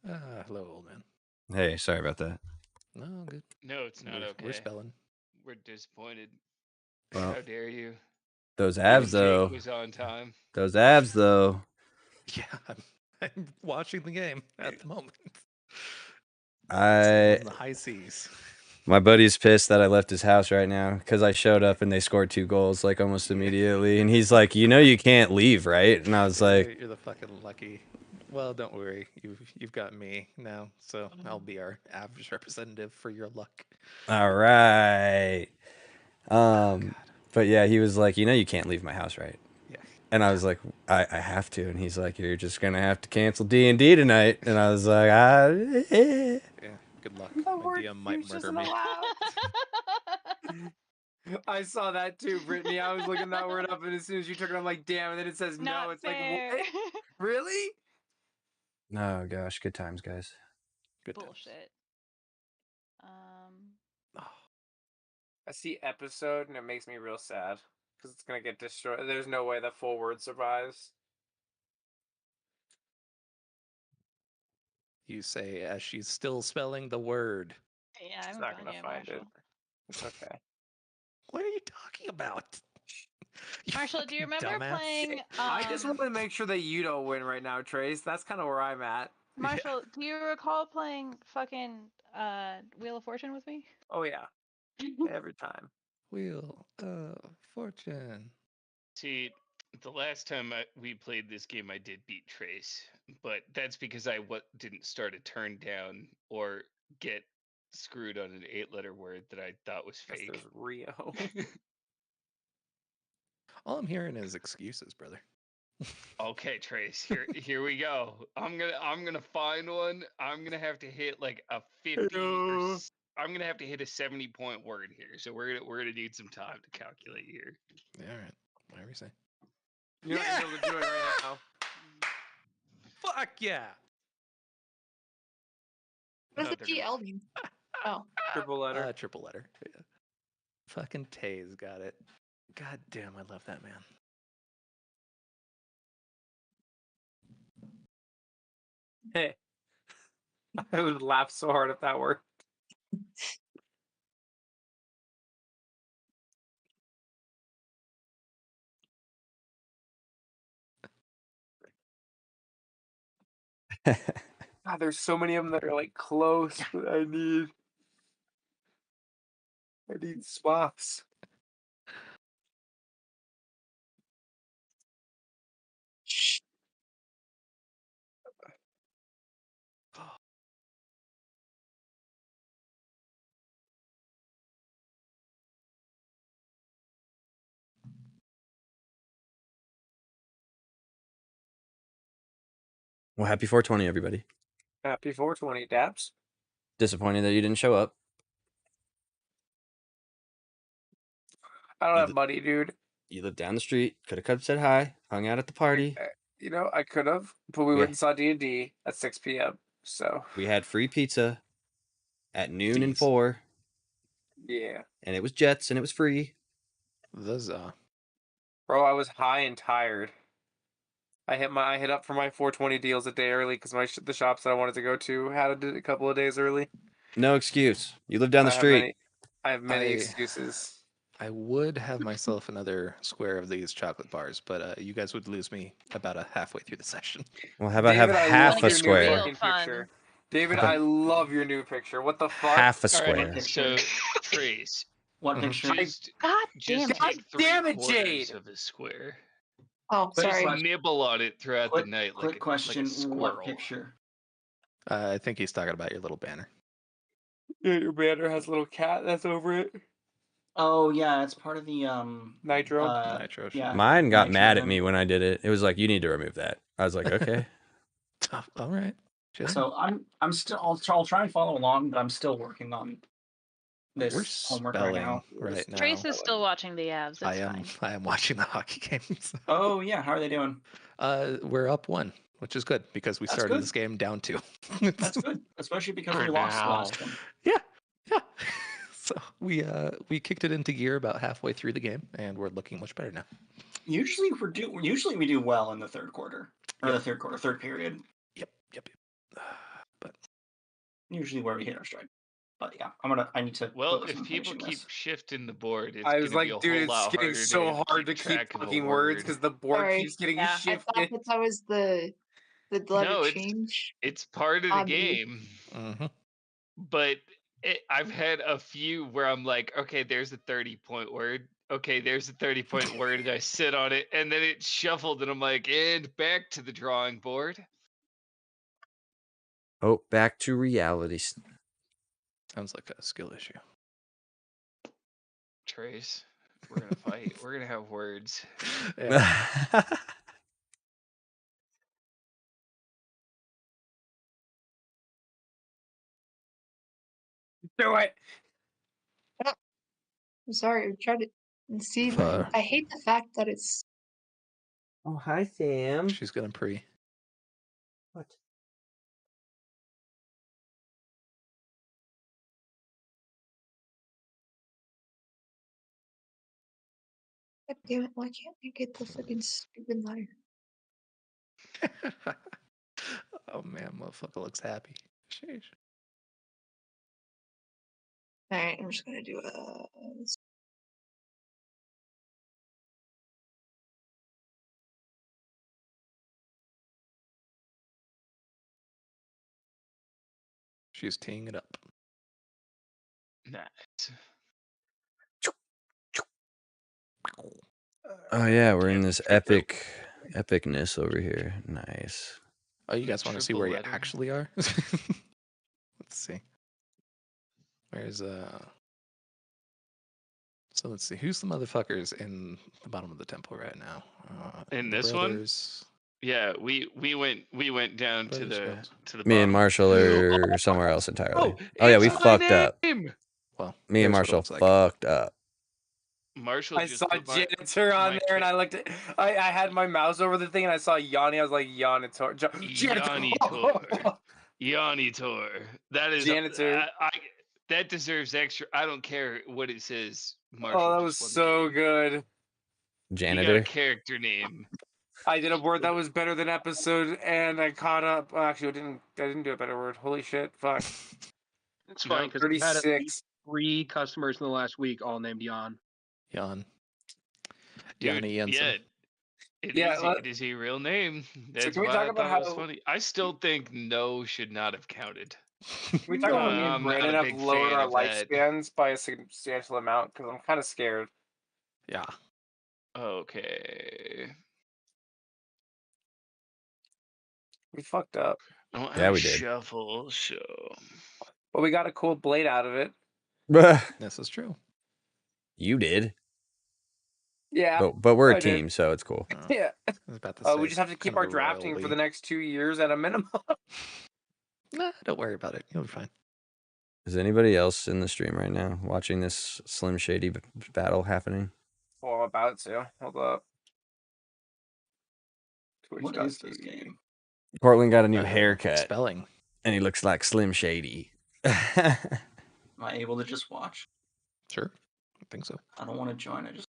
Hello, old man. Hey, sorry about that. No, good. No, it's not okay. We're spelling. We're disappointed. Well, How dare you? those abs, The though. steak was on time. Those abs, though. Yeah, I'm watching the game at the moment. I On the high seas. My buddy's pissed that I left his house right now because I showed up and they scored 2 goals like almost immediately, and he's like, you can't leave, right? And I was like, You're the fucking lucky. Well, don't worry, you've got me now, so I'll be our average representative for your luck. all right. But yeah, he was like, you can't leave my house, right? Yeah. And I was like, I have to, and he's like, you're just gonna have to cancel D&D tonight, and I was like, Yeah, good luck. The My word DM might future murder isn't me. allowed. I saw that too, Brittany. I was looking that word up, and as soon as you took it, I'm like, damn. And then it says Not no. It's fair. like, what? Really? Oh gosh, good times, guys. Good times. Bullshit. I see episode, and it makes me real sad because it's gonna get destroyed. There's no way that full word survives. You say as she's still spelling the word. Yeah, She's I'm not gonna find it. It's okay. What are you talking about? You Marshall, do you fucking remember dumbass. playing? I just want to make sure that you don't win right now, Trace. That's kind of where I'm at. Marshall, do you recall playing fucking Wheel of Fortune with me? Oh yeah, every time. Wheel of Fortune. See, the last time we played this game, I did beat Trace, but that's because I didn't start a turn down or get screwed on an 8-letter word that I thought was fake. There's Rio. All I'm hearing is excuses, brother. Okay, Trace, here we go. I'm gonna find one. I'm gonna have to hit like a 50 I'm gonna have to hit a 70-point word here. So we're gonna need some time to calculate here. All right. Whatever you say. You're not able to do it right now. Fuck yeah. What does the GL mean? Oh. Triple letter. Triple letter. Yeah. Fucking Taze got it. God damn, I love that man. Hey. I would laugh so hard if that worked. God, there's so many of them that are like close. But I need swaps. Well, happy 420, everybody. Happy 420, Daps. Disappointed that you didn't show up. I don't have money, dude. You live down the street. Could have come said hi, hung out at the party. I could have, but we went and saw D&D at 6 p.m. So we had free pizza at noon and 4. Yeah. And it was Jets, and it was free. Bro, I was high and tired. I hit up for my 420 deals a day early because the shops that I wanted to go to had a couple of days early. No excuse. You live down the street. I have many excuses. I would have myself another square of these chocolate bars, but you guys would lose me about halfway through the session. Well, how about have half a square? David, I love your new picture. What the fuck? Half a square. Right, so, Trace. What picture? God damn it, Jade! Of a square. Oh, sorry. Nibble on it throughout the night. Quick question. Like a squirrel. What picture? I think he's talking about your little banner. Yeah, your banner has a little cat that's over it. Oh yeah, it's part of the Nitro. Nitro. Yeah. Mine got mad at me when I did it. It was like, you need to remove that. I was like, okay. All right. So I'm still. I'll try and follow along, but I'm still working on this homework right now. Trace is still watching the Avs. I am watching the hockey games. Oh yeah, how are they doing? We're up 1, which is good because we started this game down 2. That's good, especially because we lost the last one. Yeah. So we kicked it into gear about halfway through the game, and we're looking much better now. Usually we do well in the third quarter or third period. Yep. usually where we hit our stride. But yeah, I need to Well, focus if on people finishing keep this. shifting the board, it's I going was to be a like, dude, whole it's lot getting harder so hard to keep track of a fucking words word. because the board Sorry. keeps getting Yeah, I thought shifted. that was the letter No, change. it's part of the Oddly. game. Mm-hmm. But I've had a few where I'm like, okay, there's a 30-point word. Okay, there's a 30-point word, and I sit on it, and then it's shuffled, and I'm like, and back to the drawing board. Oh, back to reality. Sounds like a skill issue. Trace, we're gonna fight. We're gonna have words. Yeah. Do it. I'm sorry. I'm trying to see. Fuck. I hate the fact that it's. Oh, hi, Sam. She's gonna pre. What? God damn it! Why can't I get the fucking stupid letter? Oh man, motherfucker looks happy. Sheesh. All right, I'm just gonna do She's teeing it up. Nice. Oh yeah, we're in Can't this triple- epicness over here. Nice. Oh, you guys want to see triple where you letter. actually are? Let's see. Where's So let's see. Who's the motherfuckers in the bottom of the temple right now? In the this brothers, Yeah, we went down to Brothers the girls. Me and bottom. Marshall are somewhere else entirely. Oh, Oh yeah, we it's my fucked up. name! Well, Me and here's what it Marshall looks like. fucked up. Marshall I just saw put my janitor on my there, and ca- I looked at. I had my mouse over the thing, and I saw Yanni. I was like, janitor. Janitor. Janitor. That is Janitor. that deserves extra. I don't care what it says. Marshall Oh, that just was won the so game. good. You got a Janitor. character name. I did a word that was better than episode, and I caught up. Well, actually, I didn't do a better word. Holy shit! Fuck. It's fine because I've had at 36. least 3 customers in the last week, all named Jan. Jan. Dude, Yanni Jensen. Yeah, it is a real name. That's can we why talk I about thought it was how- funny. I still think no should not have counted. we talked about me and I'm not Brandon a have big lowered fan our of that. lifespans by a substantial amount because I'm kind of scared. Yeah. Okay. We fucked up, I don't Yeah, have we did. shuffle, so but we got a cool blade out of it. This is true. You did. Yeah, But we're a I did. team, so it's cool. Yeah. I was about to say, We just have to it's keep kind our of a drafting for royal the next 2 years at a minimum. Nah, don't worry about it. You'll be fine. Is anybody else in the stream right now watching this Slim Shady battle happening? Well, I'm about to. Hold up. What is this game? Portland got a new haircut, Spelling. and he looks like Slim Shady. Am I able to just watch? Sure. I think so. I don't want to join. I just.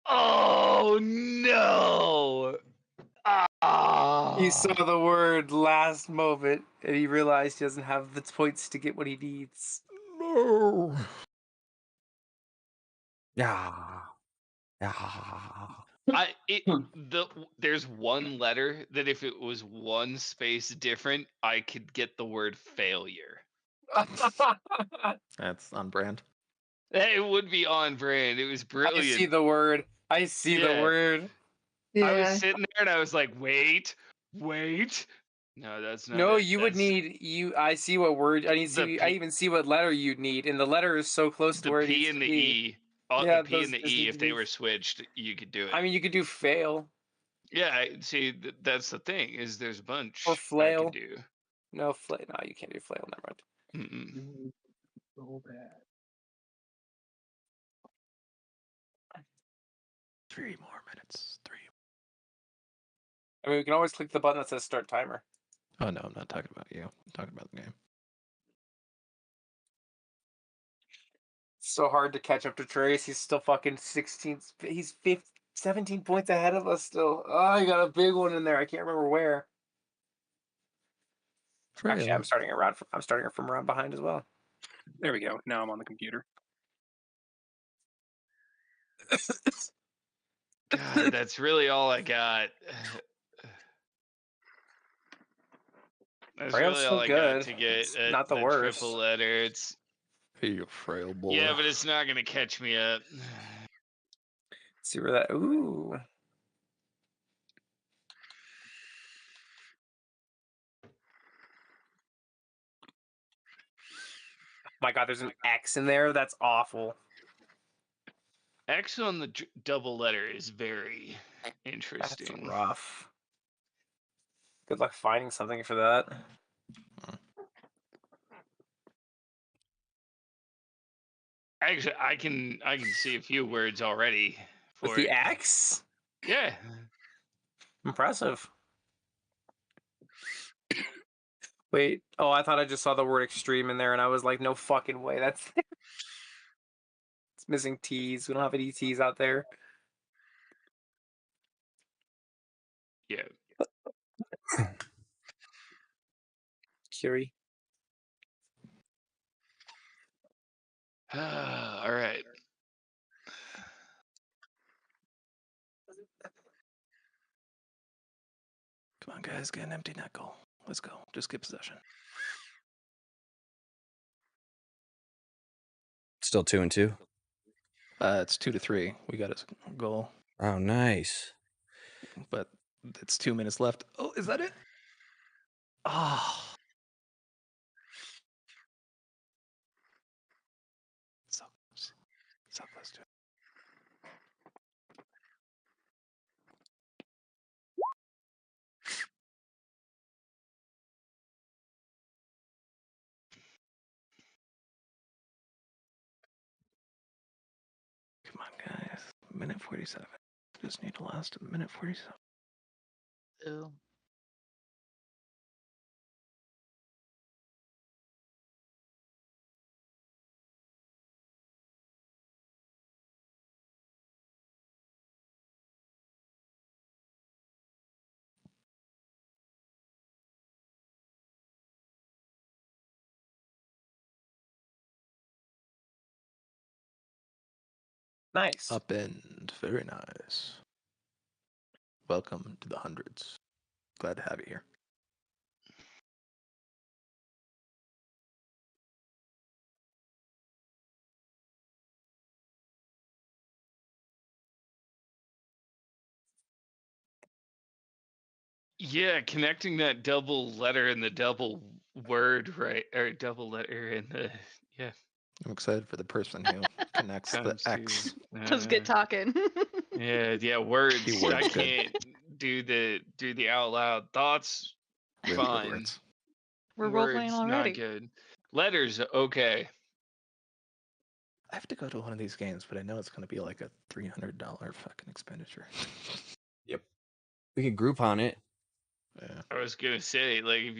Oh no! He saw the word last moment, and he realized he doesn't have the points to get what he needs. No. Yeah. Yeah. There's one letter that if it was one space different, I could get the word failure. That's on brand. It would be on brand. It was brilliant. I see the word. I see the Yeah. word. Yeah. I was sitting there and I was like, wait. No, that's not. No, it. you would That's need you. I see what word. I need to The see. I P- even see what letter you'd need, and the letter is so close to the where it P needs and to the be. E. Yeah, The P and those the just E, need if to they be- were switched, you could do it. I mean, you could do fail Yeah, see, that's the thing is there's a bunch or I flail. can do. No, flail. No, you can't do flail. Never mind. Mm-mm. So bad. 3 more minutes. 3. I mean, we can always click the button that says start timer. Oh no, I'm not talking about you. I'm talking about the game. It's so hard to catch up to Trace. He's still fucking 16. He's 17 points ahead of us still. Oh, he got a big one in there. I can't remember where. Actually, Frail. I'm starting from around behind as well. There we go. Now I'm on the computer. God, that's really all I got. That's Frail's really all still I got good. to get It's not the the worst. triple letter. It's Hey, you frail boy. yeah, but it's not gonna catch me up. Let's see where that. Ooh. My God, there's an X in there. That's awful. X on the double letter is very That's interesting. rough. Good luck finding something for that. Actually, I can see a few words already With for the it. X? Yeah. Impressive. Wait. Oh, I thought I just saw the word extreme in there, and I was like, no fucking way. That's. It's missing T's. We don't have any T's out there. Yeah. Curie. All right. Come on, guys, get an empty net goal. Let's go. Just get possession. Still 2-2. It's 2-3. We got a goal, Oh, nice. but it's 2 minutes left. Oh, is that it? Oh. So close. So close to it. Come on, guys. Minute 47. Just need to last a minute 47. Ooh. Nice. Upend. Very nice. Welcome to the hundreds. Glad to have you here. Yeah, connecting that double letter and the double word, right? Or double letter and the yeah. I'm excited for the person who connects the Times X. two. Just get talking. Yeah, words. Keyword's I good. can't do the out loud thoughts. Really good Fine. words. We're role playing Words already. not good. Letters okay. I have to go to one of these games, but I know it's going to be like a $300 fucking expenditure. We could group on it. Yeah. I was gonna say like if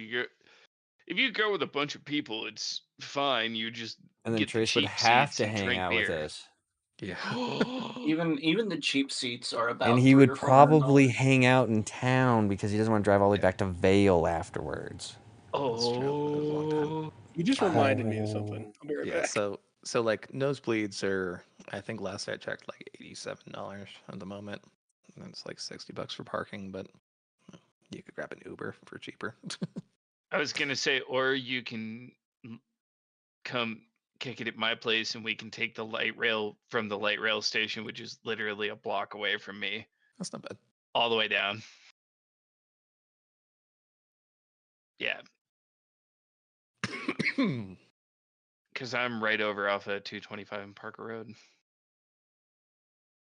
you go with a bunch of people, it's fine. You just And then get the Trace would cheap have seats to and hang drink out with beer. us. Yeah. Even the cheap seats are about And he $300 would or $400. probably hang out in town because he doesn't want to drive all the way Yeah. back to Vale afterwards. That's true. It was a long time. Oh, You just reminded me of something. I'll be right Yeah, back. so like nosebleeds are, I think last I checked, like $87 at the moment. And it's like $60 for parking, but you could grab an Uber for cheaper. I was gonna say, or you can come kick it at my place, and we can take the light rail from the light rail station, which is literally a block away from me, That's not bad. all the way down. Yeah, because I'm right over off of 225 and Parker Road,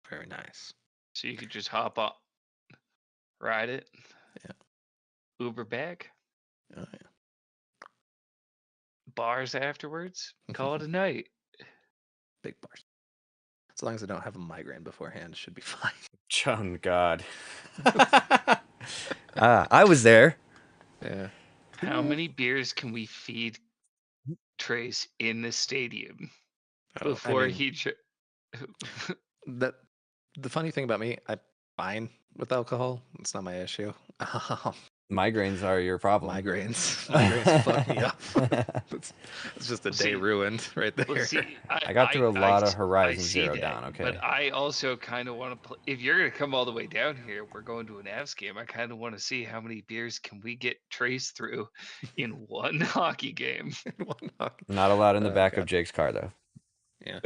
Very nice. so you could just hop on, ride it, Yeah. Uber back, Oh yeah. bars afterwards, call it a night. Big bars. As long as I don't have a migraine beforehand, it should be fine. Oh, God. I was there. Yeah. How many beers can we feed Trace in the stadium Oh, before I mean, he? the funny thing about me, I'm fine with alcohol. It's not my issue. Migraines are your problem. Migraines fuck me up. It's just a day ruined right there. Well, see, I got through a lot of Horizon see Zero that, Dawn. Okay, but I also kind of want to play. If you're gonna come all the way down here, we're going to an Avs game. I kind of want to see how many beers can we get Trace through in one hockey game. not allowed in the back God. of Jake's car though. Yeah.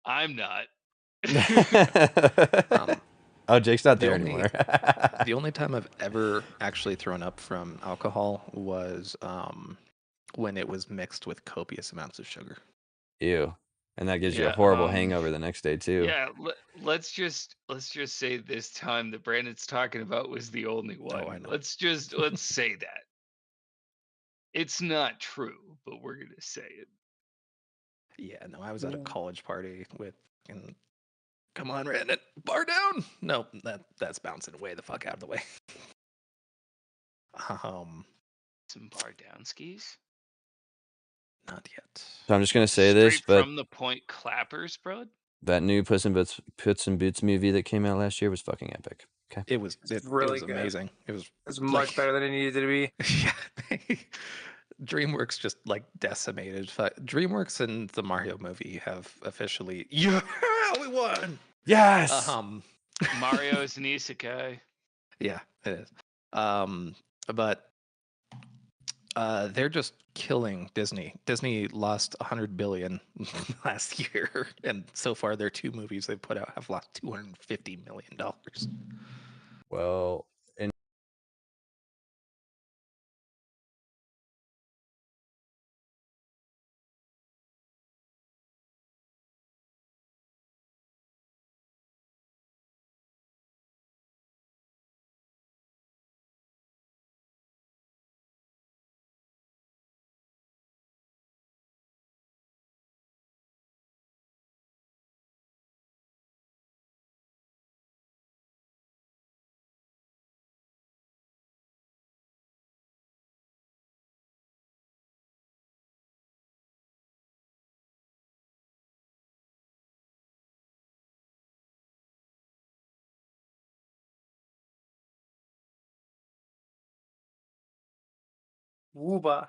I'm not. Oh, Jake's not there anymore. The only time I've ever actually thrown up from alcohol was when it was mixed with copious amounts of sugar. Ew. And that gives you a horrible hangover the next day too. Yeah, let's just say this time that Brandon's talking about was the only one. I know. Let's say that. It's not true, but we're gonna say it. Yeah, no, I was at a college party with, and come on, Brandon, bar down. No, that's bouncing way the fuck out of the way. Some bar down skis. Not yet. So I'm just gonna say this, but from the point clappers, bro. That new Puss in Boots movie that came out last year was fucking epic. Okay, it was really good. Amazing. It was much better than it needed to be. Yeah. DreamWorks just like decimated. DreamWorks and the Mario movie have officially we won. Yes. Mario is an isekai. Yeah, it is. But they're just killing Disney. Disney lost $100 billion last year, and so far their 2 movies they've put out have lost $250 million. Well, Wooba.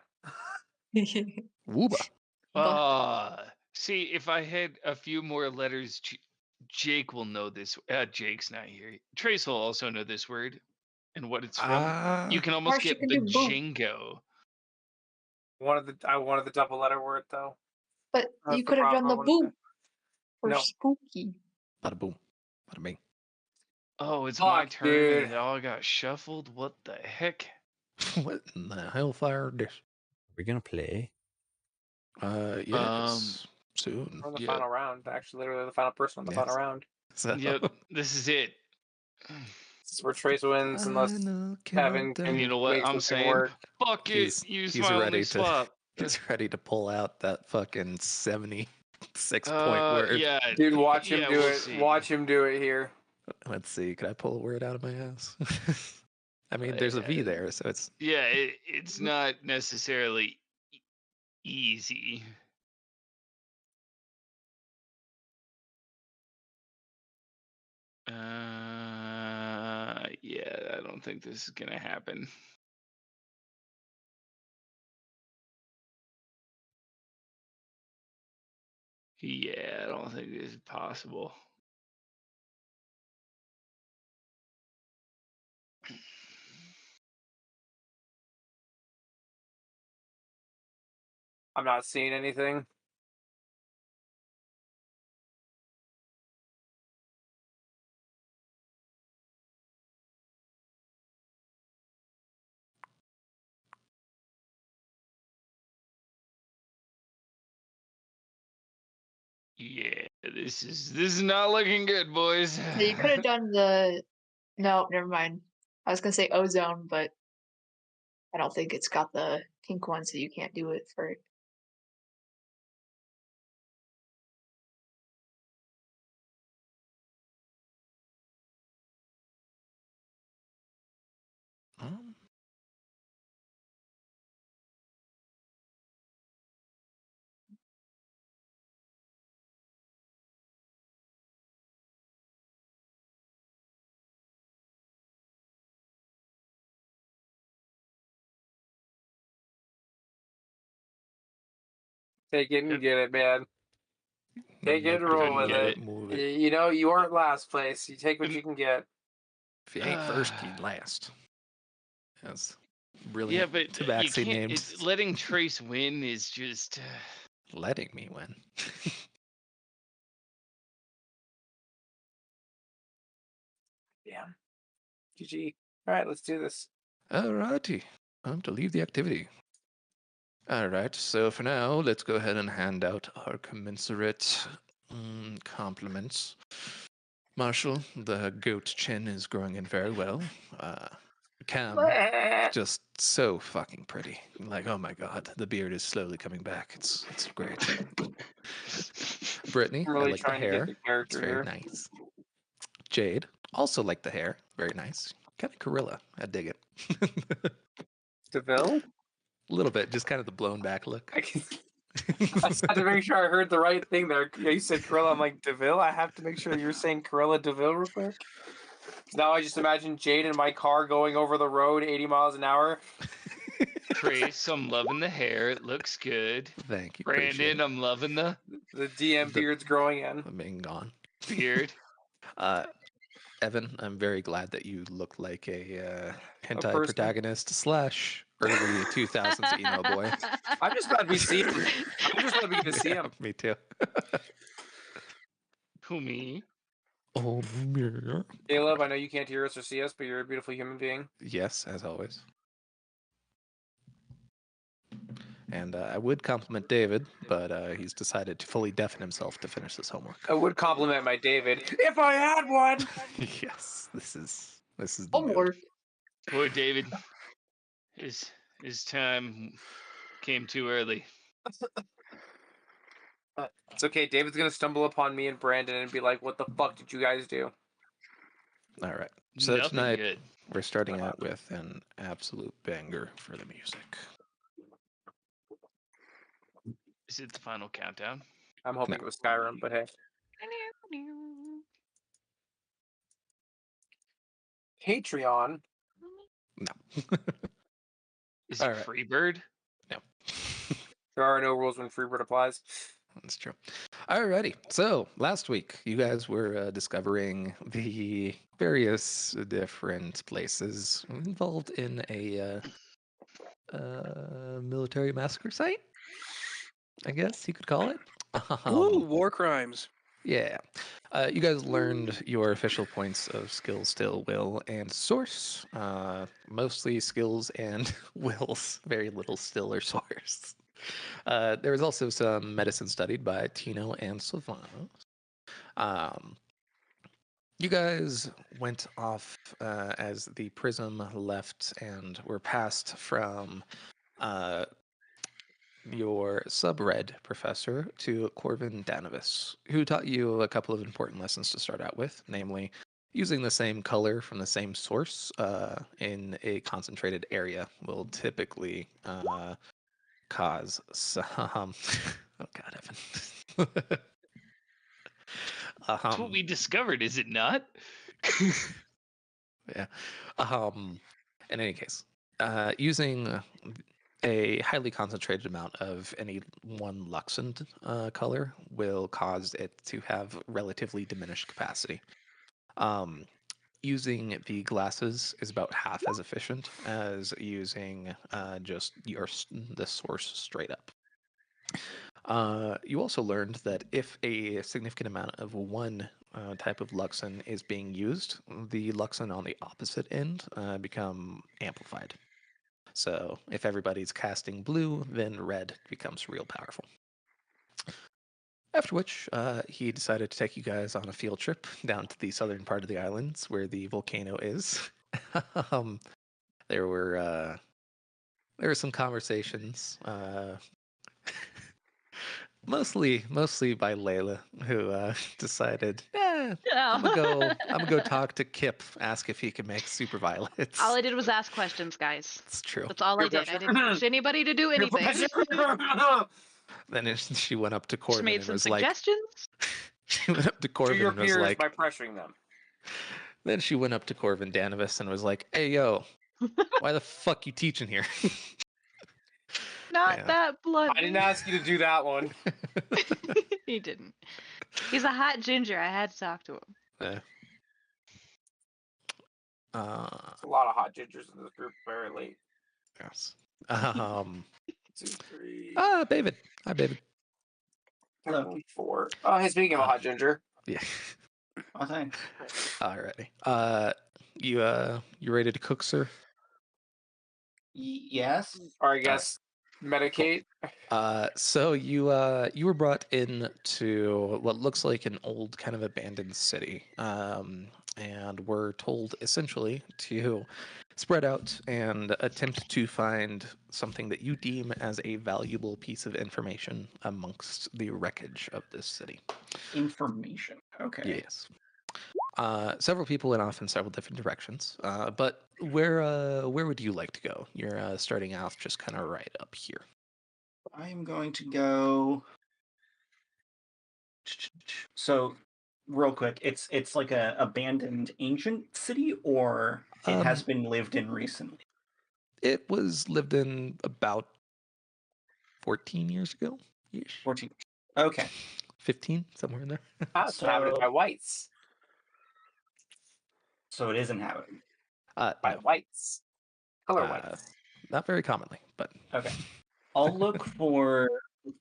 Wooba. See, if I had a few more letters, Jake will know this. Jake's not here. Trace will also know this word and what it's from. You can almost get Bajingo. I wanted the double letter word though. But you could have done the boo or spooky. Bada boom. Bada bing. Oh, it's my turn dude. and it all got shuffled. What the heck? What in the hellfire dish? Are we gonna play? Yes. Soon. On the final round, actually, literally the final person on the final round. So. Yep, this is it. This is where Trace wins, unless Kevin can. And you know what I'm saying? Work. Fuck it. Use my only swap. He's ready to pull out that fucking 76-point word. Yeah, dude, watch him do it. See. Watch him do it here. Let's see. Can I pull a word out of my ass? I mean, there's a V there, so it's. Yeah, it's not necessarily easy. Yeah, I don't think this is gonna happen. Yeah, I don't think this is possible. I'm not seeing anything. Yeah, this is not looking good, boys. Yeah, you could have done the. No, never mind. I was gonna say ozone, but I don't think it's got the pink one, so you can't do it for it. Take it and Yep. get it, man. Take it and roll with Get it. it. Move it. You know, you aren't last place. You take what you can get. If you ain't first, you last. That's brilliant. Yeah, but you Tabaxi can't. names. Letting Trace win is just. Letting me win. Damn. GG. All right, let's do this. Alrighty. Time to leave the activity. Alright, so for now, let's go ahead and hand out our commensurate compliments. Marshall, the goat chin is growing in very well. Cam, just so fucking pretty. Like, oh my god, the beard is slowly coming back. It's great. Brittany, I'm I really like the trying to get hair. the It's character very here. nice. Jade, also like the hair. Very nice. Kind of Gorilla. I dig it. DeVille? A little bit, just kind of the blown back look. I just had to make sure I heard the right thing there. Yeah, you said Corella. I'm like, DeVille? I have to make sure you're saying Corella DeVille real quick. Now I just imagine Jade in my car going over the road 80 miles an hour. Trace, I'm loving the hair. It looks good. Thank you. Appreciate Brandon, it. I'm loving the The DM beard's growing in. Being gone. beard. Evan, I'm very glad that you look like a hentai person. protagonist slash early 2000s emo boy. I'm just glad we see him. I'm just glad we get to see him. Me too. Who, me? Oh, yeah. Caleb, I know you can't hear us or see us, but you're a beautiful human being. Yes, as always. And I would compliment David, but he's decided to fully deafen himself to finish this homework. I would compliment my David if I had one. Yes, this is the mood. Homework. Poor David. His time came too early. It's okay. David's gonna stumble upon me and Brandon and be like, "What the fuck did you guys do?" All right. So Nothing tonight good. we're starting out with an absolute banger for the music. Is it the final countdown? I'm hoping it was Skyrim, but hey. Patreon. No. Is All it right. Freebird? No. There are no rules when Freebird applies. That's true. Alrighty. So last week, you guys were discovering the various different places involved in a military massacre site, I guess you could call it. Ooh, war crimes. Yeah. You guys learned your official points of skill, still, will, and source. Mostly skills and wills. Very little still or source. There was also some medicine studied by Tino and Silvano. You guys went off as the prism left and were passed from your sub-red professor to Corvin Danovis, who taught you a couple of important lessons to start out with, namely using the same color from the same source in a concentrated area will typically cause some... Oh God, Evan. That's what we discovered, is it not? Yeah. In any case, using a highly concentrated amount of any one Luxand color will cause it to have relatively diminished capacity. Using the glasses is about half as efficient as using just the source straight up. You also learned that if a significant amount of one type of Luxon is being used, the Luxon on the opposite end become amplified. So if everybody's casting blue, then red becomes real powerful. After which, he decided to take you guys on a field trip down to the southern part of the islands where the volcano is. There were some conversations, mostly by Layla, who decided, I'm gonna go talk to Kip, ask if he can make super violets. All I did was ask questions, guys. It's true. That's all I did. I didn't push anybody to do anything. Then she went up to Just Corbin made and some was like, suggestions. she went up to To Corbin your and was peers like, by pressuring them. then she went up to Corvin Danovis and was like, hey, yo, why the fuck you teaching here? Not Yeah. that blunt. I didn't ask you to do that one. He didn't. He's a hot ginger. I had to talk to him. Yeah. There's a lot of hot gingers in this group very late. Yes. 2, 3, David. Hi, David. Hello. 4. Oh, hey, speaking of a hot ginger. Yeah. Oh, thanks. Alrighty. You ready to cook, sir? Yes. Or I guess medicate. So you were brought in to what looks like an old kind of abandoned city, and were told essentially to spread out and attempt to find something that you deem as a valuable piece of information amongst the wreckage of this city. Information. Okay. Yes. Several people went off in several different directions, but where would you like to go? You're starting off just kind of right up here. I am going to go. So, real quick, it's like a abandoned ancient city, or it has been lived in recently. It was lived in about 14 years ago. 14. Okay. 15, somewhere in there. It's inhabited by whites. So it is inhabited. By No. whites. Color whites. Not very commonly, but Okay. I'll look for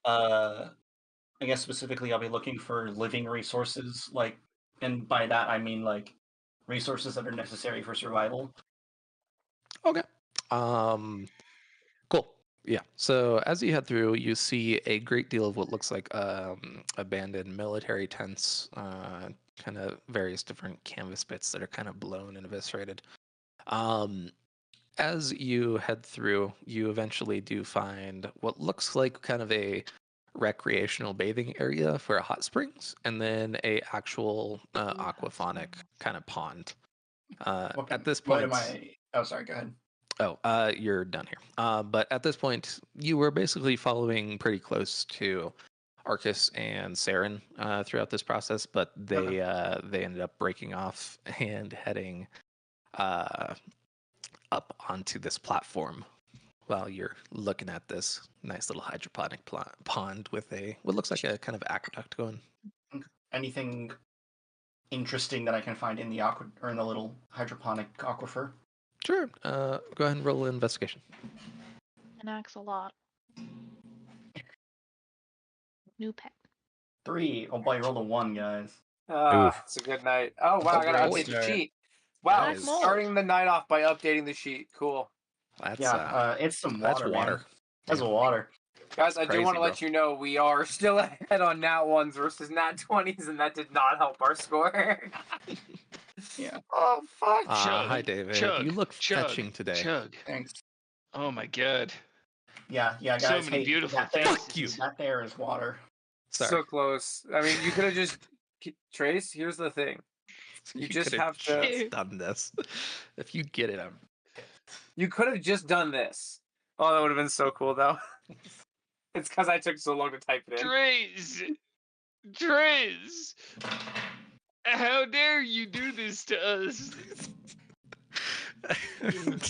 I guess specifically I'll be looking for living resources, like, and by that I mean like resources that are necessary for survival. okay. Cool. Yeah. So as you head through, you see a great deal of what looks like abandoned military tents, kind of various different canvas bits that are kind of blown and eviscerated. As you head through, you eventually do find what looks like kind of a recreational bathing area for hot springs, and then a actual aquaphonic kind of pond. At this What point, am I? Oh, sorry. Go ahead. oh, you're done here. But at this point, you were basically following pretty close to Arcus and Saren throughout this process, but they ended up breaking off and heading up onto this platform while you're looking at this nice little hydroponic pond with what looks like a kind of aqueduct going. Anything interesting that I can find in the or in the little hydroponic aquifer? Sure. Go ahead and roll an investigation. An axolot. New pet. 3. Oh boy, I rolled a 1, guys. It's a good night. Oh wow, I gotta update the sheet. Wow, That is- starting the night off by updating the sheet. Cool. That's It's some that's water. water. Man. That's water. Guys, I do Crazy, want to bro. let you know we are still ahead on nat 1s versus nat 20s, and that did not help our score. Yeah. Oh fuck. Hi, David. Chug, you look chug, fetching today. Chug. Thanks. Oh my god. Yeah, guys. So many hey, beautiful that there- faces. That there is water. Sorry. So close. I mean, you could have just Trace. Here's the thing. You just could've have to- just done this. If you get it, You could have just done this. Oh, that would have been so cool, though. It's because I took so long to type it in. Driz! How dare you do this to us?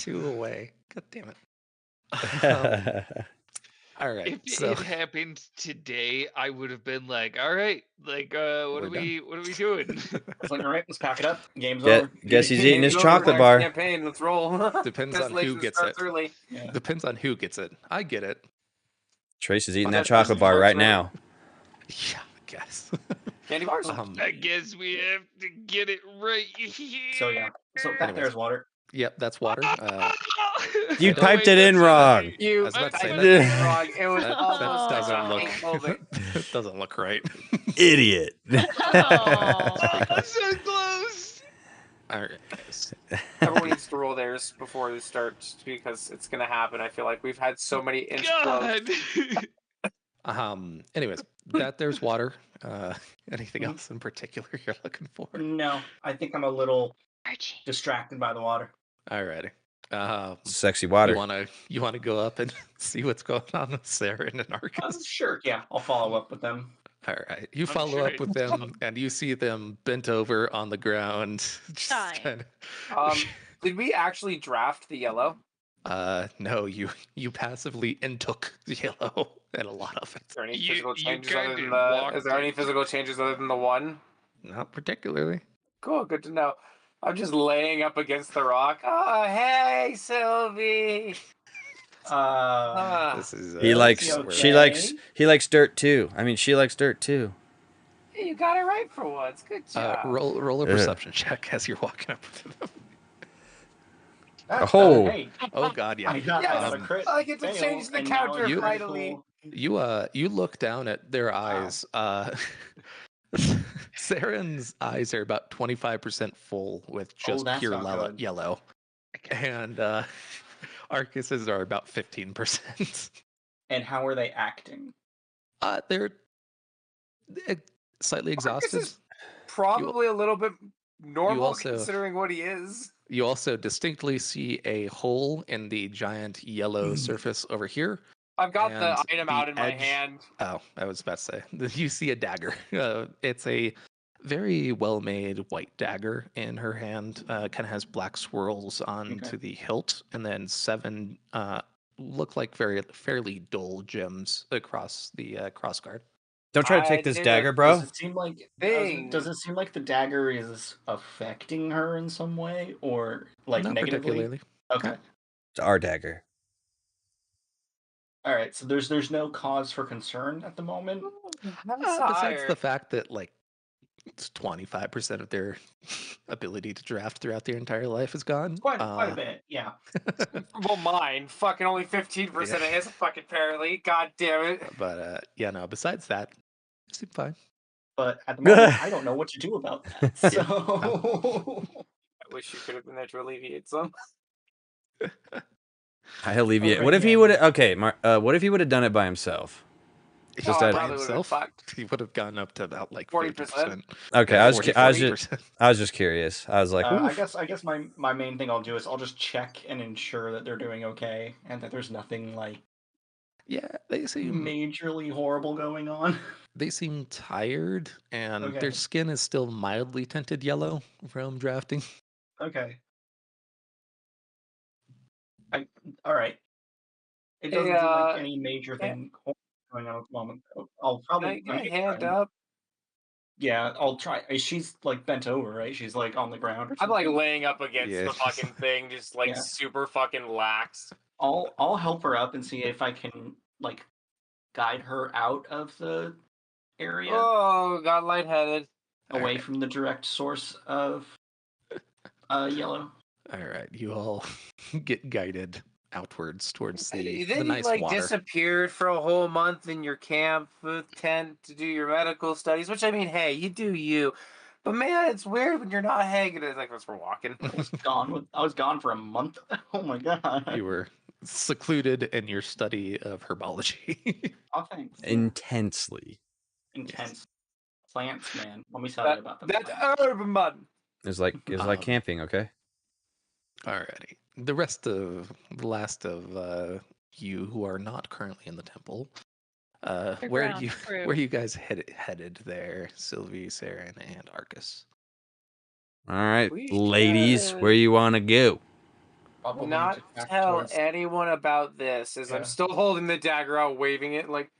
2 away. God damn it. All right. If So it happened today, I would have been like, all right, like what are we doing? It's like, all right, let's pack it up. Game's Get- over. guess he's eating his Game's chocolate over. bar. Campaign, let's roll. Depends on who Distillation gets starts it. early. Yeah. Depends on who gets it. I get it. Trace is eating Well, that that's chocolate bar smart, right right? now. Yeah, I guess. Candy bars. I guess we have to get it right here. So yeah. So that Anyways. there's water. Yep, that's water. You I don't- typed it in that's wrong. You I was about to say typed that- it wrong. It was That, all that doesn't look. Holding. That doesn't look right. Idiot. Oh. So close. All right, guys. Everyone needs to roll theirs before this starts because it's gonna happen. I feel like we've had so many inch blows. God. Anyways, there's water. Anything else in particular you're looking for? No, I think I'm a little Archie. distracted by the water. Alrighty. Sexy water. You wanna go up and see what's going on with Sarah and Arcus? Sure, yeah, I'll follow up with them. All right. You I'm follow sure up with them, and you see them bent over on the ground. Just Dying. kind Did we actually draft the yellow? No, you passively intook yellow and a lot of it. Is there any You- physical you changes kinda other than the? walked Is there any it. physical changes other than the one? Not particularly. Cool, good to know. I'm just laying up against the rock. Oh, hey, Sylvie. Um, This is He Is likes. he She okay? likes. He likes dirt too. I mean, she likes dirt too. You got it right for once. Good job. roll a Ugh. perception check as you're walking up to them. Oh. Hey, Oh God, yeah. I got a Um, crit I get to fail, change the and now counter it's You- finally. critical. You look down at their eyes. Saren's eyes are about 25% full with just that's pure not good. yellow, and Arcus's are about 15%. And how are they acting? They're slightly exhausted. is Probably a little bit normal also- considering what he is. You also distinctly see a hole in the giant yellow surface over here. I've got the And item the out in my edge- hand. Oh, I was about to say. You see a dagger. It's a very well-made white dagger in her hand. Kind of has black swirls onto the hilt, and then 7 look like fairly dull gems across the crossguard. Don't try to I take this did a dagger, bro. Does it seem like Thing. does it seem like the dagger is affecting her in some way, or like Not negatively? particularly. Okay. It's our dagger. All right. So there's no cause for concern at the moment. I'm Besides tired. the fact that like it's 25% of their ability to draft throughout their entire life is gone. Quite a bit, yeah. Well, mine. Fucking only 15% of his fucking apparently. God damn it. But yeah, no. Besides that, you seem fine. But at the moment, I don't know what to do about that. So I wish you could have been there to alleviate some. I alleviate. Okay, What if he yeah. would? Okay, what if he would have done it by himself? Just I out- By probably would've been himself, fucked. he would have gotten up to about like 40%. 50%. Okay, Yeah, I was 40, just 40%. I was just curious. I was like, I oof. guess my main thing I'll do is I'll just check and ensure that they're doing okay and that there's nothing like Yeah, they seem majorly horrible going on. they seem tired, and Okay. their skin is still mildly tinted yellow from drafting. Okay. All right. It doesn't seem like Hey, any major thing going on at the moment. I'll can probably I get a hand up? Yeah, I'll try. She's like bent over, right? She's like on the ground. Or I'm like something. laying up against Yeah, the just- fucking thing, just like Yeah. super fucking lax. I'll help her up and see if I can like guide her out of the area, Oh, got lightheaded. away Alright. from the direct source of yellow. All right, you all get guided outwards towards the Then you nice like water. disappeared for a whole month in your camp tent to do your medical studies, which I mean, hey, you do you. But man, it's weird when you're not hanging. It's like as we're walking. I was gone for a month. Oh my god. You were secluded in your study of herbology. Oh, thanks. Intensely. Intense plants, man. Let me tell you about them. That plants. herb mud. It's like camping. Okay. Alrighty. The last of you who are not currently in the temple, where are ground you crew. where are you guys headed there, Sylvie, Saren, and Arcus? All right, We ladies, should where you want to go? Probably not just back tell towards- anyone about this, as I'm Yeah. still holding the dagger out, waving it like.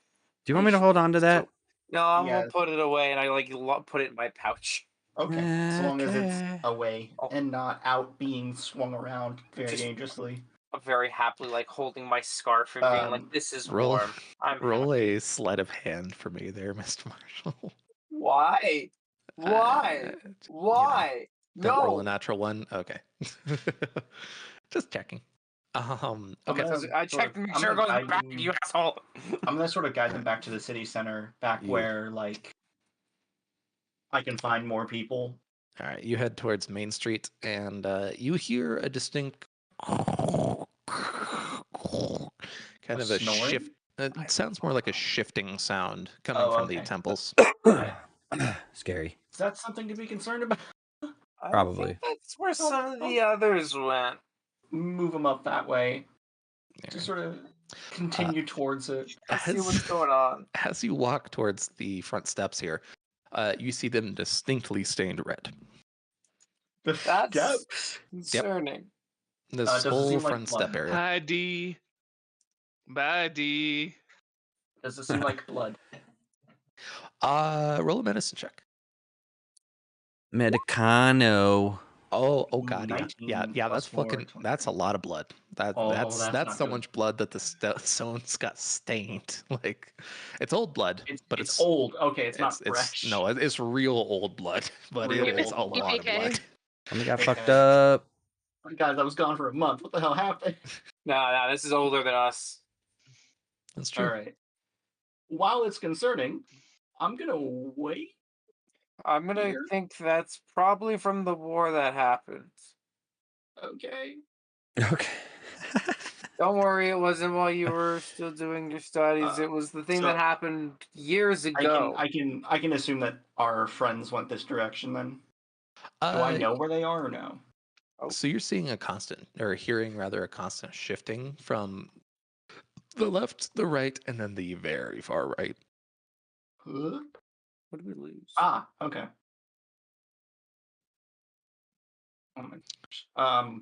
Do you want me to hold on to that? No, I'm Yeah. gonna put it away, and I like put it in my pouch. Okay, as long as Okay. it's away Oh. and not out being swung around very Just- dangerously. I'm very happily like holding my scarf and being like, "This is warm." I'm roll a sleight of hand for me there, Mr. Marshall. Why? Why? Uh, Why? Don't roll a No. natural one. Okay. Just checking. I'm Okay. gonna I sort checked of- to make I'm sure it goes gonna guide back, them- you asshole. I'm gonna sort of guide them back to the city center, back You- where like I can find more people. All right, you head towards Main Street, and you hear a distinct kind of a snoring? shift. It sounds more like a shifting sound coming Oh, from the okay. temples. Scary. Is that something to be concerned about? I Probably. think that's where some of the others went. Move them up that way. Yeah. Just sort of continue towards it. Let's see what's going on. As you walk towards the front steps here, you see them distinctly stained red. That's Yep. concerning. This Does it whole seem like front step blood? area. Hi, D. Bye, D. Does it seem like blood? Roll a medicine check. Medicano. Oh god, yeah. 19 Yeah, plus that's 4, fucking that's a 23. lot of blood. Oh, That's that's not so good. much blood that the stones got stained. Like it's old blood, but It's old. Okay, it's not it's fresh. no, it's real old blood, but Real it is old a blood. lot of EPK. blood. I got Hey, fucked guys. up. Guys, I was gone for a month. What the hell happened? No, this is older than us. That's true. All right. While it's concerning, I'm gonna wait. I'm gonna Here? think that's probably from the war that happened. Okay. Okay. Don't worry, it wasn't while you were still doing your studies. It was the thing so that happened years ago. I can assume that our friends went this direction then. Do I know where they are or no? So you're seeing a constant, or hearing rather, a constant shifting from the left, the right, and then the very far right. Huh? What did we lose? Ah, okay. Oh my gosh.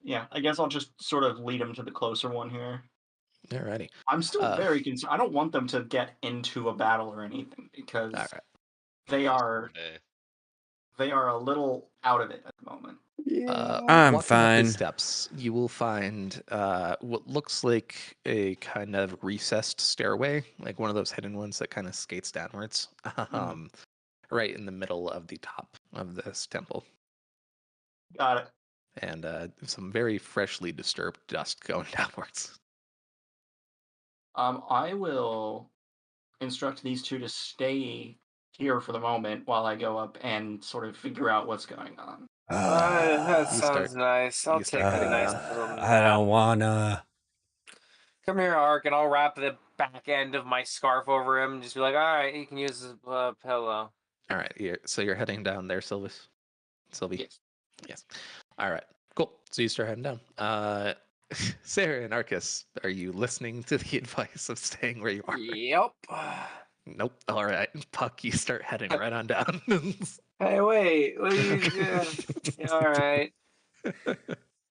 Yeah, I guess I'll just sort of lead them to the closer one here. Alrighty. I'm still very concerned. I don't want them to get into a battle or anything because All right. they are a little out of it at the moment. I'm Walking up fine. these steps, you will find what looks like a kind of recessed stairway, like one of those hidden ones that kind of skates downwards, right in the middle of the top of this temple. Got it. And some very freshly disturbed dust going downwards. I will instruct these two to stay here for the moment while I go up and sort of figure out what's going on. That You sounds start- nice. I'll you start take a heading nice down. little I nap. don't wanna. Come here, Ark, and I'll wrap the back end of my scarf over him and just be like, all right, you can use this pillow. All right, so you're heading down there, Sylvie? Yes. Yes. All right, cool. So you start heading down. Sarah and Arcus, are you listening to the advice of staying where you are? Yep. Nope. All right, Puck, you start heading right on down. Hey, wait. What are you doing? Yeah, all right.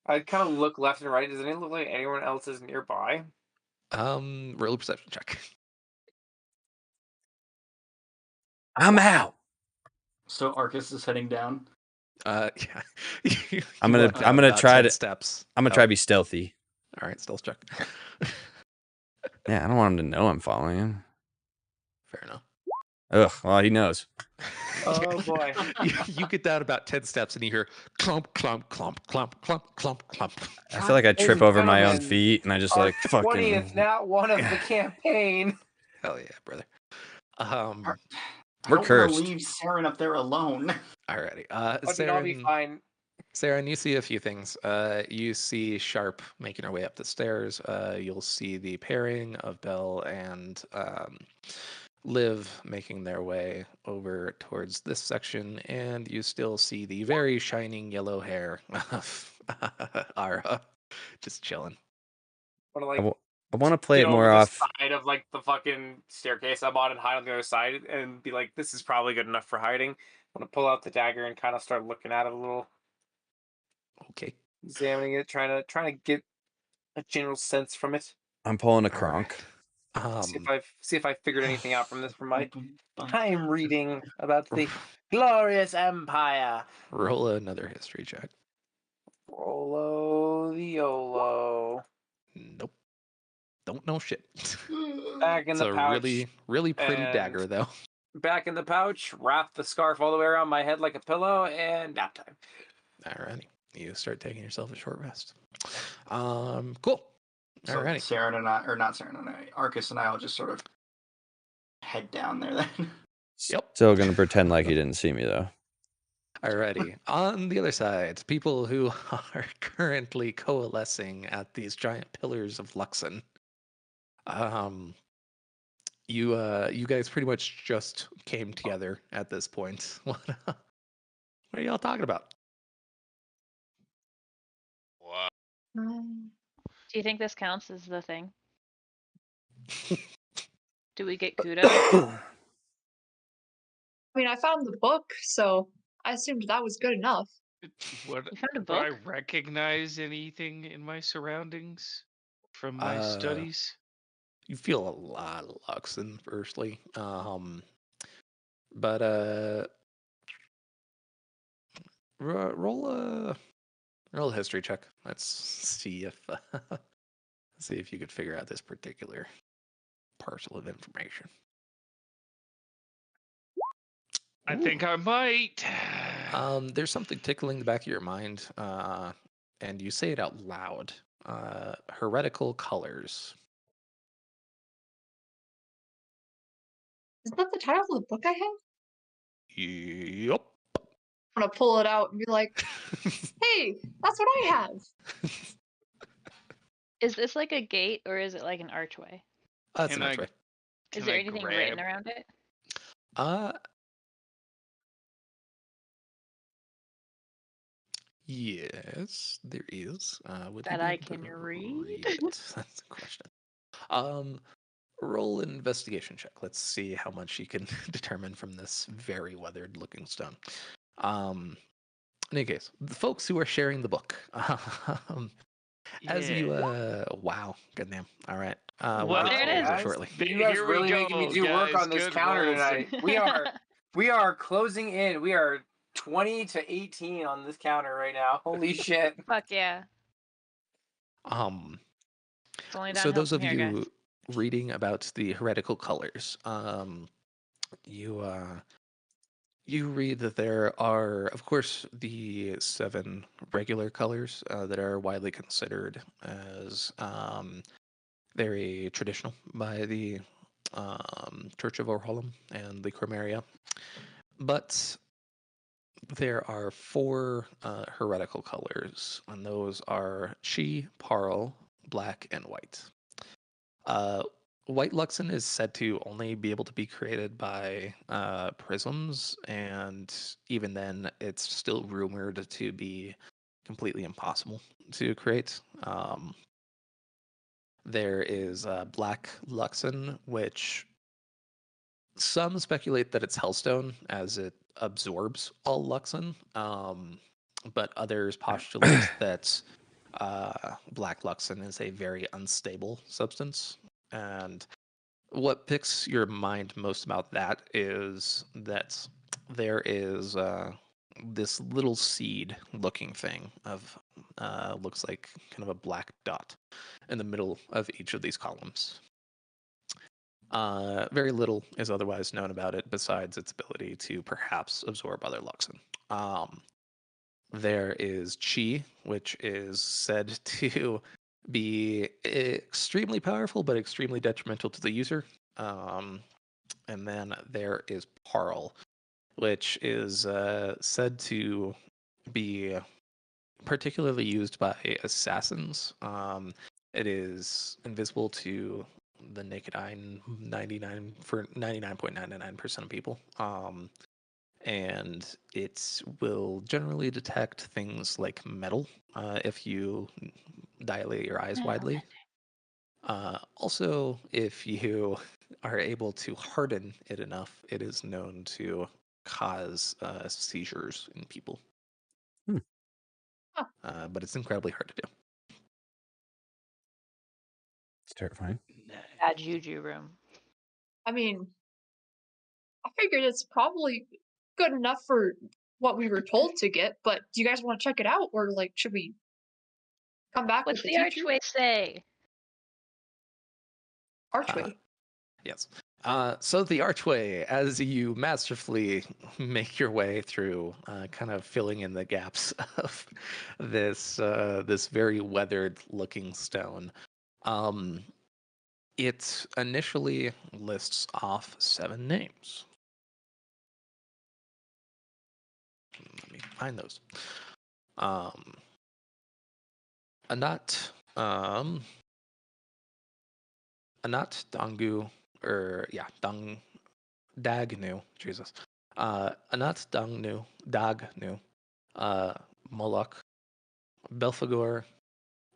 I kind of look left and right. Does it look like anyone else is nearby? Roll a perception check. I'm out. So Arcus is heading down. Yeah. I'm You gonna walk down about try 10 to steps. I'm gonna try to be stealthy. All right, stealth check. Yeah, I don't want him to know I'm following him. Fair enough. Ugh, well, he knows. Oh boy. You get down about 10 steps and you hear clump, clump, clump, clump, clump, clump, clump. I feel like I Ladies trip and over my own gentlemen, feet and I just Our like fucking 20th, not one of the campaign. Hell yeah, brother. I We're don't cursed. want to leave Saren up there alone. Alrighty. Oh, dude, I'll be fine. Saren, you see a few things. You see Sharp making her way up the stairs. You'll see the pairing of Belle and Liv making their way over towards this section, and you still see the very shining yellow hair of Ara just chilling. Wanna, I like, want to play get it more over the off. side of like the fucking staircase I'm on and hide on the other side and be like, this is probably good enough for hiding. I'm gonna pull out the dagger and kind of start looking at it a little, Okay. examining it, trying to get a general sense from it. I'm pulling a All cronk. right. See if I figured anything out from my time reading about the glorious empire. Roll another history check. Rolo the Yolo. Nope. Don't know shit. Back in It's the a pouch. really, really pretty and- dagger, though. Back in the pouch, wrap the scarf all the way around my head like a pillow, and nap time. Alrighty. You start taking yourself a short rest. Cool. So Alrighty. Saren and I, or not Saren and I, Arcus and I will just sort of head down there then. Yep. Still gonna pretend like he didn't see me though. Alrighty. On the other side, people who are currently coalescing at these giant pillars of Luxon. You guys pretty much just came together at this point. What are y'all talking about? Wow. Do you think this counts as the thing? Do we get kudos? I mean, I found the book, so I assumed that was good enough. Would You found a would I book? recognize anything in my surroundings from my Uh, studies? You feel a lot of Luxon, firstly. But roll a history check. Let's see if see if you could figure out this particular parcel of information. I Ooh. think I might. There's something tickling the back of your mind, and you say it out loud. Heretical colors. Is that the title of the book I have? Yup. I'm gonna pull it out and be like, hey, that's what I have. Is this like a gate or is it like an archway? That's an Can I- archway. Is Can there I anything grab- written around it? Yes, there is. Would That you be I able to can read? it? That's the question. Roll an investigation check. Let's see how much you can determine from this very weathered looking stone. In any case, the folks who are sharing the book. As you wow, good name. All right. We'll Well, get to There it all is. those guys, shortly. you guys Here we really making me go, do work guys. on this Good counter rolls. tonight. We are closing in. We are 20 to 18 on this counter right now. Holy shit. Fuck yeah. It's only So downhill those from of here, you guys. reading about the heretical colors, you read that there are, of course, the 7 regular colors that are widely considered as very traditional by the Church of Orholum and the Chromaria. But there are 4 heretical colors, and those are Chi, Parl, Black, and White. White Luxon is said to only be able to be created by prisms, and even then, it's still rumored to be completely impossible to create. There is Black Luxon, which some speculate that it's Hellstone, as it absorbs all Luxon, but others postulate that Black Luxon is a very unstable substance. And what picks your mind most about that is that there is this little seed-looking thing of looks like kind of a black dot in the middle of each of these columns. Very little is otherwise known about it besides its ability to perhaps absorb other Luxon. There is Chi, which is said to be extremely powerful but extremely detrimental to the user. And then there is Parl, which is said to be particularly used by assassins. It is invisible to the naked eye 99.99% of people. And it will generally detect things like metal if you dilate your eyes widely. Also, if you are able to harden it enough, it is known to cause seizures in people. But it's incredibly hard to do. It's terrifying. Bad juju room. I mean, I figured it's probably good enough for what we were told to get, but do you guys want to check it out, or like, should we come back What's with the the teacher? archway say? Archway. Yes. So the archway, as you masterfully make your way through, kind of filling in the gaps of this this very weathered-looking stone, it initially lists off 7 names. Let me find those. Anat, Anat Dangu, Dagnu, Jesus. Anat Dagnu, Moloch, Belphegor,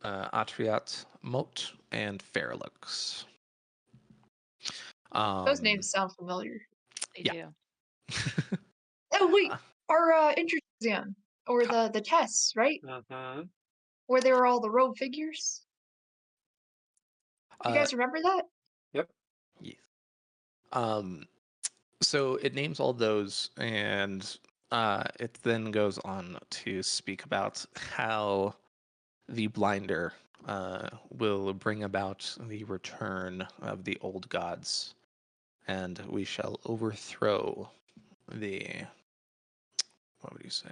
Atriat, Mot, and Fairlux. Those names sound familiar. They yeah. do. Oh wait, our entrance exam. or the tests, right? Where they were all the rogue figures. You guys remember that? Yep. Yes. So it names all those, and it then goes on to speak about how the blinder will bring about the return of the old gods, and we shall overthrow the, what would you say?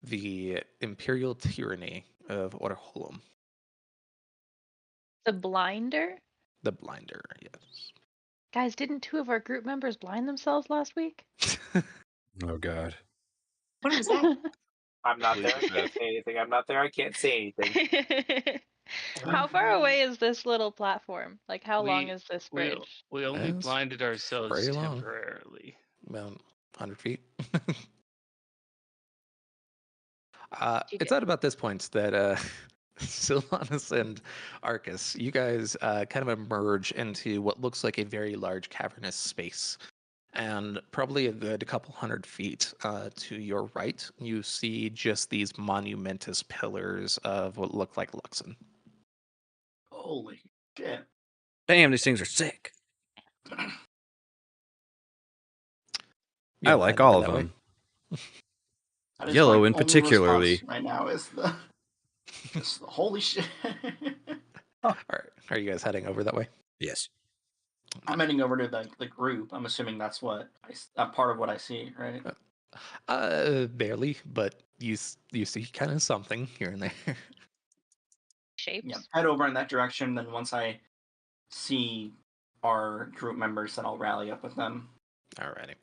The imperial tyranny of Orholum. The blinder? The blinder, yes. Guys, didn't 2 of our group members blind themselves last week? Oh God. When was that? I'm not there. I Sleep can't say anything. I'm not there. I can't say anything. How far away is this little platform? Like, how long We is this we bridge? we only That's blinded ourselves pretty long. temporarily. About 100 feet. You It's get- at about this point that Sylvanas and Arcus, you guys kind of emerge into what looks like a very large cavernous space. And probably a good couple 100 feet to your right, you see just these monumentous pillars of what look like Luxon. Holy shit. Damn, these things are sick. You I wanna like head over all of that way? them. That is Yellow my in only particularly. response right now is the just holy shit. All right. Are you guys heading over that way? Yes. I'm heading over to the group. I'm assuming that's what part of what I see, right? Barely, but you see kind of something here and there. Shapes? Yeah, head over in that direction. Then once I see our group members, then I'll rally up with them. Alrighty.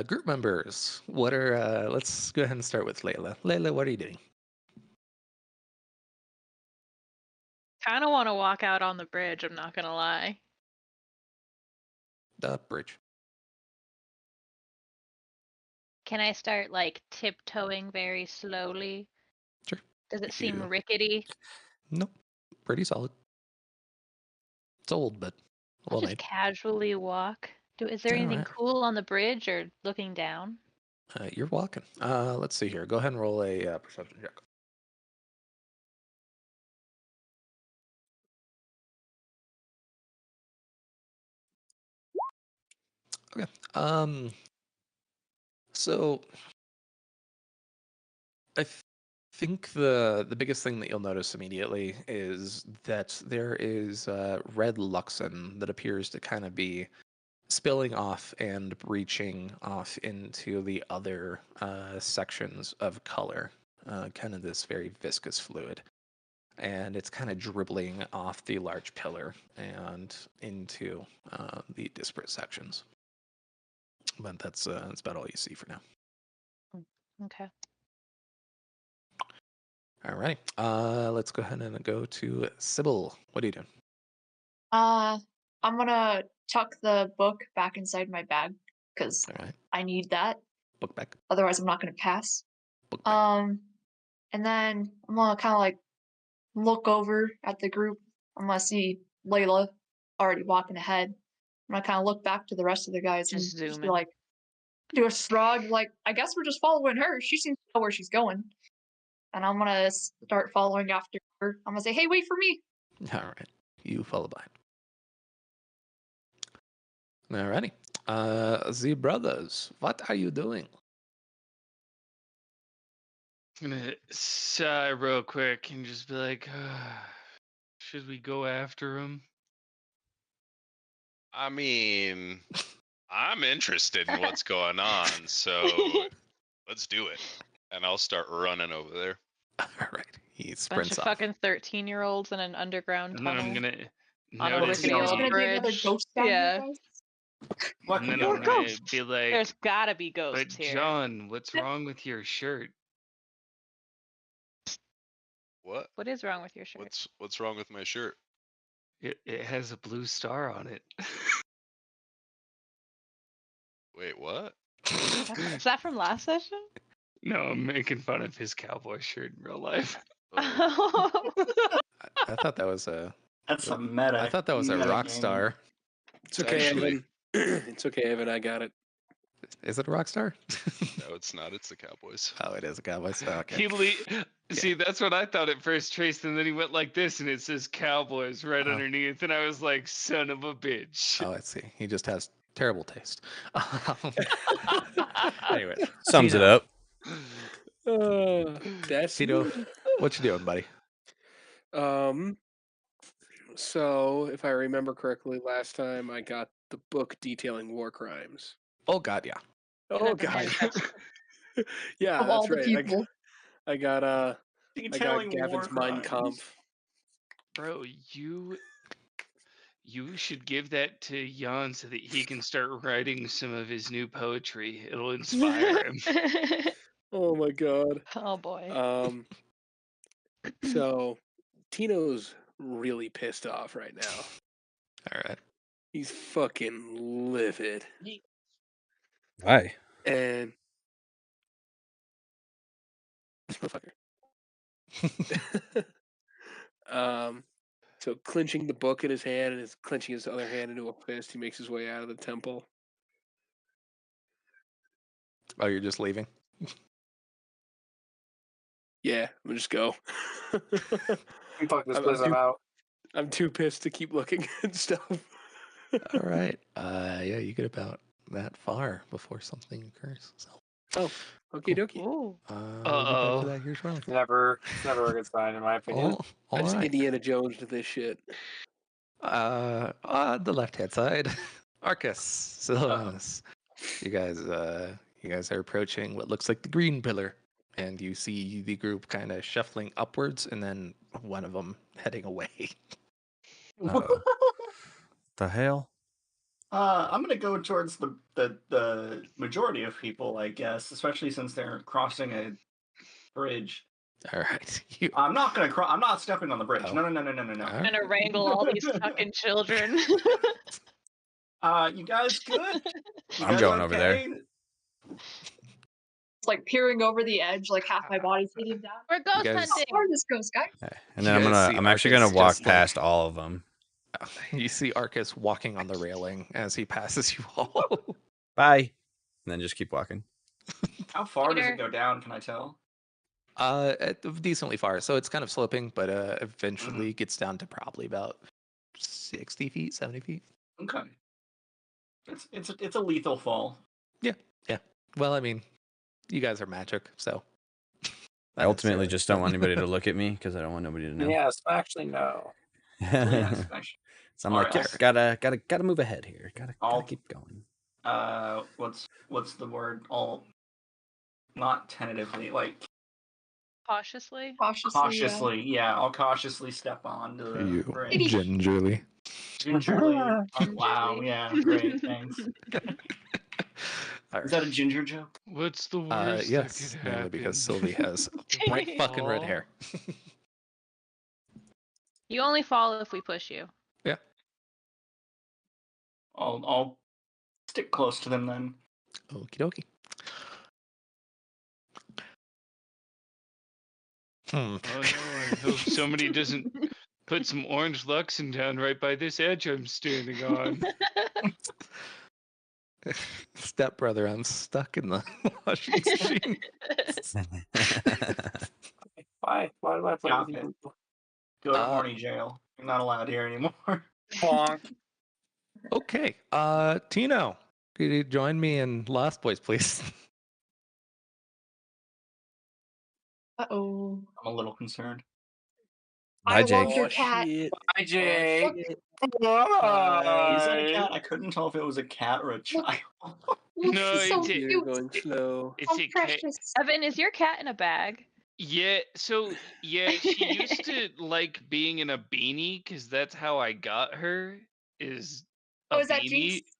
Group members, what are let's go ahead and start with Layla. Layla, what are you doing? Kind of want to walk out on the bridge, I'm not gonna lie. The bridge. Can I start, like, tiptoeing very slowly? Sure. Does it seem You- rickety? Nope. Pretty solid. It's old, but I'll well just made. casually walk. Is there anything Alright. cool on the bridge or looking down? You're walking. Let's see here. Go ahead and roll a perception check. Okay. So I think the biggest thing that you'll notice immediately is that there is red Luxon that appears to kind of be spilling off and breaching off into the other sections of color, kind of this very viscous fluid. And it's kind of dribbling off the large pillar and into the disparate sections. But that's about all you see for now. Okay. All right. Let's go ahead and go to Sybil. What are you doing? I'm gonna tuck the book back inside my bag because All right. I need that. Book back. Otherwise, I'm not gonna pass. Book back. And then I'm gonna kind of like look over at the group. I'm gonna see Layla already walking ahead. I'm gonna kind of look back to the rest of the guys Just and just be zooming. like, do a shrug, like I guess we're just following her. She seems to know where she's going. And I'm gonna start following after her. I'm gonna say, "Hey, wait for me!" All right. You follow behind. All righty. The brothers, what are you doing? I'm gonna sigh real quick and just be like, should we go after him? I mean, I'm interested in what's going on, so let's do it. And I'll start running over there. All right. He Bunch sprints of off. fucking 13-year-olds in an underground And then tunnel. I'm gonna On a notice rickety There's old gonna be another bridge. ghost down Yeah. here, guys. What and could then be I'm worse? gonna be like, There's gotta be but ghosts here. John, what's wrong with your shirt? What? What is wrong with your shirt? What's wrong with my shirt? It has a blue star on it. Wait, what? Is that from last session? No, I'm making fun of his cowboy shirt in real life. Oh, I thought that was a. That's a meta. I thought that was a meta rock game. star. It's okay, Actually- Evan. It's okay, Evan. I got it. Is it a rock star? No, it's not. It's the Cowboys. Oh, it is a Cowboys. Oh, okay. See, that's what I thought at first, Trace, and then he went like this, and it says Cowboys right Oh. underneath, and I was like, son of a bitch. Oh, I see. He just has terrible taste. Anyways, Sums it Tino. up. That's Tito, what you doing, buddy? So if I remember correctly, last time I got the book detailing war crimes. Oh God, yeah. Oh got the God. handbook. Yeah, Of that's all the right. people. I got Detailing war Gavin's Mein crimes. Kampf. Bro, you should give that to Jan so that he can start writing some of his new poetry. It'll inspire him. Oh my God. Oh boy. So Tino's really pissed off right now. All right. He's fucking livid. Why? And this motherfucker. So clenching the book in his hand and is clenching his other hand into a fist, he makes his way out of the temple. Oh, you're just leaving? Yeah, I'm gonna just go. Fuck this I'm place, I'm too- out. I'm too pissed to keep looking and stuff. All right. Yeah, you get about that far before something occurs. So, Okie dokie. Ooh. we'll get back to that here shortly. It's never a good sign, in my opinion. All I just right. Indiana Jones to this shit. On the left-hand side, Arcus, Sylvanus. You guys are approaching what looks like the green pillar, and you see the group kind of shuffling upwards, and then one of them heading away. Uh-oh. The hell? I'm gonna go towards the majority of people, I guess, especially since they're crossing a bridge. All right. You, I'm not gonna I'm not stepping on the bridge. Oh. No. all right. Gonna wrangle all these fucking children. You guys good? You I'm guys going over there. okay? It's like peering over the edge, like half my body's hitting down. We're ghost guys- How hunting. far this goes, guys? And then You guys see I'm actually gonna Arcus walk just, like- past all of them. You see Arcus walking on the railing as he passes you all. Bye. And then just keep walking. How far does Peter. it go down? Can I tell? Decently far. So it's kind of sloping, but eventually gets down to probably about 60 feet, 70 feet. Okay. It's a lethal fall. Well, I mean, you guys are magic, so. I ultimately just don't want anybody to look at me because I don't want nobody to know. Yes, actually, no. Yes, actually. So I'm like, Alright. gotta move ahead here. Gotta I'll- keep going. What's the word? All not tentatively, like Cautiously. cautiously. Yeah, I'll cautiously step onto the You bridge. gingerly. Gingerly. Oh, Gingerly. wow. Yeah. Great. Thanks. All Is that a right. ginger joke? What's the worst Yes, that could mainly happen? because Sylvie has bright fucking red Aw. hair. You only fall if we push you. I'll stick close to them then. Okie dokie. Hmm. Oh no, I hope somebody doesn't put some orange Luxon down right by this edge I'm standing on. Stepbrother, I'm stuck in the washing machine. Why do I play Stop with it. you? Go to Uh, horny jail. You're not allowed here anymore. Bonk. Okay. Tino, could you join me in Lost Boys, please? Uh-oh. I'm a little concerned. Bye, I Jake. love your cat. Shit. Hi, Jake. Is that a cat? I couldn't tell if it was a cat or a child. Look, No, she's so it's a- cute. You're going slow. It's So a cat. precious. Evan, is your cat in a bag? Yeah, so she used to like being in a beanie because that's how I got her. Is a Oh, is that beanie. Jinx?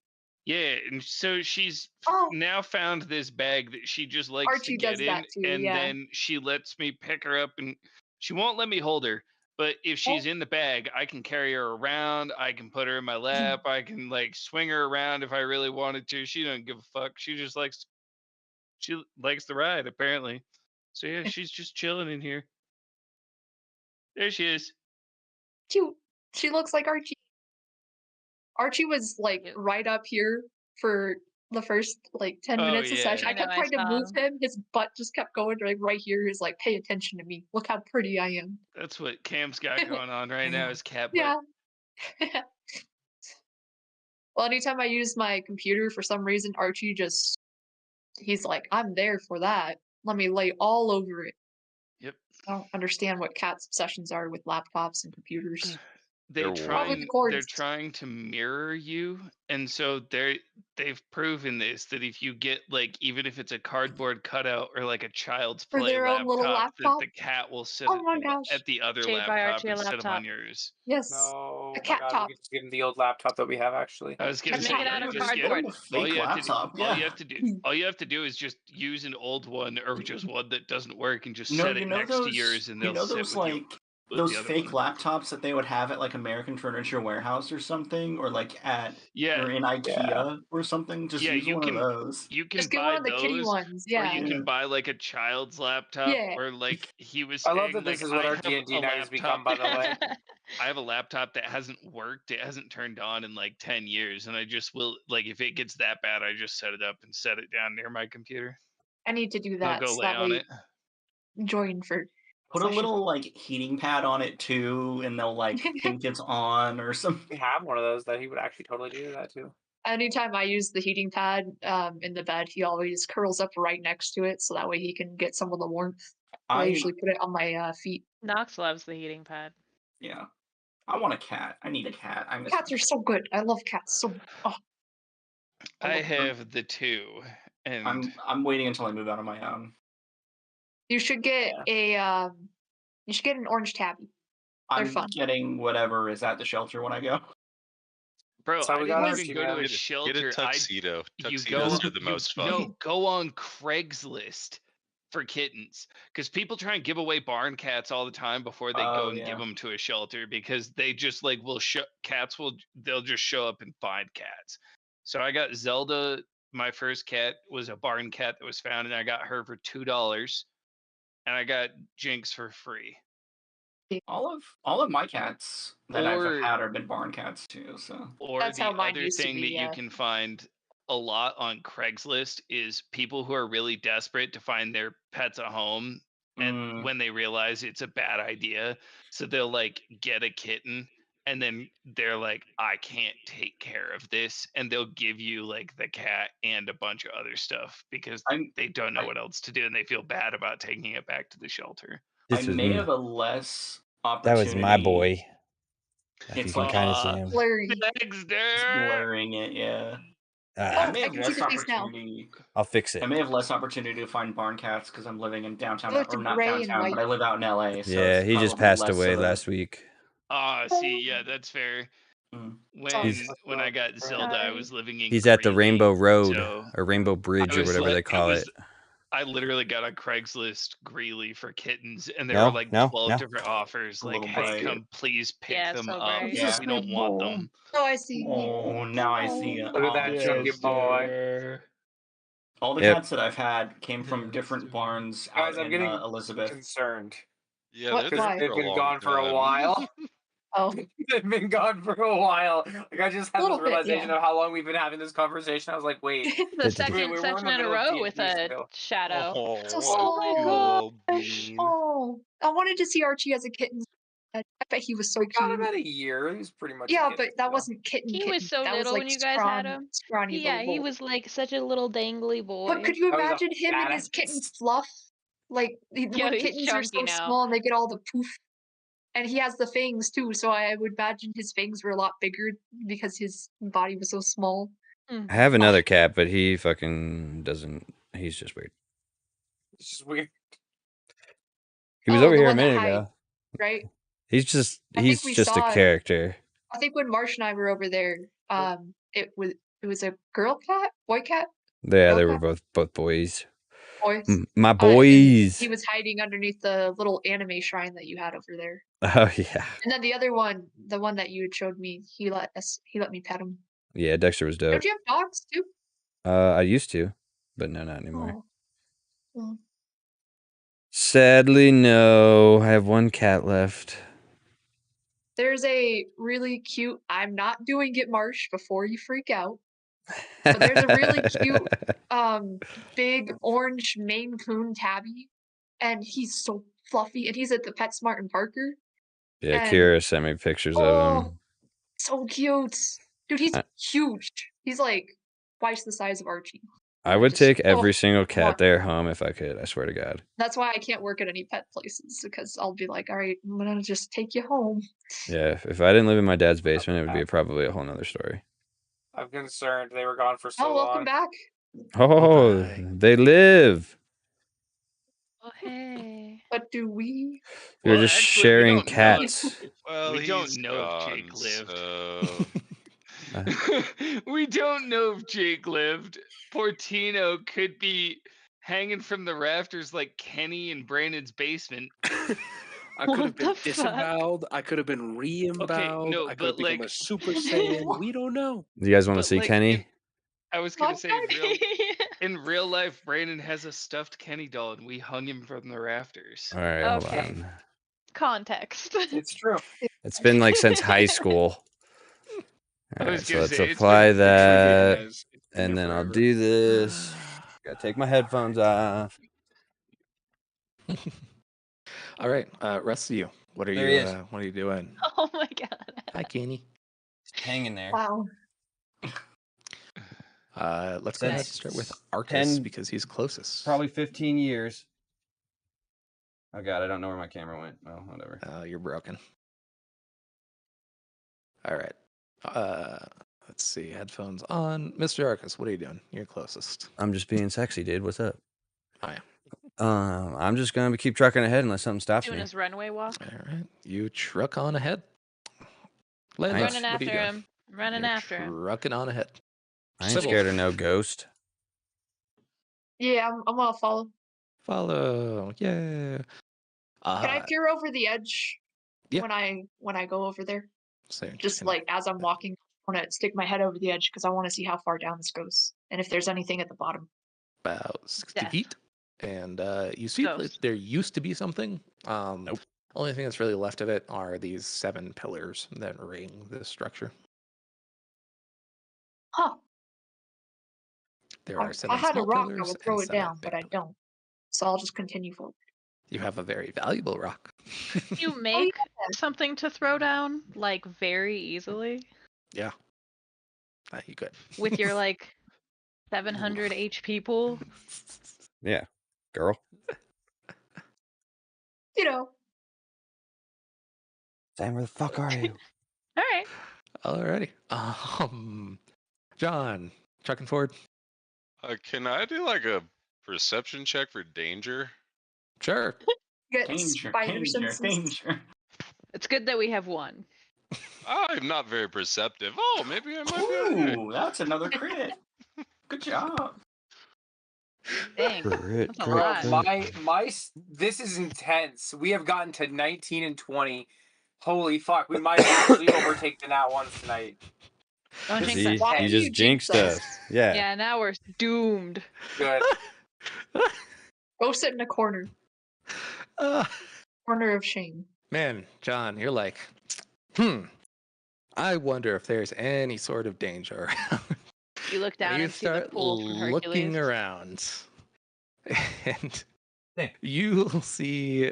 Yeah, and so she's Oh. now found this bag that she just likes Archie to get does in, that too, and yeah. then she lets me pick her up, and she won't let me hold her. But if she's in the bag, I can carry her around. I can put her in my lap. I can like swing her around if I really wanted to. She doesn't give a fuck. She likes the ride apparently. So yeah, she's just chilling in here. There she is. Cute. She looks like Archie. Archie was like Cute. right up here for the first like 10 Oh, minutes of session. yeah. I kept I trying to move saw. him. His butt just kept going like right here. He's like, pay attention to me. Look how pretty I am. That's what Cam's got going on right now is cat butt. Yeah. Well, anytime I use my computer, for some reason, Archie he's like, I'm there for that. Let me lay all over it. Yep. I don't understand what Cat's obsessions are with laptops and computers. They're Probably the white. They're cords. trying to mirror you, and so they've proven this that if you get like even if it's a cardboard cutout or like a child's For play their own little laptop, that laptop? the cat will sit Oh my gosh. at the other Jade, buy laptop Archie a instead of on laptop. yours. Yes. No, A my cat God, top. we could just give him the old laptop that we have actually. I was gonna Just say, make it out of just get cardboard. a all fake you have to do, laptop. all you Yeah. have to do, all you have to do is just use an old one or just one that doesn't work and just No, set you it know next to those. yours, and You they'll know sit those with you. like with those the other fake one. laptops that they would have at like American Furniture Warehouse or something, or like at Yeah, or in IKEA or something. Just yeah, use you one can of those. you can Just get one buy of the kitty those, ones. or Yeah. you Yeah. can buy like a child's laptop, Yeah. or like he was I love saying, that this like is what I our have D&D a night has become, laptop by the way. I have a laptop that hasn't worked. It hasn't turned on in like 10 years. And I just will, like, if it gets that bad, I just set it up and set it down near my computer. I need to do They'll that go so lay that on way it. join for Put a session. little like heating pad on it too, and they'll like think it's on or something. We have one of those that he would actually totally do that too. Anytime I use the heating pad in the bed, he always curls up right next to it so that way he can get some of the warmth. I I usually put it on my feet. Nox loves the heating pad. yeah. I want a cat. I need a cat. I miss Cats my are so good. I love cats so. Oh, I love them. have the two. And I'm waiting until I move out on my own. you should get you should get an orange tabby. They're I'm fun. getting whatever is at the shelter when I go. bro, So I we got didn't Archie, even go to man. a Get shelter. a tuxedo. You Tuxedos go, are the most fun. No, go on Craigslist for kittens, because people try and give away barn cats all the time before they go Oh, and yeah. give them to a shelter, because they just like they'll just show up and find cats. So I got Zelda. My first cat was a barn cat that was found, and I got her for $2, and I got Jinx for free. All of my cats that I've Or- had have been barn cats too. So Or That's the how mine other used to thing be, that yeah. you can find a lot on Craigslist is people who are really desperate to find their pets a home, and when they realize it's a bad idea, so they'll like get a kitten, and then they're like, I can't take care of this, and they'll give you like the cat and a bunch of other stuff because they don't know what else to do, and they feel bad about taking it back to the shelter. This I was may m- have a less That opportunity. was my boy. If It's you can like kind of see him. Blurry. it's blurring it, yeah. Ah, I may I have can see less the face now. opportunity. I'll fix it. I may have less opportunity to find barn cats because I'm living in downtown, They look or not gray and downtown, but I white. live out in LA. So Yeah, it's he just probably passed less away of a- last week. See, yeah, that's fair. Mm. When I got Zelda, I was living in He's at the Greeley, Rainbow Road so or Rainbow Bridge or whatever they call it. I literally got on Craigslist Greeley for kittens, and there No, were like no, 12 no. different offers. Like, Little hey, bite. come please pick Yeah, them so up. bright. He's a We don't sweet want boy. them. Oh, I see. Oh, now I see it. Look at that chunky boy. All the Yep. cats that I've had came from different barns Guys, out I'm in getting Elizabeth. concerned. Yeah, What? they're Because there they've for a been long gone for a time. while. Oh, They've been gone for a while. Like I just had Little this bit, realization yeah. of how long we've been having this conversation. I was like, wait, The Did- second we were in session the in a middle of row D&D with a still. shadow. Oh, so what small. a cool bean. Oh, I wanted to see Archie as a kitten. I bet he was so We got cute. him at a year. He was pretty much. a Yeah, kid but that still. wasn't kitten. He was so that was little like when you guys had scrawny, him. scrawny Yeah, little he boy. was like such a little dangly boy. But could you That was a imagine him and his badass. kitten Fluff? Like when Yo, he's kittens are so chunky now. small and they get all the poof, and he has the fangs too. So I would imagine his fangs were a lot bigger because his body was so small. I have another cat, but he fucking doesn't. He's just weird. It's just weird. He was Oh, over the here a one that minute hides, ago. right? He's just I think we a saw it. character. I think when Marsh and I were over there, it was a girl cat, boy cat, Yeah, girl they were cat, both boys. boys. My And boys. he was hiding underneath the little anime shrine that you had over there. Oh yeah, And then the other one, the one that you had showed me, he let me pet him. yeah. Dexter was dope. Don't you have dogs too? I used to, but no, not anymore. Oh. Sadly, no. I have one cat left. There's a really cute. I'm not doing it, Marsh. Before you freak out, But there's a really cute, big orange Maine Coon tabby, and he's so fluffy, and he's at the PetSmart in Parker. Yeah, And Kira sent me pictures of him. so cute, dude. He's I- huge. He's like twice the size of Archie. I And would just- take every single I cat want- there home if I could. I swear to God. That's why I can't work at any pet places, because I'll be like, all right, I'm gonna just take you home. Yeah, if I didn't live in my dad's basement, it would be probably a whole nother story. I'm concerned they were gone for so Oh, welcome long. back. Oh, Bye. they live. Oh, hey. But do we? We were Well, just actually, we sharing don't know. cats. Well, We don't he's know if gone, Jake lived. so We don't know if Jake lived. Portino could be hanging from the rafters like Kenny in Brandon's basement. I could have What been the fuck? disemboweled. I could have been re-emboweled. no, I could but, have become like- a Super Saiyan. We don't know. Do you guys want to But, see like, Kenny? I was gonna say, Okay. in real life, Brandon has a stuffed Kenny doll, and we hung him from the rafters. All right, hold Okay. on. Context. It's true. It's been like since high school. I All was right, so gonna let's say, it's apply been- that, It's been and there then I'll forever. do this. Gotta take my headphones off. All right, rest of you. What are There he you? is. What are you doing? Oh my god. Hi, Kenny. Hanging there. Wow. Let's go ahead and Since start with Arcus 10 because he's closest. Probably 15 years. Oh God, I don't know where my camera went. Oh, whatever. You're broken. All right. Let's see. Headphones on. Mr. Arcus, what are you doing? You're closest. I'm just being sexy, dude. What's up? Oh, yeah. I'm just gonna keep trucking ahead unless something stops Doing me. his runway walk. All right. You truck on ahead. Landis, Nice. Running what are after you doing? him. Running You're after him. Trucking on ahead. I ain't Sybil. scared of no ghost. Yeah, I'm gonna follow. Follow. Yeah. Can I peer over the edge yeah. when I go over there? So Just can- like as I'm walking, I want to stick my head over the edge because I want to see how far down this goes and if there's anything at the bottom. about 60 Death. feet. And you see that Ghost. there used to be something. Only thing that's really left of it are these 7 pillars that ring this structure. Huh. There I, are 7 I had a small rock, I pillars would throw and it 7 down, big but I pillars. don't. So I'll just continue forward. You have a very valuable rock. You make something to throw down like very easily Yeah. You could. with your like 700 HP pool. Yeah, girl. You know, Sam, where the fuck are you? All right. Alrighty. John, trucking forward. can I do like a perception check for danger? Sure. get Danger, spider danger, senses. danger. It's good that we have one. I'm not very perceptive. Oh, maybe I might be. Ooh, that's another crit. Good job. Dang. Crit, That's a crit, lot. crit. This is intense. We have gotten to 19 and 20. Holy fuck, we might actually overtake the nat ones tonight. Don't This jinx is us. See, Why you do you just jinxed jinx us? us. Yeah. Yeah, now we're doomed. Good. Go sit in a corner. Uh, Corner of shame. man, John, you're like, I wonder if there's any sort of danger around. You look down you and see the start pool from looking Hercules. around, and Yeah. you'll see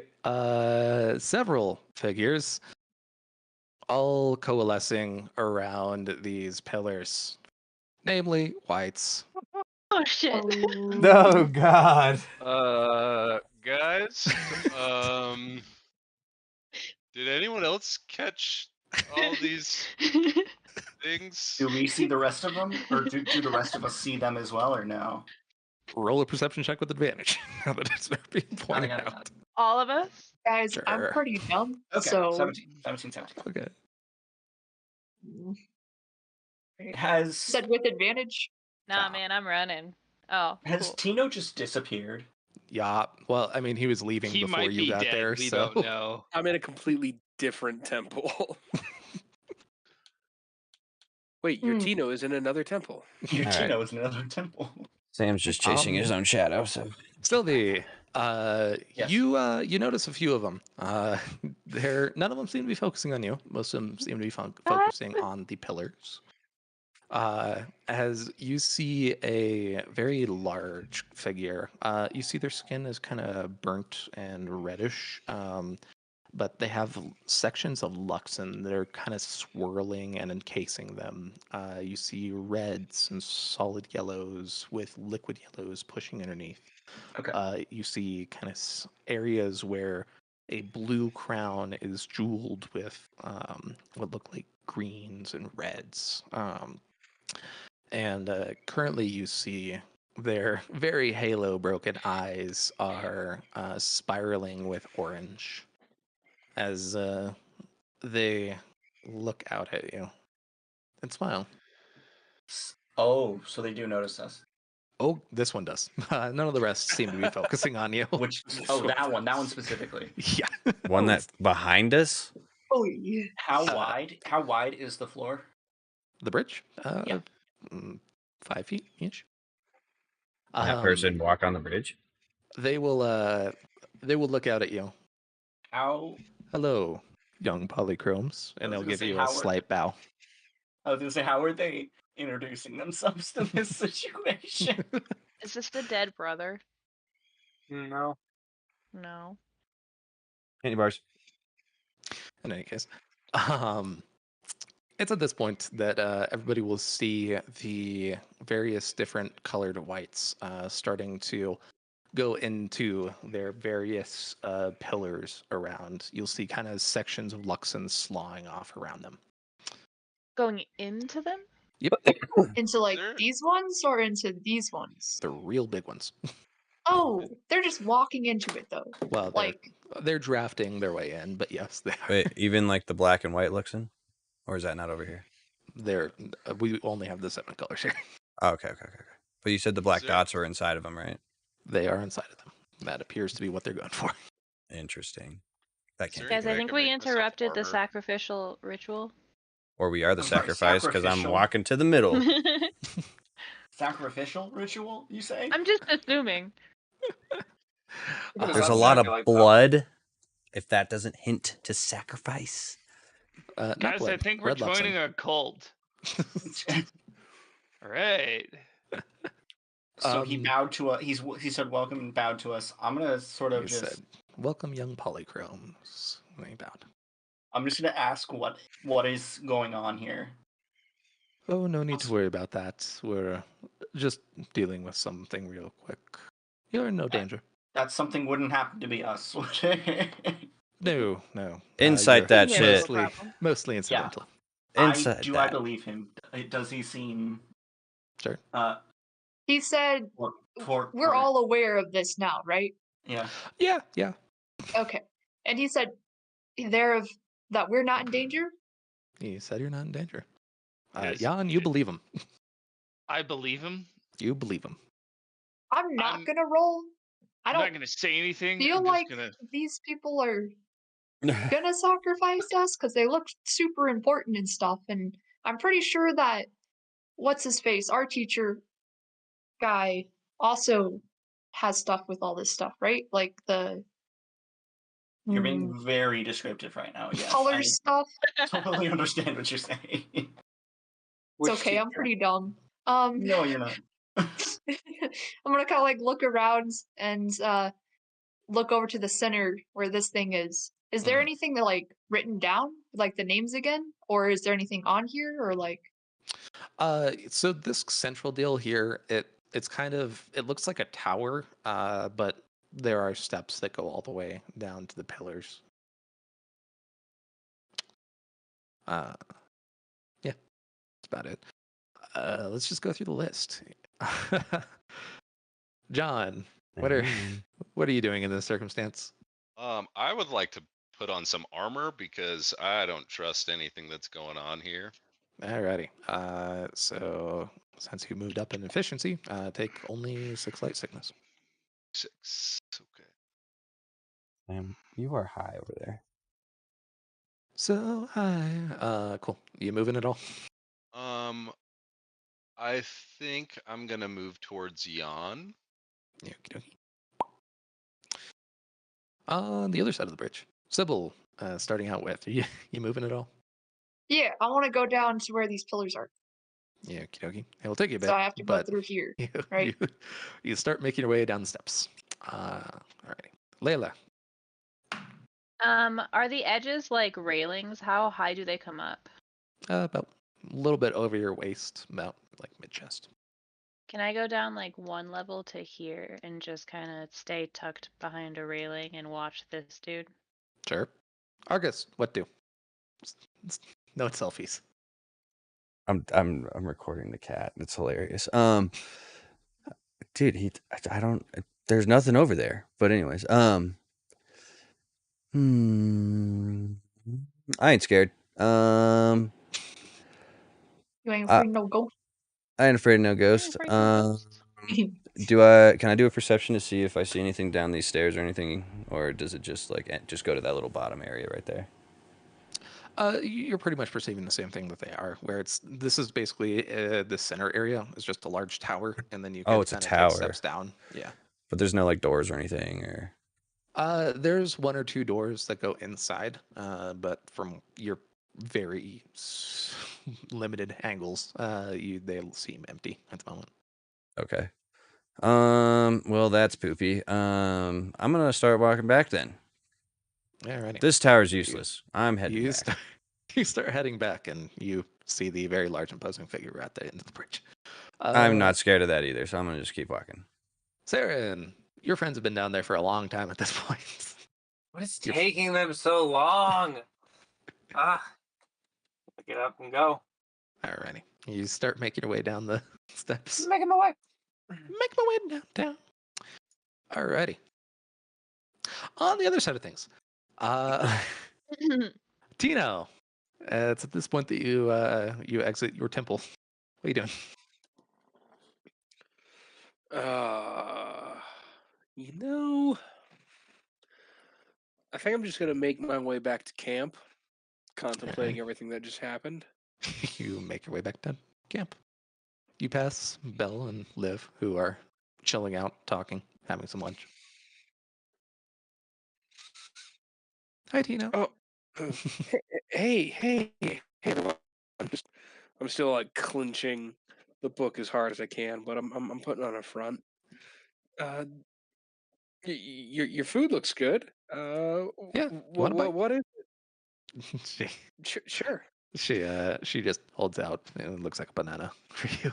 several figures all coalescing around these pillars, namely whites. Oh shit. No, God. Guys, did anyone else catch all these things? Do we see the rest of them, or do the rest of us see them as well, or no? Roll a perception check with advantage. Now that it's being pointed got it. out. All of us? Guys, Sure. I'm pretty dumb. Okay, So 17. Okay. Has said with advantage. Nah, Ah. man, I'm running. Oh, has cool. Tino just disappeared? Yeah. Well, I mean, he was leaving He before might you be got dead. there, We so don't know. I'm in a completely different temple. Wait, your Hmm. Tino is in another temple. Your All right. Tino is in another temple. Sam's just chasing his own shadow. So Sylvie, Yes. you notice a few of them. None of them seem to be focusing on you. Most of them seem to be focusing on the pillars. As you see a very large figure. You see their skin is kind of burnt and reddish, but they have sections of luxin that are kind of swirling and encasing them. You see reds and solid yellows with liquid yellows pushing underneath. Okay. You see kind of areas where a blue crown is jeweled with what look like greens and reds. And currently, you see their very halo broken eyes are spiraling with orange as they look out at you and smile. Oh, so they do notice us. Oh, this one does. None of the rest seem to be focusing on you. Which? Oh, that one specifically. Yeah. One that's behind us. Oh yeah. How wide? How wide is the floor? The bridge? Yeah. 5 feet each. That person walk on the bridge. They will look out at you. How? Hello, young polychromes, and they'll gonna give say, you a how are- slight bow. I was gonna say, how are they introducing themselves to this situation? Is this the dead brother? No. No. Candy bars. In any case, it's at this point that everybody will see the various different colored whites starting to go into their various pillars around. You'll see kind of sections of luxin slawing off around them. Going into them? Yep, Into like There- these ones or into these ones? the real big ones. Oh, they're just walking into it though. Well, Like they're drafting their way in, but yes, they are. Wait, even like the black and white looks in, or is that not over here? They're we only have the 7 colors here. Oh, okay. But you said the black there- dots were inside of them, right? They are inside of them. That appears to be what they're going for. Interesting. That Is can't there be Guys, I I good. think can we make myself interrupted the armor. sacrificial ritual. Or we are the I'm sorry, sacrifice because I'm sacrificial? walking to the middle. Sacrificial ritual, you say? I'm just assuming. Because There's a I'm lot of exactly like that. blood. If that doesn't hint to sacrifice. Not Guys, I blood, think we're red luxin. joining a cult. All right. So he Um, bowed to us. He said welcome and bowed to us. I'm gonna sort of He just. said, "Welcome, young polychromes." And he bowed. I'm just gonna ask what is going on here. Oh, no need to worry about that. We're just dealing with something real quick. You're in no danger. That something wouldn't happen to be us. would it? No, no. Incite you're that Yeah, shit. no problem. Mostly incidental. Inside I that. believe him? Does he seem? Sure. he said, we're all aware of this now, right? Yeah. Yeah. Okay. And he said that we're not in danger? He said you're not in danger. Yes. Jan, you believe him. I believe him. You believe him. I'm not I'm- gonna roll. I I'm not don't gonna say anything. feel I'm like just gonna. these people are gonna sacrifice us because they look super important and stuff. And I'm pretty sure that what's his face, our teacher guy, also has stuff with all this stuff, right? Like the You're being very descriptive right now. Yes, color I stuff. totally understand what you're saying. It's Which okay. I'm teacher? pretty dumb. No, you're not. I'm gonna kind of like look around and look over to the center where this thing is. Is there Mhm. anything that like written down, like the names again, or is there anything on here, or like? So this central deal here, it's kind of, it looks like a tower, but there are steps that go all the way down to the pillars. Yeah, that's about it. Let's just go through the list. John, what are you doing in this circumstance? I would like to put on some armor because I don't trust anything that's going on here. Alrighty. So since you moved up in efficiency, take only 6 light sickness. 6. Okay. Sam, you are high over there. So hi. Cool. You moving at all? I think I'm gonna move towards Jan. Yeah. On the other side of the bridge, Sybil. Starting out with, you moving at all? Yeah, I want to go down to where these pillars are. Yeah, okie dokie. It'll take you a bit, So I have to go but through here, you, right? you start making your way down the steps. Alrighty. Layla. Are the edges like railings? How high do they come up? About a little bit over your waist, about like mid chest. Can I go down like one level to here and just kind of stay tucked behind a railing and watch this dude? Sure. Argus, what do? No selfies. I'm recording the cat. It's hilarious. Dude, I don't. There's nothing over there. But anyways, I ain't scared. You ain't afraid no ghost. I ain't afraid of no ghost. afraid no ghosts. Can I do a perception to see if I see anything down these stairs or anything, or does it just just go to that little bottom area right there? You're pretty much perceiving the same thing that they are. Where this is basically the center area is just a large tower, and then you can it's a kind of tower. take steps down. Yeah. But there's no like doors or anything, or There's one or two doors that go inside, but from your very limited angles, they'll seem empty at the moment. okay. Well, that's poopy. I'm gonna start walking back then. Alrighty. This tower's useless. I'm heading back. You start heading back, and you see the very large imposing figure right there into the bridge. I'm not scared of that either, so I'm gonna just keep walking. Saren, your friends have been down there for a long time at this point. What is taking them so long? Get up and go. Alrighty. You start making your way down the steps. Making my way. Make my way downtown. Alrighty. On the other side of things, Tino, it's at this point that you exit your temple. What are you doing? You know, I think I'm just gonna make my way back to camp, contemplating everything that just happened. You make your way back to camp. You pass Belle and Liv, who are chilling out, talking, having some lunch. Hi, Tino. Oh, hey, everyone. I'm still like clenching the book as hard as I can, but I'm putting on a front. Your food looks good. Yeah. Want a bite? What is she Sure. she just holds out and it looks like a banana for you.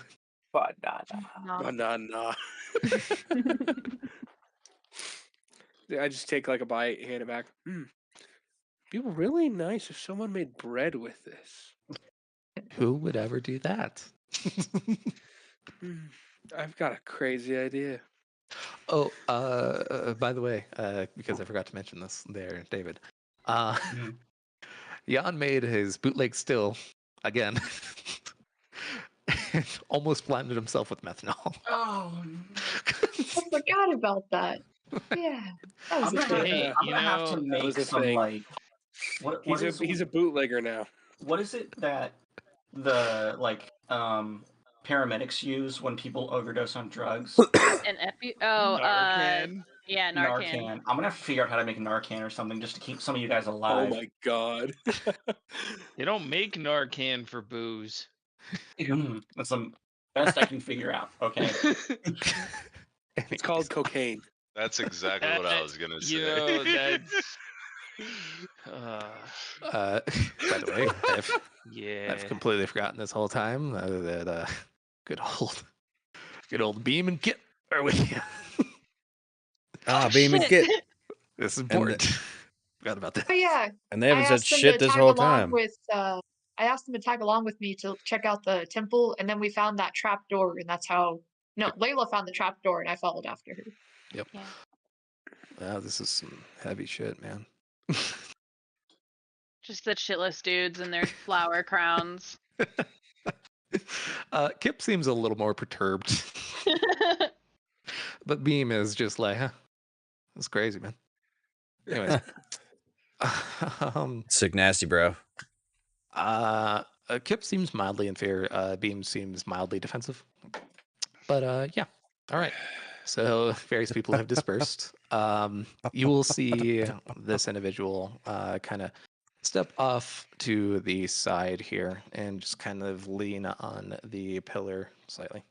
Banana. I just take like a bite, hand it back. Be really nice if someone made bread with this. Who would ever do that? I've got a crazy idea. Oh, by the way, because I forgot to mention this there, David. Jan made his bootleg still again. And almost blinded himself with methanol. Oh, I forgot about that. Yeah, that was I'm a gonna, shame. I'm gonna have to make some thing. like. He's a bootlegger now. What is it that the paramedics use when people overdose on drugs? Narcan. Yeah, Narcan. I'm gonna figure out how to make Narcan or something just to keep some of you guys Oh alive. my god. They don't make Narcan for booze. That's the best I can figure out. Okay. It's called cocaine. That's exactly what I was gonna say. You know, by the way, yeah. I've completely forgotten this whole time that good old Beam and Kit are with you. Beam and Kit. This is important. Forgot about that. Oh yeah, And they haven't I said asked them shit to this tag whole along time. With I asked them to tag along with me to check out the temple, and then we found that trap door, and that's how. No, Layla found the trap door, and I followed after her. Yep. Yeah. Wow, this is some heavy shit, man. Just the shitless dudes in their flower crowns. Kip seems a little more perturbed, but Beam is just like, huh, that's crazy, man. Anyways, Sick nasty, bro. Kip seems mildly in fear. Beam seems mildly defensive. But yeah, all right. So various people have dispersed. You will see this individual kind of step off to the side here and just kind of lean on the pillar slightly.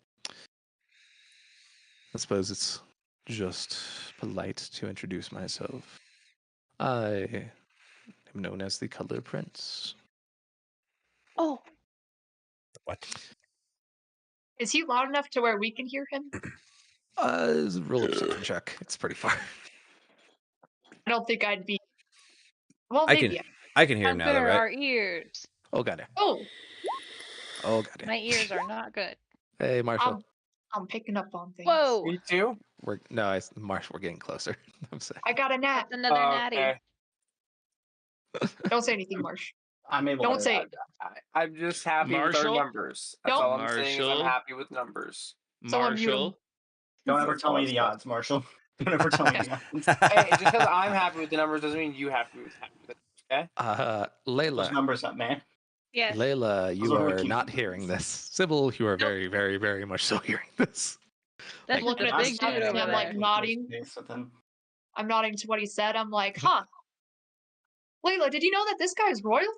I suppose it's just polite to introduce myself. I am known as the Color Prince. Oh, What? Is he loud enough to where we can hear him? Roll a perception check. It's pretty far. I don't think I'd be. Well, I maybe. can hear him now, though, under right? our ears. Oh, got it. Oh, Oh, got it. My ears are not good. Hey, Marshall. I'm picking up on things. Whoa! Me too. Marshall, we're getting closer. I'm saying. I got a nap. That's another Oh, natty. okay. Don't say anything, Marsh. I'm able Don't to. say it. I'm just happy with our Marshall? numbers. That's Nope. all I'm saying is I'm Marshall? happy with numbers. Someone mute him. Marshall. Don't ever That's tell all me it's the called. odds, Marshall. Don't ever tell me the odds. Hey, just because I'm happy with the numbers doesn't mean you happy with it. Okay? Those Layla. numbers up, man. Yes. Layla, you what we are keep not doing. hearing this. Sybil, you are very, very, very much so hearing this. That's Like, just looking a at the big steps dude and over I'm like there. nodding. So then, I'm nodding to what he said. I'm like, huh. Layla, did you know that this guy is royalty?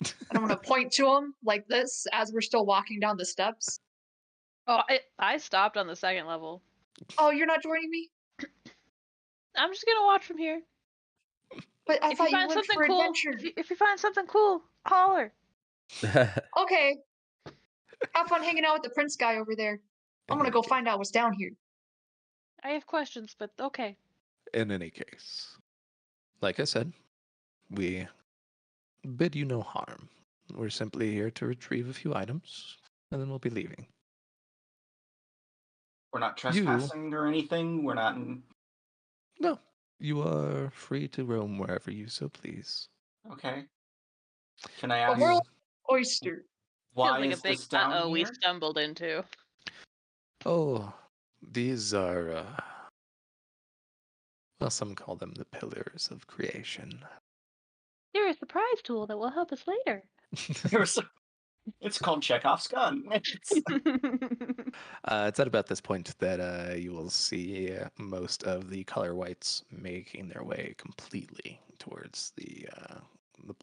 And I'm gonna point to him like this as we're still walking down the steps. Oh, I stopped on the second level. Oh, you're not joining me? I'm just gonna watch from here. But I If thought you you find went something for cool, adventure. if you find something cool, holler. Okay. Have fun hanging out with the prince guy over there. I'm gonna go find out what's down here. I have questions, but okay. In any case, like I said, we bid you no harm. We're simply here to retrieve a few items, and then we'll be leaving. we're not trespassing or anything. We're not. No, you are free to roam wherever you so please. Okay. Can I A ask world oyster. why Feels like is a big this down uh-oh we here? stumbled into. Oh, these are, well, some call them the pillars of creation. They're a surprise tool that will help us later. It's called Chekhov's gun. It's at about this point that you will see most of the color whites making their way completely towards the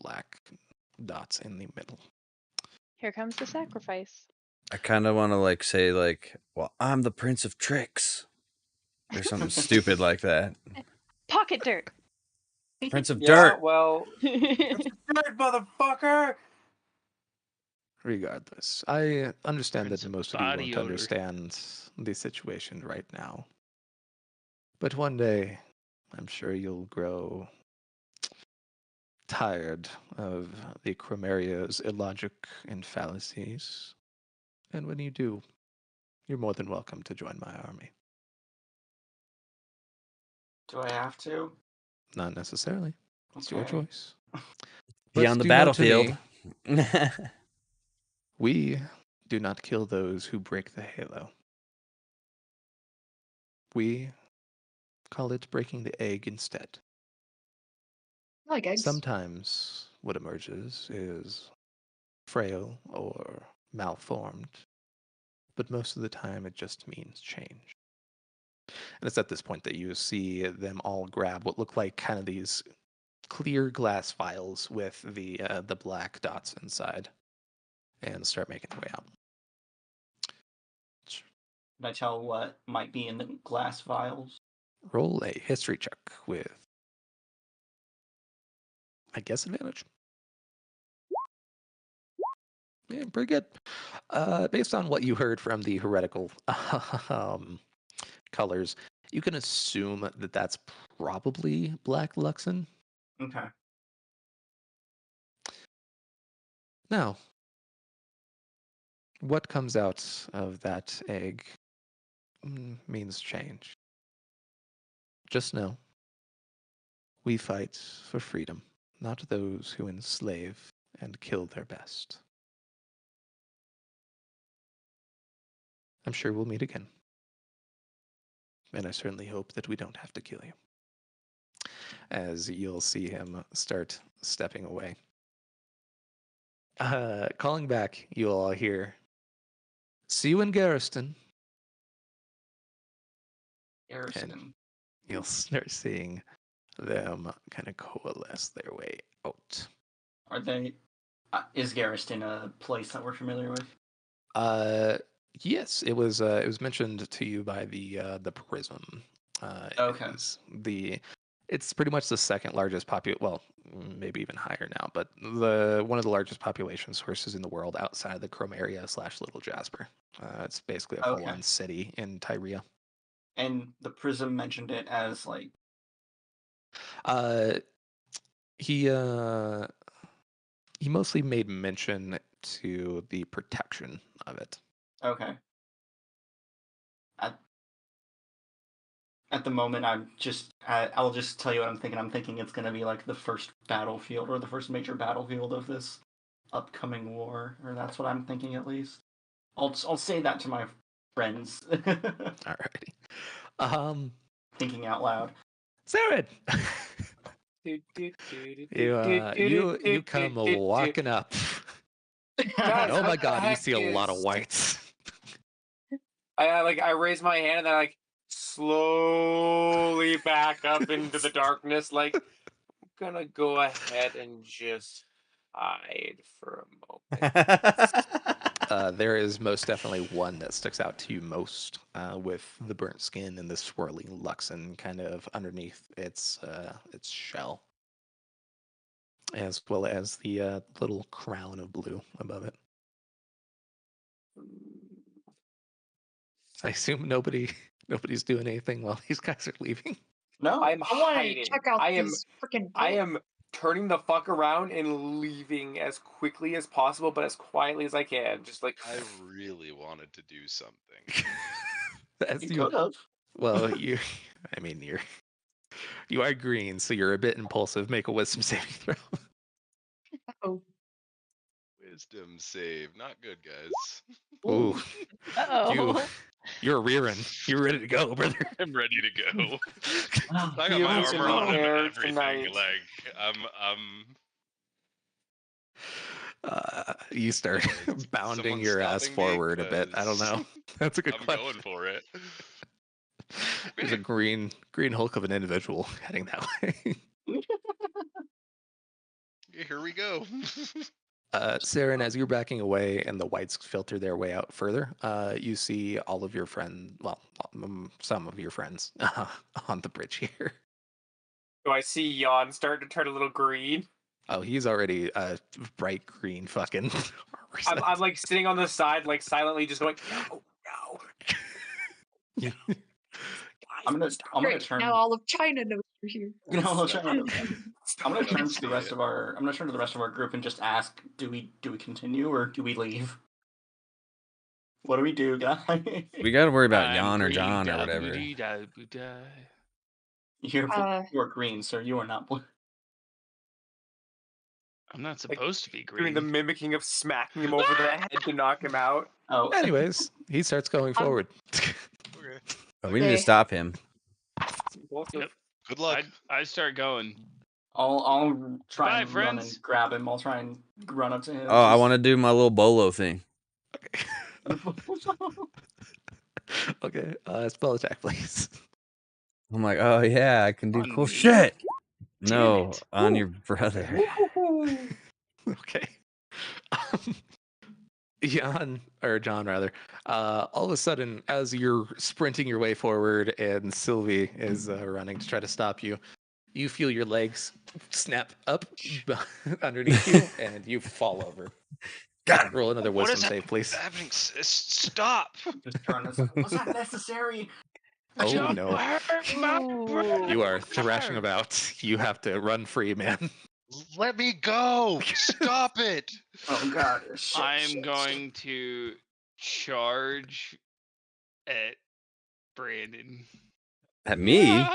black dots in the middle. Here comes the sacrifice. I kind of want to like say like, well, I'm the Prince of Tricks, or something stupid like that. Pocket dirt. Prince of Yeah, Dirt. well, dirt, motherfucker. Regardless, I understand Prince that of most of you body won't odor. understand the situation right now. But one day, I'm sure you'll grow tired of the Chromaria's illogic and fallacies. And when you do, you're more than welcome to join my army. Do I have to? Not necessarily. It's your Okay. choice. Be But on the do know to battlefield. me, we do not kill those who break the halo. We call it breaking the egg instead. I like eggs. Sometimes what emerges is frail or malformed, but most of the time it just means change. And it's at this point that you see them all grab what look like kind of these clear glass vials with the black dots inside and start making their way out. Can I tell what might be in the glass vials? Roll a history check with, I guess, advantage. Yeah, pretty good. Based on what you heard from the heretical colors, you can assume that that's probably Black Luxon. Okay. Now, what comes out of that egg means change. Just know, we fight for freedom, not those who enslave and kill their best. I'm sure we'll meet again. And I certainly hope that we don't have to kill you. As you'll see him start stepping away. Calling back, you'll all hear, "See you in Garriston." Garrison. You'll start seeing them kind of coalesce their way out. Are they? Is Garriston a place that we're familiar with? Yes, it was mentioned to you by the Prism. Okay. It's pretty much the second largest well, maybe even higher now, but one of the largest population sources in the world outside of the Chrome area / Little Jasper. It's basically a full-on city in Tyria. And the Prism mentioned it as like. He mostly made mention to the protection of it. Okay. At the moment, I'll just tell you what I'm thinking. I'm thinking it's going to be like the first battlefield or the first major battlefield of this upcoming war, or that's what I'm thinking at least. I'll say that to my friends. Alrighty. Thinking out loud. Zared! You come walking up. Guys, Oh my what the god, you heck see a lot of is- whites. I raise my hand and then I slowly back up into the darkness. Like, I'm gonna go ahead and just hide for a moment. There is most definitely one that sticks out to you most, with the burnt skin and the swirling luxon kind of underneath its shell, as well as the little crown of blue above it. I assume nobody's doing anything while these guys are leaving. No, I'm I want to hiding. check out I am these freaking. I am turning the fuck around and leaving as quickly as possible, but as quietly as I can. Just like I really wanted to do something. As you could have. Well, you are green, so you're a bit impulsive. Make a wisdom saving throw. Oh, Wisdom save, not good, guys. Ooh, Oh. you're rearing. You're ready to go, brother. I'm ready to go. Oh, I got my feels in armor the on and air everything. tonight. Like You start Is bounding someone your ass stopping me? forward a bit. I don't 'Cause know. That's a good I'm question. going for it. There's a green Hulk of an individual heading that way. Here we go. Saren, as you're backing away and the whites filter their way out further, you see all of your friends, well, some of your friends on the bridge here. do I see Jan starting to turn a little green? Oh, he's already bright green fucking armor set. I'm like sitting on the side, like silently just going, no. I'm gonna great! turn. Now all of China knows you're here. I'm gonna turn to see the rest it. of our. I'm gonna turn to the rest of our group and just ask: Do we continue or do we leave? What do we do, guys? We got to worry about I'm Jan or green, John or da whatever. boo-dee, da boo-da. You are green, sir. You are not blue. I'm not supposed to be Doing green. the mimicking of smacking him over the head to knock him out. Oh, Anyways, he starts going forward. Okay. Oh, we need to Okay. stop him. Yep. Good luck. I start going. I'll try Bye, and run friends. and grab him. I'll try and run up to him. Oh, I want to do my little bolo thing. Okay, spell attack, please. I'm like, oh yeah, I can do On cool me? shit. Damn No, it. on your brother. Okay. John rather. All of a sudden, as you're sprinting your way forward and Sylvie is running to try to stop you, you feel your legs snap up underneath you and you fall over. Got him. Roll another What wisdom is save, please. happening? Stop! Just turn this. Was that necessary? Oh Don't no. hurt my brother. You are thrashing about. You have to run free, man. Let me go! Stop it! Oh god. Shit, I'm going to charge at Brandon. At me?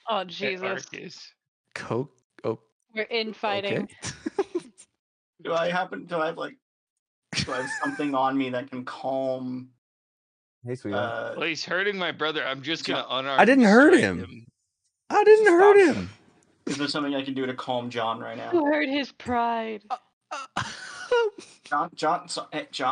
Oh At Jesus. Arcus. Coke. Oh, We're infighting. okay. Do I have something on me that can calm? Hey, sweetheart. Well, he's hurting my brother. I'm just gonna unarmed I didn't hurt strike him. I didn't hurt him. Is there something I can do to calm John right now? Who hurt his pride? John,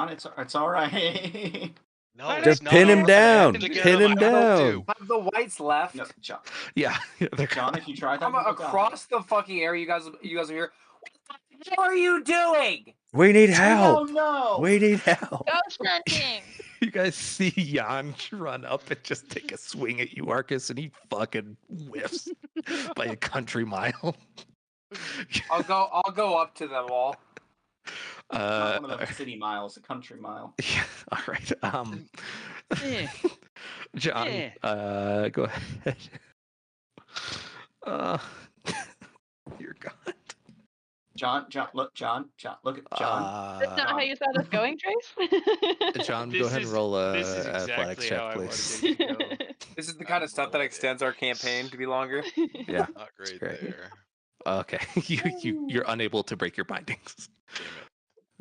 it's all right. No, Just it's not pin him ours. I have down. to get Pin them. him I have down. to. have the whites left. No, John, Yeah, they're John, if you try that, I'm you will die. across the fucking area. You guys are here. What the hell are you doing? We need I help. don't know. We need help. Ghost hunting. You guys see Jan run up and just take a swing at you, Arcus, and he fucking whiffs by a country mile. I'll go up to them all. Not one of those city miles, a country mile. Yeah, all right. Eh. John, Yeah. go ahead. You're gone. John, look at John. That's not how you saw this going, Trace. John, go This ahead and is- roll a this is athletics exactly check, how I wanted please. it to go. This is the kind of stuff that extends our campaign to be longer. Yeah. Not great great. there. Okay. You're unable to break your bindings.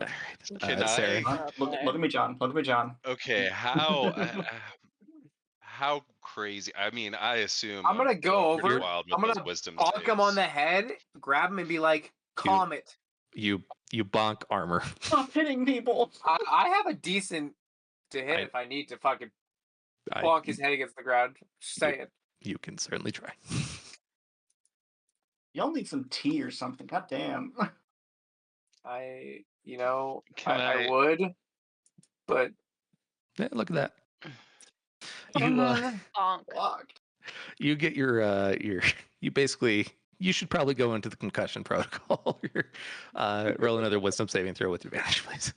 All right. Can I- Sarah. Look at me, John. Look at me, John. Okay, how crazy? I mean, I assume I'm gonna go pretty over, wild I'm with gonna those wisdom bonk him on saves. the head, grab him, and be like, "Calm it." You bonk armor. Stop hitting people. I have a decent to hit if I need to fucking bonk his head against the ground. Just saying. You can certainly try. Y'all need some tea or something. God damn. I Can would, but Yeah, look at that. Bonk. Fuck. You get your you basically you should probably go into the concussion protocol. Roll another wisdom saving throw with advantage, please.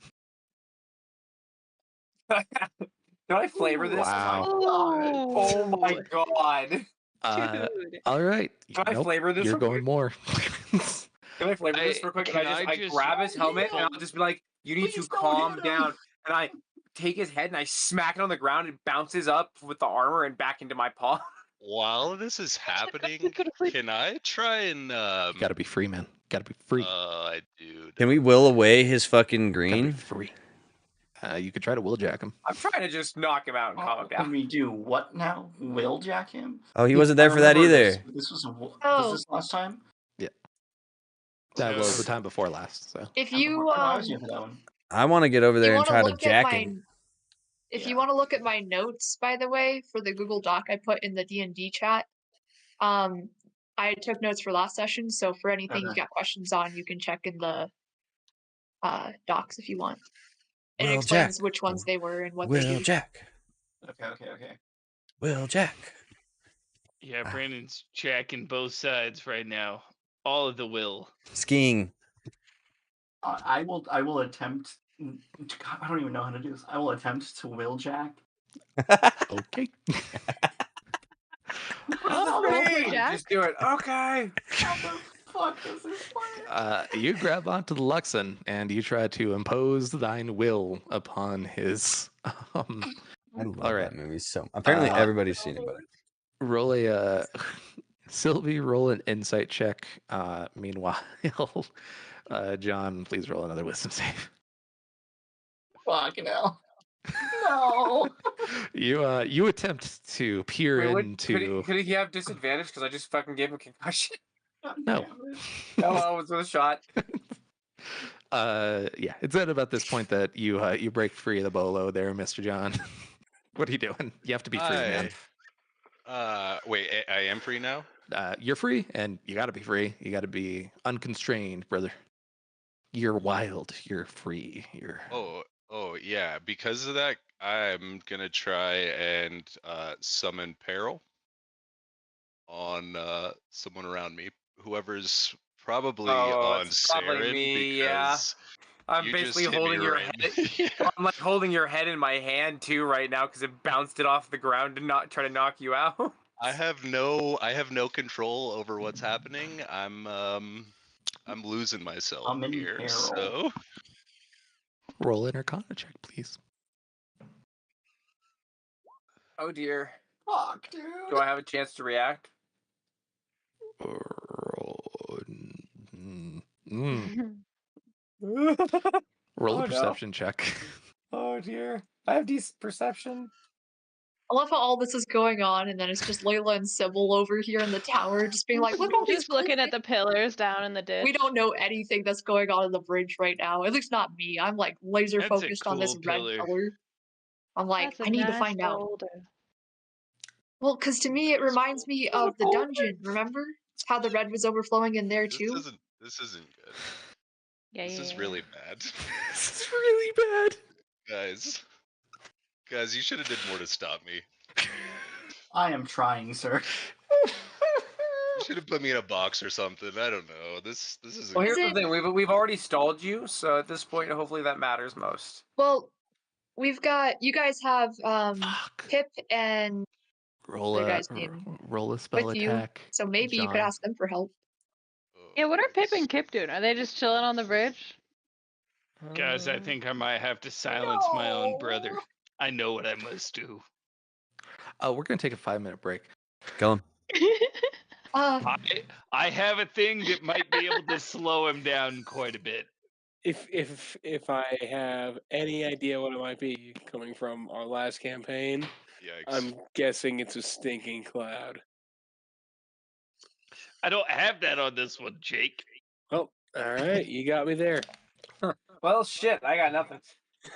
can I flavor this? Wow. Oh my god. Dude. All right. Can I flavor this You're real going quick? more. Can I flavor this real quick? can And I I just- grab his helmet and I'll just be like, "You need Please to don't calm hit him." down." And I take his head and I smack it on the ground and it bounces up with the armor and back into my paw. While this is happening, can I try and You gotta be free, man. Gotta be free. I do. Can we will away his fucking Gotta be green? free. You could try to willjack him. I'm trying to just knock him out and calm him Can down. we do what now? Will jack him? Oh, he wasn't there for that remember either. This was Oh. this last time? That was the time before last. So If I you was here for that one. I want to get over there you and want to try to look at jack my him. if Yeah. you want to look at my notes, by the way, for the Google Doc I put in the D&D chat, I took notes for last session, so for anything you Okay. got questions on, you can check in the docs if you want. It Will explains Jack. which ones they were and what they Will do. Jack. Okay. Will Jack. Yeah, Brandon's jacking both sides right now. All of the will. Skiing. I will attempt. God, I don't even know how to do this. I will attempt to will jack. okay. Okay, Jack? just do it. Okay. How the fuck does this work? You grab onto the Luxon and you try to impose thine will upon his. I love All right. that movie so. Apparently, everybody's seen it, but Roll a Sylvie. Roll an insight check. Meanwhile, John, please roll another wisdom save. Fucking hell. No. You attempt to peer Wait, into. could he have disadvantage because I just fucking gave him a concussion? No. Hello, it's with a shot. Yeah, it's at about this point that you break free of the bolo there, Mr. John. What are you doing? You have to be free, man. Wait, I am free now? You're free, and you got to be free. You got to be unconstrained, brother. You're wild. You're free. You're. Oh, yeah. Because of that, I'm gonna try and summon peril on someone around me, whoever's probably on it's probably Saren, me, yeah. because I'm you basically just hit me holding your right head. in- Yeah. I'm like holding your head in my hand too right now because it bounced it off the ground to not try to knock you out. I have no control over what's happening. I'm losing myself I'm in here. peril. So Roll an Arcana check, please. Oh dear. Fuck, dude. Do I have a chance to react? Roll Oh, a no. perception check. Oh dear. I have decent perception. I love how all this is going on, and then it's just Layla and Sybil over here in the tower, just being like, "Look all these Just looking cool at the pillars down in the ditch. We don't know anything that's going on in the bridge right now. At least not me. I'm like laser That's a focused on this cool red pillar. color. I'm like, That's a I need to nice find out. folder. Well, because to me it Nice reminds folder. me of the dungeon. Remember how the red was overflowing in there This too? isn't good. Yeah, This yeah, is yeah. really bad. This is really bad. Guys, you should have did more to stop me. I am trying, sir. You should have put me in a box or something. I don't know. This isn't. Well, here's Is the it- thing: we've already stalled you, so at this point, hopefully that matters most. Well, we've got you guys have Fuck. Pip and Roll the a guy's name roll a spell with you, attack. so maybe you could John. ask them for help. Oh, Yeah, what are Pip yikes. and Kip doing? Are they just chilling on the bridge? Guys, I think I might have to silence my own brother. I know what I must do. We're gonna take a 5-minute break. Kill him. I have a thing that might be able to slow him down quite a bit. If I have any idea what it might be coming from our last campaign, Yikes. I'm guessing it's a stinking cloud. I don't have that on this one, Jake. Well, all right, you got me there. Well, shit, I got nothing.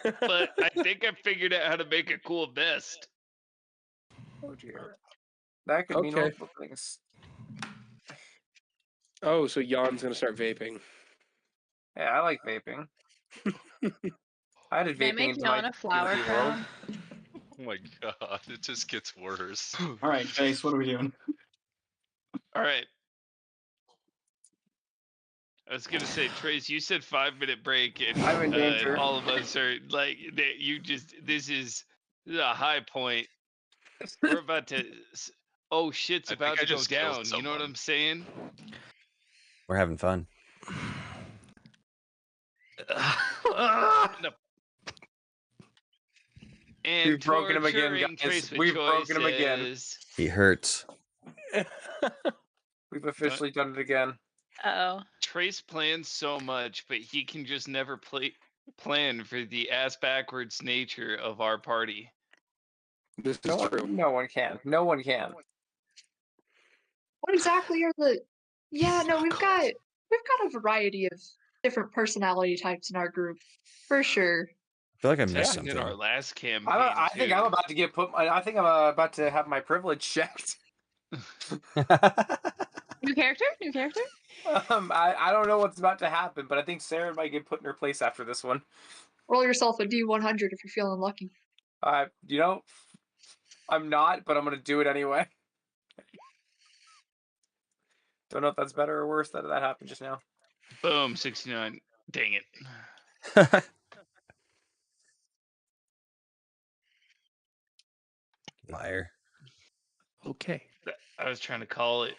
But I think I figured out how to make a cool vest. Oh dear. That could mean Okay. multiple things. Oh, so Jan's gonna start vaping. Yeah, I like vaping. I added They vaping make into my Jan a flower D&D world. crown. Oh my god, it just gets worse. All right, Chase, what are we doing? All right. I was gonna say, Trace, you said 5-minute break, and I'm in danger. all of us are like, that. You just this is a high point. We're about to. Oh shit's I think about I to go just killed down. You know what someone. I'm saying? We're having fun. And We've broken him again, torturing guys. Trace with We've broken him again. choices. He hurts. We've officially done it again. Uh-oh. Trace plans so much, but he can just never plan for the ass backwards nature of our party. This is true. No one can. No one can. What exactly are the? Yeah, no, we've got a variety of different personality types in our group, for sure. I feel like I missed Happened something. in our last campaign. I think too. I'm about to get put. I think I'm about to have my privilege checked. New character? New character? I don't know what's about to happen, but I think Sarah might get put in her place after this one. Roll yourself a D100 if you're feeling lucky. You know, I'm not, but I'm gonna do it anyway. Don't know if that's better or worse that happened just now. Boom, 69. Dang it. Liar. Okay. I was trying to call it.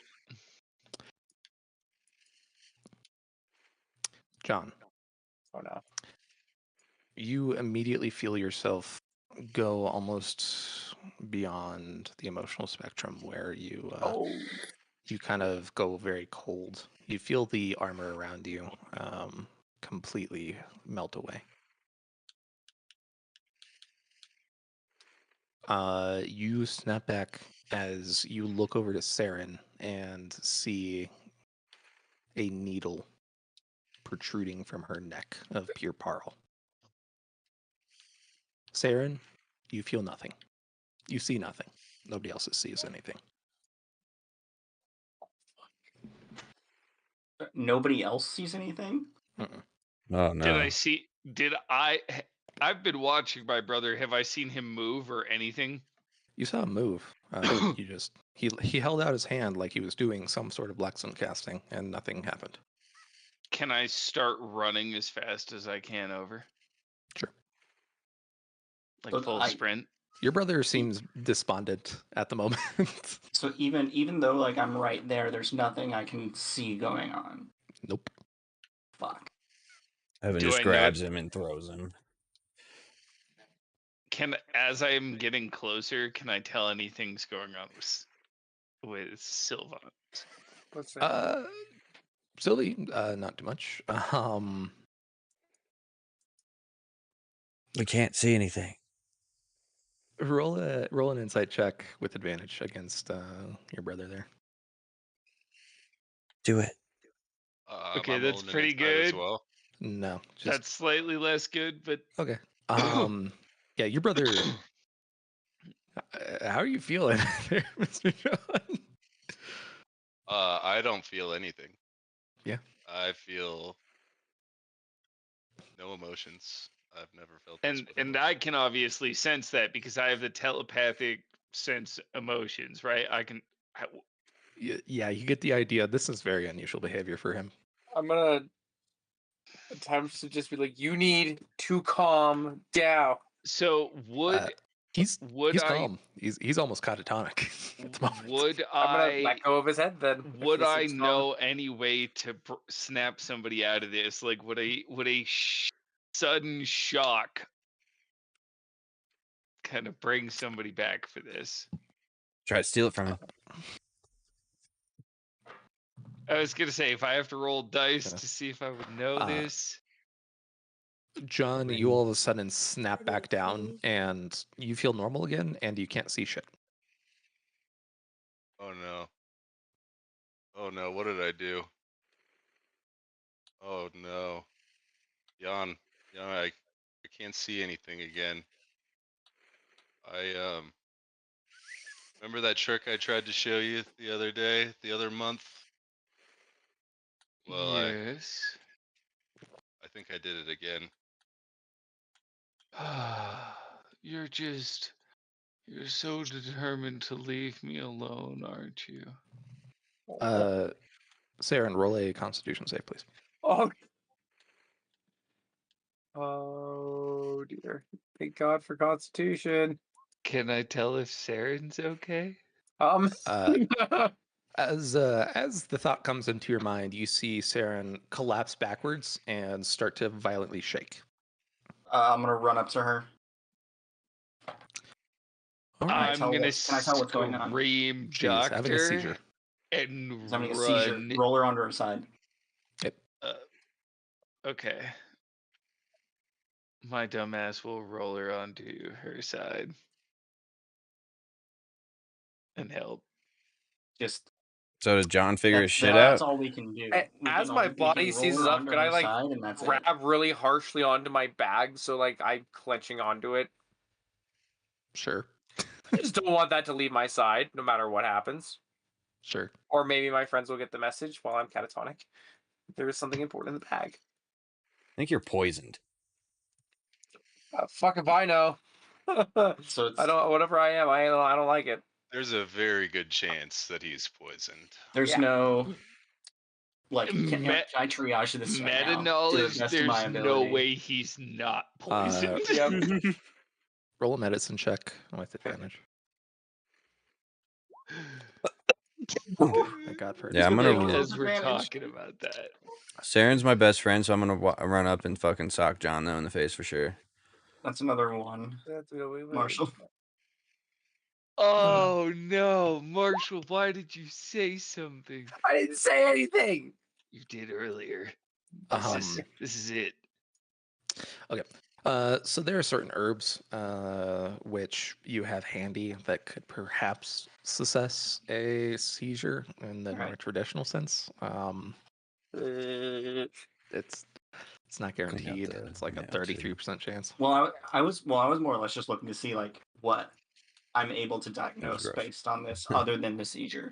John, Oh no. you immediately feel yourself go almost beyond the emotional spectrum where you you kind of go very cold. You feel the armor around you completely melt away. You snap back as you look over to Saren and see a needle protruding from her neck of pure pearl. Saren, you feel nothing. You see nothing. Nobody else sees anything. Nobody else sees anything? Mm-mm. Oh Did no. I see? I've been watching my brother. Have I seen him move or anything? You saw him move. You just he held out his hand like he was doing some sort of Lexon casting, and nothing happened. Can I start running as fast as I can over? Sure. Like Look, full I- sprint? Your brother seems despondent at the moment. So even though like I'm right there, there's nothing I can see going on. Nope. Fuck. Evan Do just I know- grabs him and throws him. As I'm getting closer, can I tell anything's going on with Sylvan? What's that? Silly, not too much. We can't see anything. Roll an insight check with advantage against your brother there. Do it. Okay, I'm that's rolling an pretty insight as good. well. No, just That's slightly less good, but okay. Yeah, your brother. How are you feeling there, Mr. John? I don't feel anything. Yeah. I feel no emotions. I've never felt this And before. I can obviously sense that because I have the telepathic sense emotions, right? Yeah, you get the idea. This is very unusual behavior for him. I'm gonna attempt to just be like, you need to calm down. So He's would I calm. He's almost catatonic at the moment. would I'm gonna I let go of his head then. if would he I seems calm. know any way to snap somebody out of this? Like, would a sudden shock kind of bring somebody back for this? Try to steal it from him. I was gonna say if I have to roll dice Yeah. to see if I would know this. John, you all of a sudden snap back down, and you feel normal again, and you can't see shit. Oh no. Oh no, what did I do? Oh no. Jan, I can't see anything again. I remember that trick I tried to show you the other month? Well, Yes. I think I did it again. You're so determined to leave me alone, aren't you? Saren, roll a Constitution save, please. Oh dear. Thank God for Constitution. Can I tell if Saren's okay? Uh, As the thought comes into your mind, you see Saren collapse backwards and start to violently shake. I'm gonna run up to her. All Can I right. tell I'm gonna can I tell what's going on? scream She's having a doctor seizure. and She's having a seizure. run. Roll her onto her side. Okay. My dumbass will roll her onto her side and help. Just So does John figure his shit that's out? all we can do. As my body seizes up, can I like and that's it. grab really harshly onto my bag so like I'm clenching onto it? Sure. I just don't want that to leave my side, no matter what happens. Sure. Or maybe my friends will get the message while I'm catatonic. There is something important in the bag. I think you're poisoned. Fuck if I know. So it's, I don't. Whatever I am, I don't like it. There's a very good chance that he's poisoned. there's no like can I triage this right Meta now to knowledge, the best of my there's no ability? way he's not poisoned. Yep. Roll a medicine check with advantage. Thank God for it. Yeah, I'm gonna Like, roll. as we're talking about that. Saren's my best friend, so I'm gonna run up and fucking sock John though in the face for sure. That's another one. That's really Marshall. Oh no, Marshall, why did you say something? I didn't say anything. You did earlier. Um, This is it. Okay. So there are certain herbs which you have handy that could perhaps success a seizure in the more traditional sense. It's not guaranteed. It's like a 33% chance. Well, I was more or less just looking to see like what I'm able to diagnose gross. based on this, other than the seizure.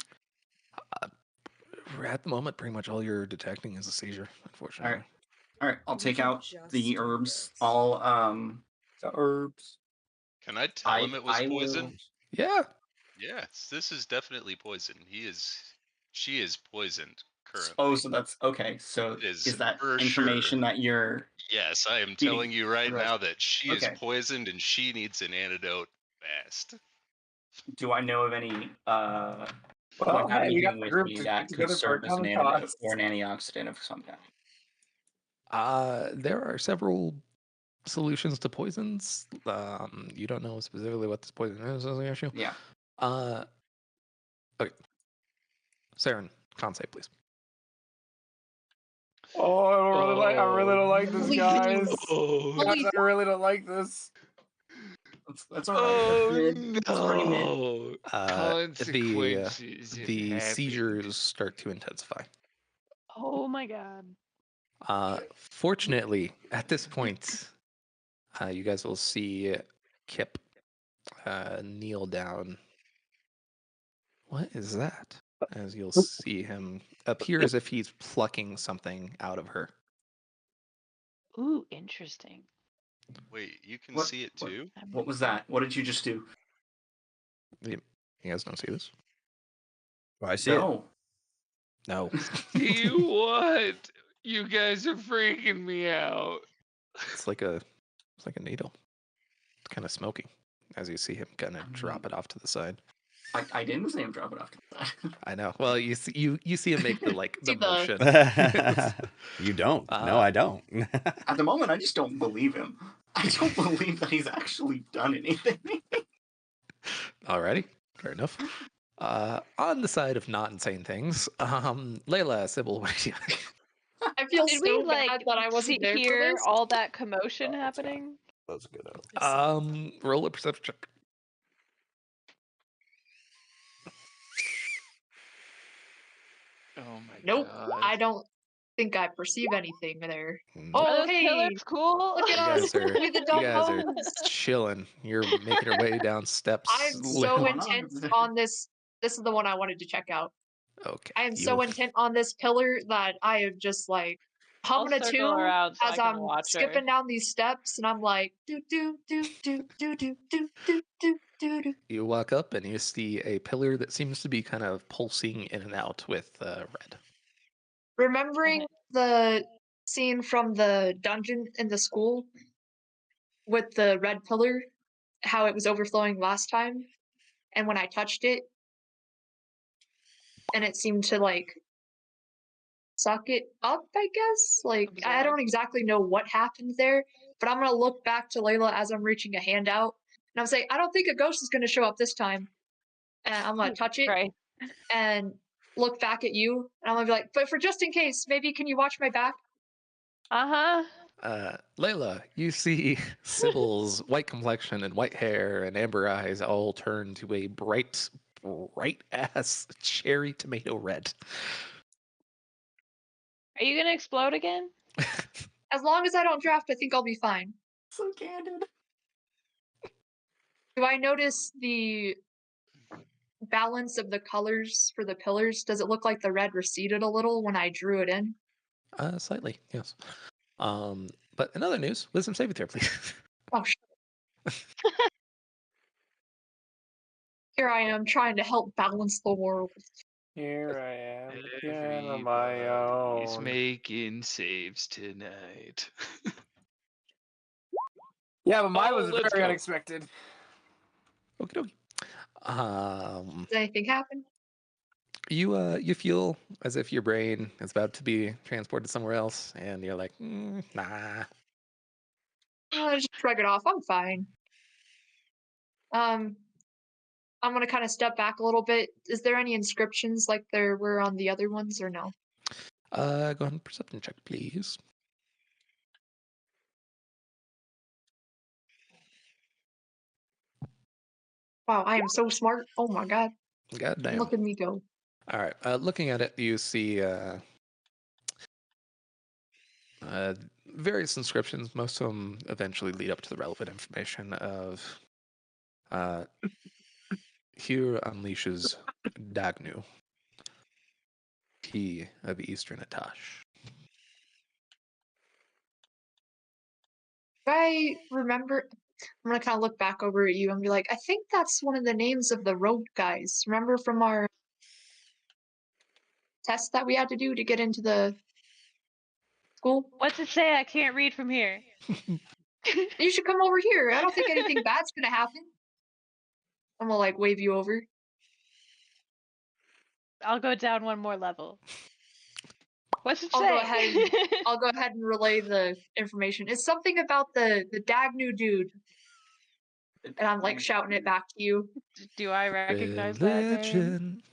At the moment, pretty much all you're detecting is a seizure, unfortunately. All right, I'll take out the herbs. I'll The herbs. Can I tell him it was I poison? will- Yeah. Yes, this is definitely poison. She is poisoned currently. Oh, so that's okay. So It is is that for information sure. that you're? Yes, I am Feeding telling you right the rest. now that she is Okay. poisoned and she needs an antidote fast. Do I know of any? Well, do I have hey, we got anything the with group me to that stick could together for serve as an common antidote cause. or an antioxidant of some kind? There are several solutions to poisons. You don't know specifically what this poison is as an issue. Yeah. Okay. Saren, con save, please. Oh, I really don't like this, guys. Oh, Guys, I really don't like this. That's all right. That's pretty mid. no. Consequences. The seizures start to intensify. Oh my god. Fortunately, at this point, you guys will see Kip kneel down. What is that? As you'll see him appear as if he's plucking something out of her. Ooh, interesting. Wait, you can What- see it what- too? What was that? What did you just do? You guys don't see this? Oh, I see it. No. No. See what? You guys are freaking me out. It's like a needle. It's kind of smoky as you see him kind of drop it off to the side. I didn't say him drop it off to the side. I know. Well, you see him make the See the- motion. You don't. No, I don't. At the moment, I just don't believe him. I don't believe that he's actually done anything. Alrighty, fair enough. On the side of not insane things, Layla, Sybil, what do you? I feel Did so we like bad that I wasn't there for hear this. all that commotion Oh, that's fine. happening? That's a good out. Roll a perception check. Oh my Nope, god. I don't think I perceive anything there. Nope. Oh, Are those hey, pillars cool? look at You us. guys are We the dumb guys are hoes. chilling. You're making your way down steps. I'm so going on intense over there? on this. This is the one I wanted to check out. Okay. I am so intent on this pillar that I am just like I'll humming a circle tune around so I as can I'm watch her. skipping down these steps, and I'm like do do do do do do do do do do do. You walk up and you see a pillar that seems to be kind of pulsing in and out with red. Remembering the scene from the dungeon in the school with the red pillar, how it was overflowing last time, and when I touched it, and it seemed to like suck it up, I guess. Like I Absorb. don't exactly know what happened there, but I'm gonna look back to Layla as I'm reaching a hand out, and I'm saying, I don't think a ghost is gonna show up this time. And I'm gonna touch it Right. and look back at you, and I'm gonna be like, but for just in case, maybe can you watch my back? Uh-huh. Layla, you see Sybil's white complexion and white hair and amber eyes all turn to a bright ass cherry tomato red. Are you gonna explode again? As long as I don't draft, I think I'll be fine. So candid. Do I notice the balance of the colors for the pillars? Does it look like the red receded a little when I drew it in? Slightly, yes. But in other news, wisdom saving throw, please. Oh, here I am trying to help balance the world. Here I am again on my Everybody's own. making saves tonight. Yeah, but mine was let's very go. unexpected. Okie dokie. Does anything happen? You feel as if your brain is about to be transported somewhere else, and you're like, nah. Just shrug it off. I'm fine. I'm gonna kind of step back a little bit. Is there any inscriptions like there were on the other ones, or no? Go ahead and perception check, please. Wow, I am so smart. Oh my god. God damn. Look at me go. All right. Looking at it, you see various inscriptions. Most of them eventually lead up to the relevant information of here unleashes Dagnu, he of Eastern Atash. If I remember, I'm gonna kind of look back over at you and be like, I think that's one of the names of the road guys. Remember from our test that we had to do to get into the school? What's it say? I can't read from here. You should come over here. I don't think anything bad's gonna happen. I'm gonna like wave you over. I'll go down one more level. What's it I'll say? go ahead. I'll go ahead and relay the information. It's something about the Dagnu dude, and I'm like shouting it back to you. Do I recognize that name? Religion.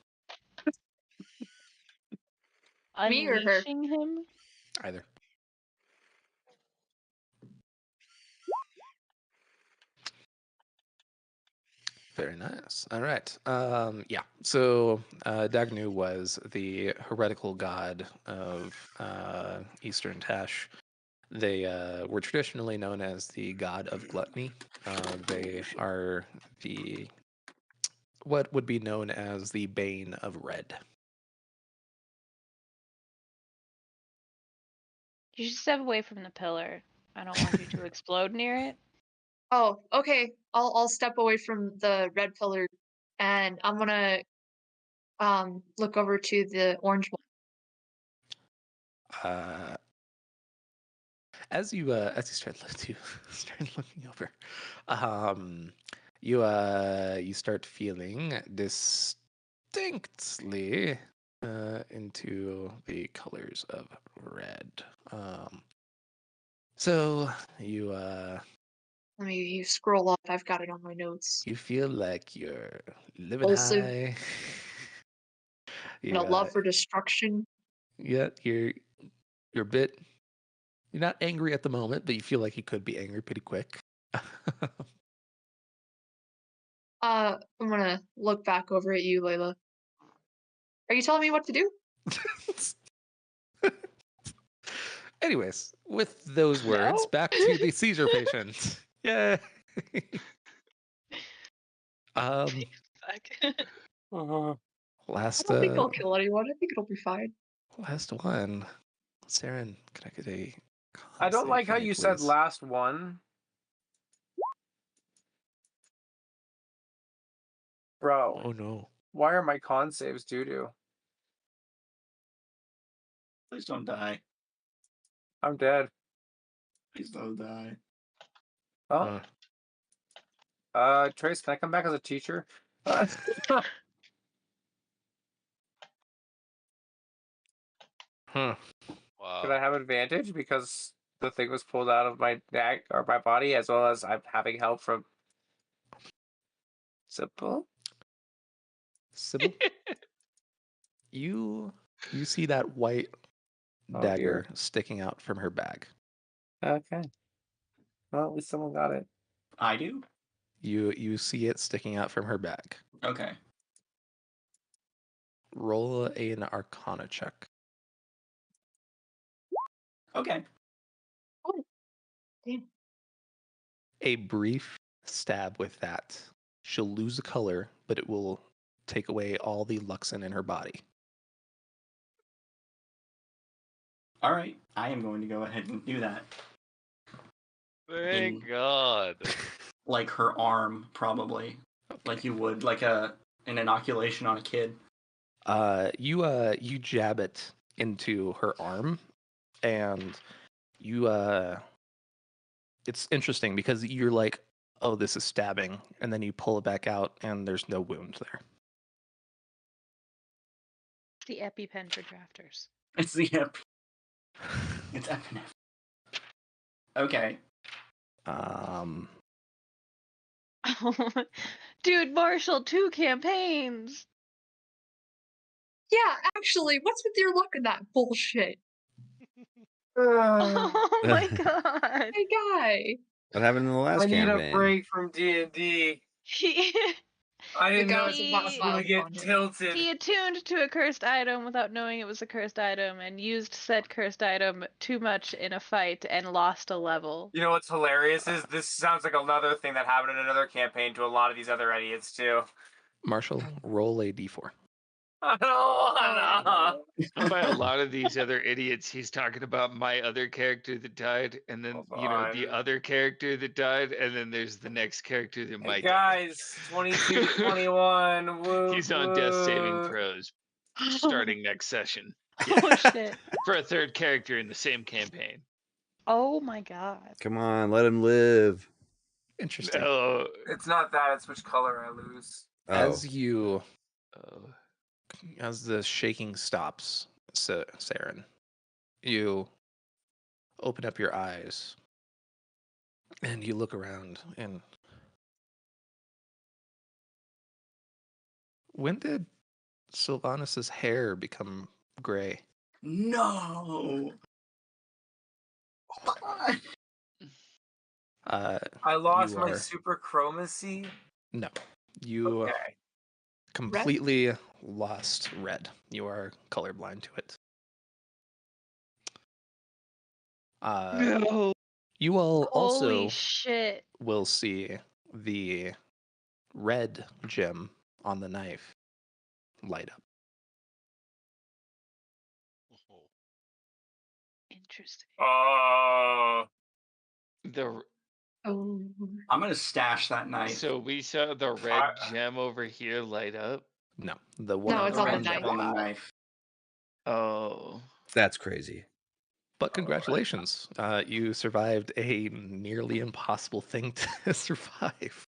Me or her? Unleashing him? Either. Very nice. All right. Yeah. So Dagnu was the heretical god of Eastern Tash. They were traditionally known as the god of gluttony. They are the what would be known as the bane of red. You should step away from the pillar. I don't want you to explode near it. Oh, okay. I'll step away from the red pillar, and I'm gonna look over to the orange one. As you start looking over, you start feeling distinctly into the colors of red. So You scroll up. I've got it on my notes. you feel like you're living Also, high. a love for destruction. Yeah, you're a bit. You're not angry at the moment, but you feel like you could be angry pretty quick. I'm gonna look back over at you, Layla. Are you telling me what to do? Anyways, with those words, No. back to the seizure patient. Yay! Fuck. Last I don't think I'll kill anyone. I think it'll be fine. last one. Saren, can I get a con I don't save like how from you said please? last one. Bro, Oh no. why are my con saves doo-doo? Please don't die. I'm dead. Please don't die. Oh, Trace, can I come back as a teacher? Huh. Could I Wow. have advantage because the thing was pulled out of my neck or my body, as well as I'm having help from Simple? Sybil, you see that white Oh, dagger dear. sticking out from her bag. Okay. Well, at least someone got it. I do? You see it sticking out from her bag. Okay. Roll an Arcana check. Okay. Oh, damn. A brief stab with that. She'll lose the color, but it will take away all the luxin in her body. All right. I am going to go ahead and do that. Thank God. Like her arm, probably. Like you would, like an inoculation on a kid. You jab it into her arm, and it's interesting because you're like, oh, this is stabbing, and then you pull it back out, and there's no wound there. The EpiPen for drafters. It's the It's epinephrine. Okay. Dude, Marshall, 2 campaigns. Yeah, actually, what's with your luck in that bullshit? Oh my god. Hey, guy. What happened in the last I need campaign? a break from D&D. I didn't know guy it's was about to possible to file get on him. tilted. He attuned to a cursed item without knowing it was a cursed item and used said cursed item too much in a fight and lost a level. You know what's hilarious is this sounds like another thing that happened in another campaign to a lot of these other idiots too. Marshall, roll a d4. I don't wanna. And by a lot of these other idiots, he's talking about my other character that died, and then Hold the on. other character that died, and then there's the next character that Hey might guys, 22 to 21. Woo, He's on death saving woo. throws starting next session. Oh shit. For a third character in the same campaign. Oh my god. Come on, let him live. Interesting. Oh, It's not that, it's which color I lose. Oh, As the shaking stops, Saren, you open up your eyes and you look around. And when did Sylvanus's hair become gray? No. I lost You my are super chromacy. no. You Okay. completely lost red. You are colorblind to it. No. You all also Holy shit. will see the red gem on the knife light up. Interesting. The Oh. I'm gonna stash that knife. so we saw the red gem over here light up. No, the one No, on it's the on the red knife. gem. On the knife. Oh. That's crazy. But congratulations, you survived a nearly impossible thing to survive.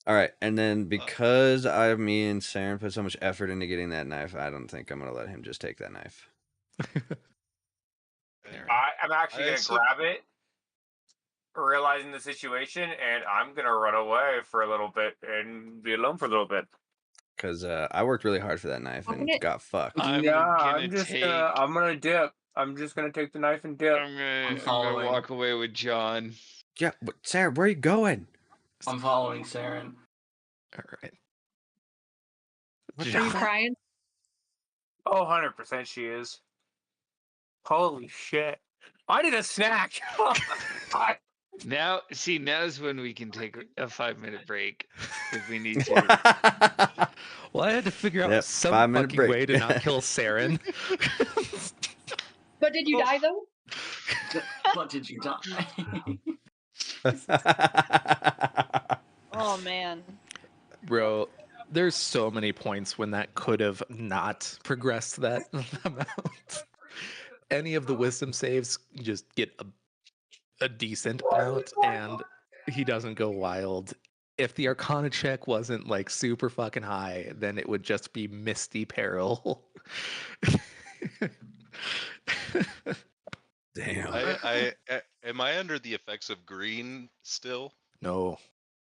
All right, and then because me and Saren put so much effort into getting that knife, I don't think I'm gonna let him just take that knife. I'm actually gonna grab it, realizing the situation, and I'm gonna run away for a little bit and be alone for a little bit. Because I worked really hard for that knife and got fucked. I'm I'm gonna gonna dip. I'm just gonna take the knife and dip. I'm gonna walk away with John. Yeah, but Sarah, where are you going? I'm following Saren. All right. Are you crying? Oh, 100% she is. Holy shit. I need a snack. Now's when we can take a 5-minute break if we need to. Well, I had to figure out Yep, some 5-minute fucking break. way to not kill Saren. But did you die though? But did you die? Oh man. Bro, there's so many points when that could have not progressed that amount. Any of the wisdom saves, you just get a decent amount and he doesn't go wild. If the Arcana check wasn't like super fucking high, then it would just be Misty Peril. Damn. Am I under the effects of green still? No,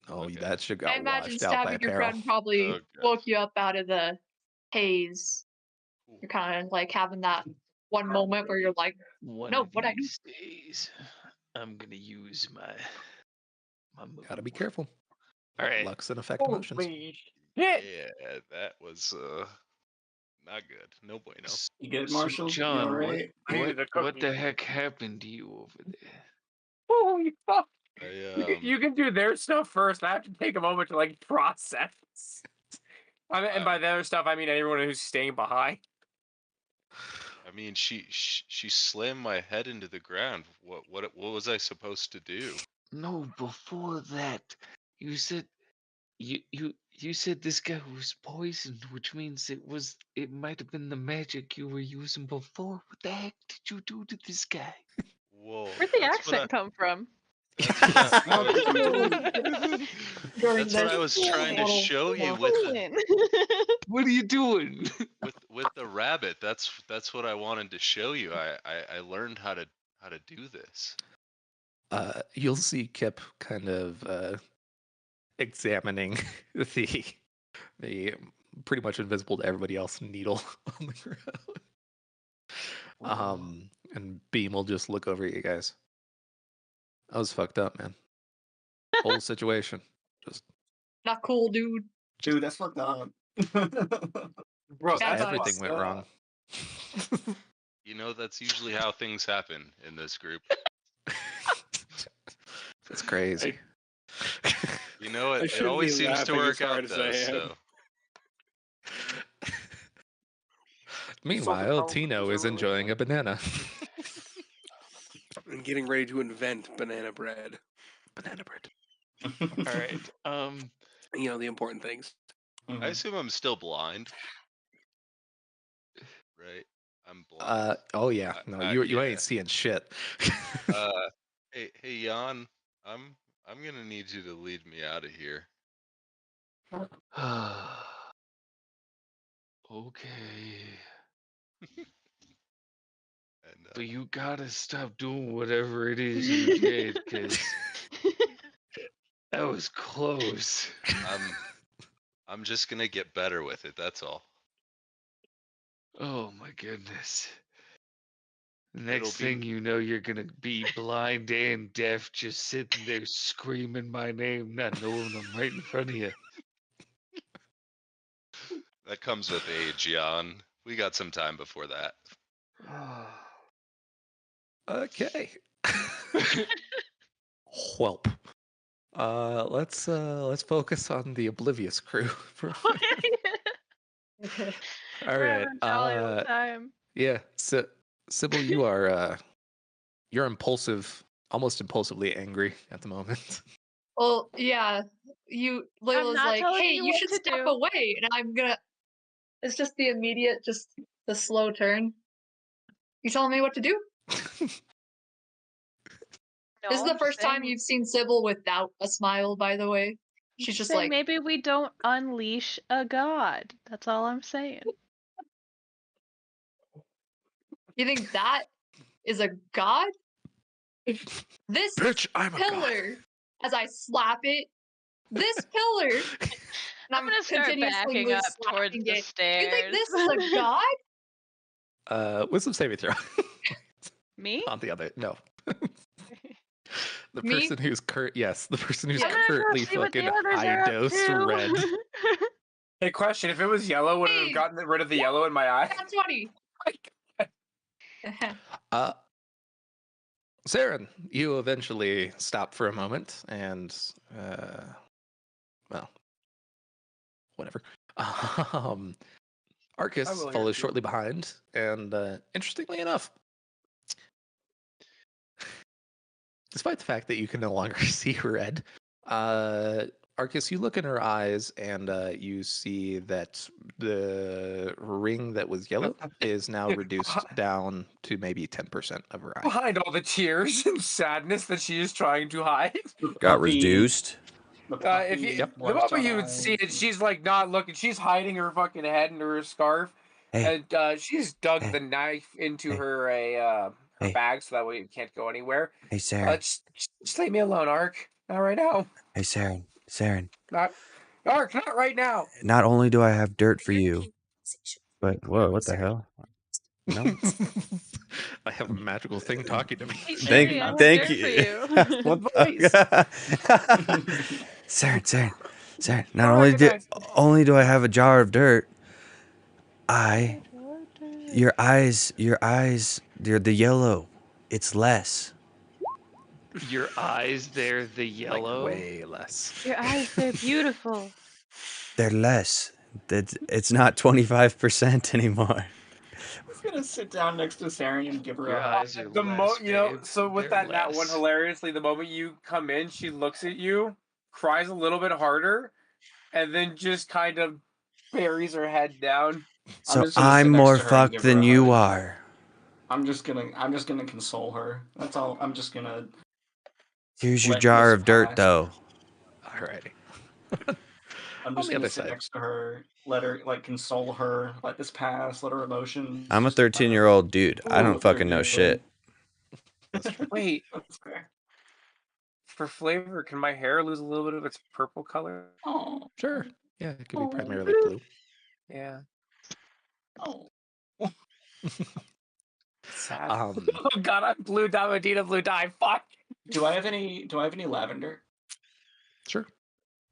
Okay. that shit I got imagine washed out by stabbing your Peril. friend probably Okay. woke you up out of the haze. You're kind of like having that one moment where you're like, One no, of what I do? these days, I'm gonna use my move. Gotta be careful. All right. Luck's an effect emotions. Holy shit. Yeah, that was not good. No bueno. You good, So, Marshall? John, you all right? I needed a what cookie. the heck happened to you over there? Holy fuck. I, You can do their stuff first. I have to take a moment to like process. And by their stuff, I mean everyone who's staying behind. I mean, she slammed my head into the ground. What was I supposed to do? No, before that, you said you said this guy was poisoned, which means it might have been the magic you were using before. What the heck did you do to this guy? Whoa. Where'd the that's what accent come from? That's what I was, During that's what I this was trying to little- show you little- What are you doing? with the rabbit. That's what I wanted to show you. I learned how to do this. You'll see Kip kind of examining the pretty much invisible to everybody else needle on the ground. And Beam will just look over at you guys. That was fucked up, man. Whole situation. Just Not cool, dude. Dude, that's fucked up. Bro, That's everything went wrong. You know, that's usually how things happen in this group. It's crazy. You know, I it shouldn't always be seems to laughing work as hard out as though. I am. So Meanwhile, Soul Tino is Calm. enjoying a banana. I'm getting ready to invent banana bread. Banana bread. All right. You know, the important things. I assume I'm still blind, right? I'm blind. Oh yeah. No, you yeah. ain't seeing shit. Hey, Jan, I'm gonna need you to lead me out of here. Okay. And But you gotta stop doing whatever it is you did, because that was close. I'm just gonna get better with it. That's all. Oh my goodness. It'll Next be- thing you know, you're gonna be blind and deaf, just sitting there screaming my name, not knowing I'm right in front of you. That comes with age, Jan. We got some time before that. Okay. Whelp. Let's focus on the oblivious crew for a minute. All We're right. having a jolly old time. Yeah. So, Sybil, you are you're impulsive, almost impulsively angry at the moment. Well, yeah. Layla's not like, telling hey, you you what should to step do. away. And I'm gonna. It's just the immediate, just the slow turn. You telling me what to do? No, This is the I'm first time saying- you've seen Sybil without a smile, by the way. I'm She's just saying like, maybe we don't unleash a god. That's all I'm saying. you think that is a god? This Bitch, I'm a god. pillar, as I slap it, this pillar, and I'm gonna start backing up towards slapping the it. stairs. You think this is a god? Wisdom saving throw. Me? On the other, no. The Me? person who's the person who's Yeah. I'm gonna go currently see what the fucking others are high up dose to. red. Hey, question: if it was yellow, would it have Hey. gotten rid of the yellow in my eye? That's funny. Saren, you eventually stop for a moment and well, whatever. Arcus will hear follows you. shortly behind, and interestingly enough, despite the fact that you can no longer see red, Arcus, you look in her eyes and you see that the ring that was yellow is now reduced down to maybe 10% of her eye. Behind all the tears and sadness that she is trying to hide. Got reduced. If you, Yep. the moment you would see it, she's like not looking. She's hiding her fucking head under her scarf, Hey. and she's dug Hey. the knife into Hey. her her Hey. bag so that way it can't go anywhere. Hey, Saren. Just leave me alone, Ark. Not right now. Hey, Saren. Not Ark. Not right now. Not only do I have dirt for you, but whoa, what the hell? No. I have a magical thing talking to me. Hey, Sherry, I have Thank dirt you. for you. What Voice. the? Saren. Not Don't only recognize me. only do I have a jar of dirt, your eyes, they're the yellow. It's less. Your eyes, they're the Like yellow. way less. Your eyes, they're beautiful. They're less. It's not 25% anymore. I'm just gonna sit down next to Saren and give her Your a hug. eyes are The less, babe. so with They're that one, less. hilariously, the moment you come in, she looks at you, cries a little bit harder, and then just kind of buries her head down. So just gonna I'm sit next more to her and fucked give her than a you hug. are. I'm just gonna console her. That's all. I'm just gonna. Here's your let jar this of dirt, pass. though. Alrighty. I'm On just the gonna other sit side. next to her, let her console her, let this pass, let her emotions. I'm a just kinda 13-year-old dude. I cool don't with her, fucking know dude. shit. That's true. Wait, That's fair. for flavor, can my hair lose a little bit of its purple color? Oh, Sure. Yeah, it could be Oh. primarily blue. Yeah. oh. Sad. Um, Oh god, I'm blue dye, Medina blue dye. Fuck. Do I have any lavender? sure.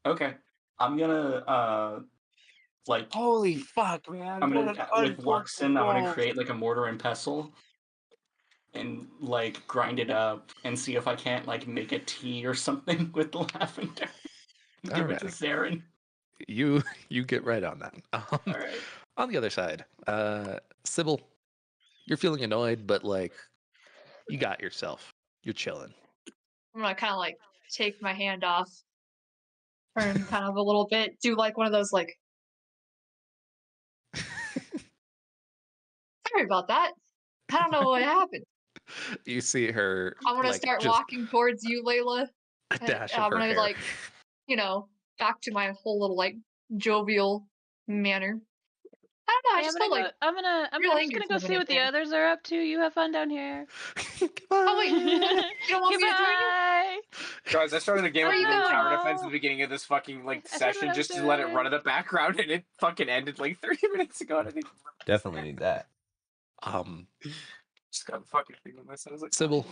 Okay. I'm gonna like Holy fuck, man. I'm What gonna an with unfortunate Luxon, I'm gonna goal. create like a mortar and pestle and like grind it up and see if I can't like make a tea or something with the lavender. Give it to Alrighty. Saren. You get right on that. Alright. On the other side, Sybil, you're feeling annoyed, but like you got yourself. You're chilling. I'm gonna kind of like take my hand off, turn kind of a little bit, do like one of those like. Sorry about that. I don't know what happened. You see her. I'm gonna like, start just walking towards you, Layla. a dash I'm of her gonna hair. like, back to my whole little like jovial manner. I don't know. I Hey, just felt like. I'm real just gonna anger's go moving see in what the there. others are up to. You have fun down here. Oh wait, you don't want me to join you? Goodbye. Guys, I started a game What of are you Elite doing? Tower Defense at the beginning of this fucking like I said what session I was just to let it doing. run in the background, and it fucking ended like 30 minutes ago. And I didn't Definitely need that. just got a fucking thing on my side. I was like, Sybil,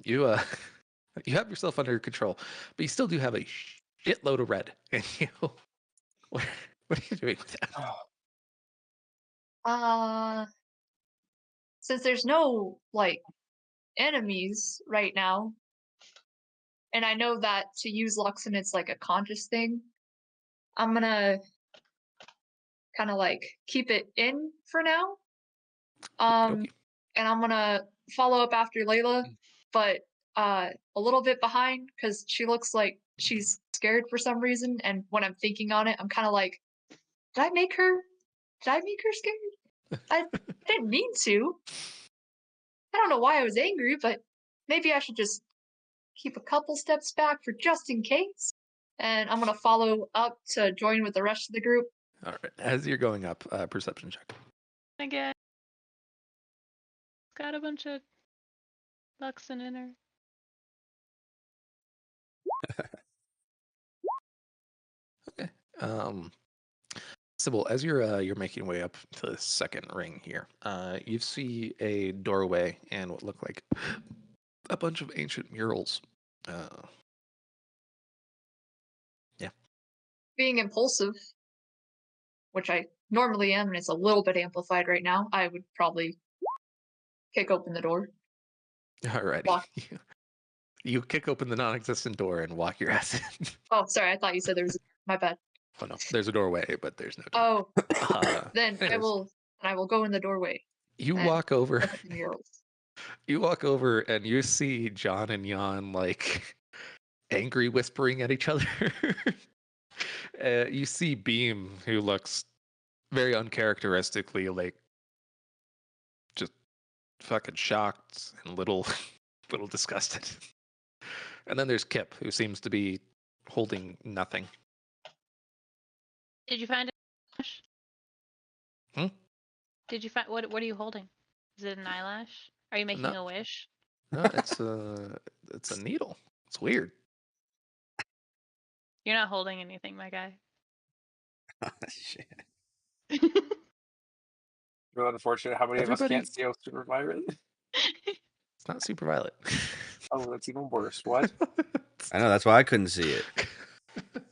you you have yourself under control, but you still do have a shitload of red. And you, what are you doing with that? Since there's no like enemies right now. And I know that to use Luxon, it's like a conscious thing. I'm gonna kind of like keep it in for now. Okey-dokey. And I'm gonna follow up after Layla, but a little bit behind because she looks like she's scared for some reason. And when I'm thinking on it, I'm kind of like, did I make her scared? I didn't mean to. I don't know why I was angry, but maybe I should just keep a couple steps back for just in case. And I'm gonna follow up to join with the rest of the group. All right. As you're going up, perception check. Again. Got a bunch of Luxon in her. Okay. Sybil, as you're making your way up to the second ring here, you see a doorway and what look like a bunch of ancient murals. Yeah. Being impulsive, which I normally am, and it's a little bit amplified right now, I would probably kick open the door. All right. Walk. You kick open the non-existent door and walk your ass in. Oh, sorry, I thought you said there was. My bad. Oh no, there's a doorway, but there's no door. Oh, then I anyways. will go in the doorway. You and walk over. look at the murals. You walk over and you see John and Jan like angry whispering at each other. You see Beam, who looks very uncharacteristically like just fucking shocked and little disgusted. And then there's Kip, who seems to be holding nothing. Did you find it? Hmm? Did you find what are you holding? Is it an eyelash? Are you making a wish? No, it's a needle. It's weird. You're not holding anything, my guy. Oh, shit. Real unfortunate. How many of us Everybody- can't see super violet? It's not super violet. Oh, that's even worse. What? I know, that's why I couldn't see it.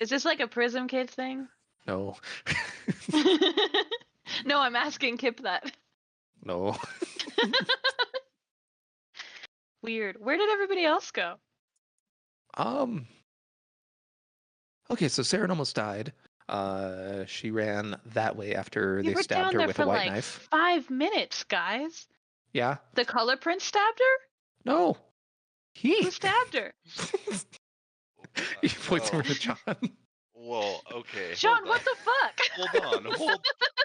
Is this like a Prism Kids thing? No. No, I'm asking Kip that. No. Weird. Where did everybody else go? Okay, so Saren almost died. She ran that way after You they were stabbed down her there with for a white like knife. 5 minutes, guys. Yeah. The color print stabbed her? No. He. Who stabbed her? He points over to John. Well, okay. Sean, hold what on. the fuck?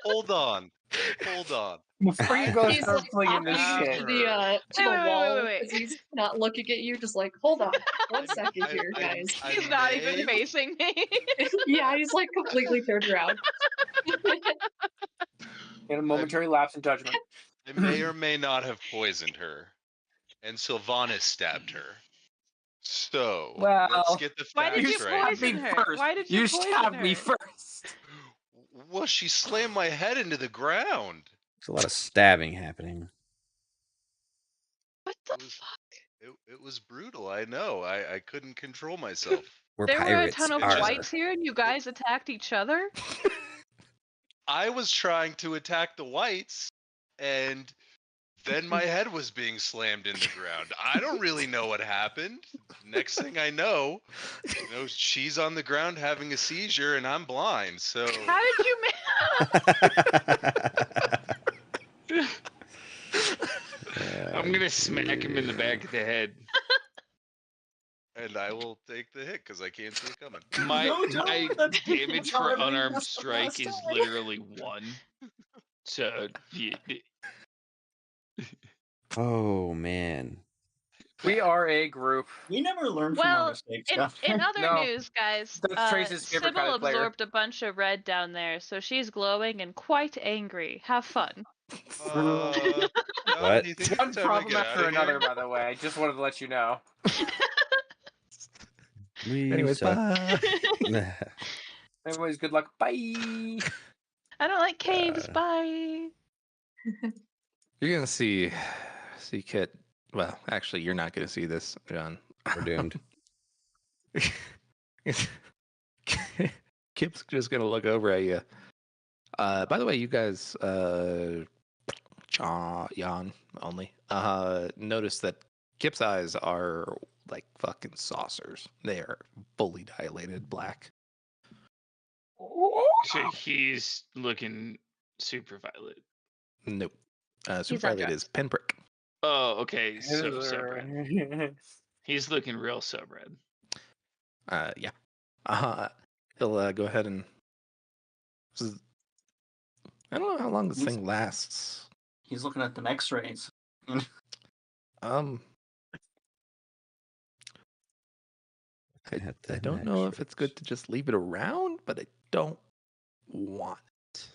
Hold on. Before you go He's start like flinging this talking shit. to the Wait. wall because he's not looking at you. Just like, hold on, one second here, guys. He's not even facing me. Yeah, he's like completely turned around. In a momentary lapse in judgment. I may or may not have poisoned her, and Sylvanas stabbed her. So Well, let's get the Why facts did you right. poison her? First. Why did you You poison stabbed her? me first. Well, she slammed my head into the ground. There's a lot of stabbing happening. What the It was- fuck? It was brutal. I know. I couldn't control myself. We're There were a pirates. ton of arr. whites here, and you guys attacked each other. I was trying to attack the whites, and then my head was being slammed in the ground. I don't really know what happened. Next thing I know, she's on the ground having a seizure, and I'm blind. So How did you I'm gonna smack him in the back of the head. and I will take the hit because I can't see it coming. My that's damage how for everything unarmed was the strike last is time. literally 1. So Oh man. We are a group. We never learned from our Well, mistakes, in, Jeff. in other No. news, guys, That's Trace's favorite Sybil kind of player. absorbed a bunch of red down there, so she's glowing and quite angry. Have fun. John, What? do you think One it's time to problem get after outta another, here? by the way. I just wanted to let you know. We Anyways, suck. bye. Anyways, good luck. Bye. I don't like caves. Bye. You're gonna see Kit. Well, actually, you're not gonna see this, John. We're doomed. Kip's just gonna look over at you. By the way, you guys, Jan only, noticed that Kip's eyes are like fucking saucers. They are fully dilated black. So he's looking super violet. Nope. He's Super violet is undressed. pinprick. Oh, okay. So red. He's looking real so red. Yeah. He'll go ahead and. I don't know how long this He's- thing lasts. He's looking at them X-rays. Um, At I the don't know next if it's good to just leave it around, but I don't want it.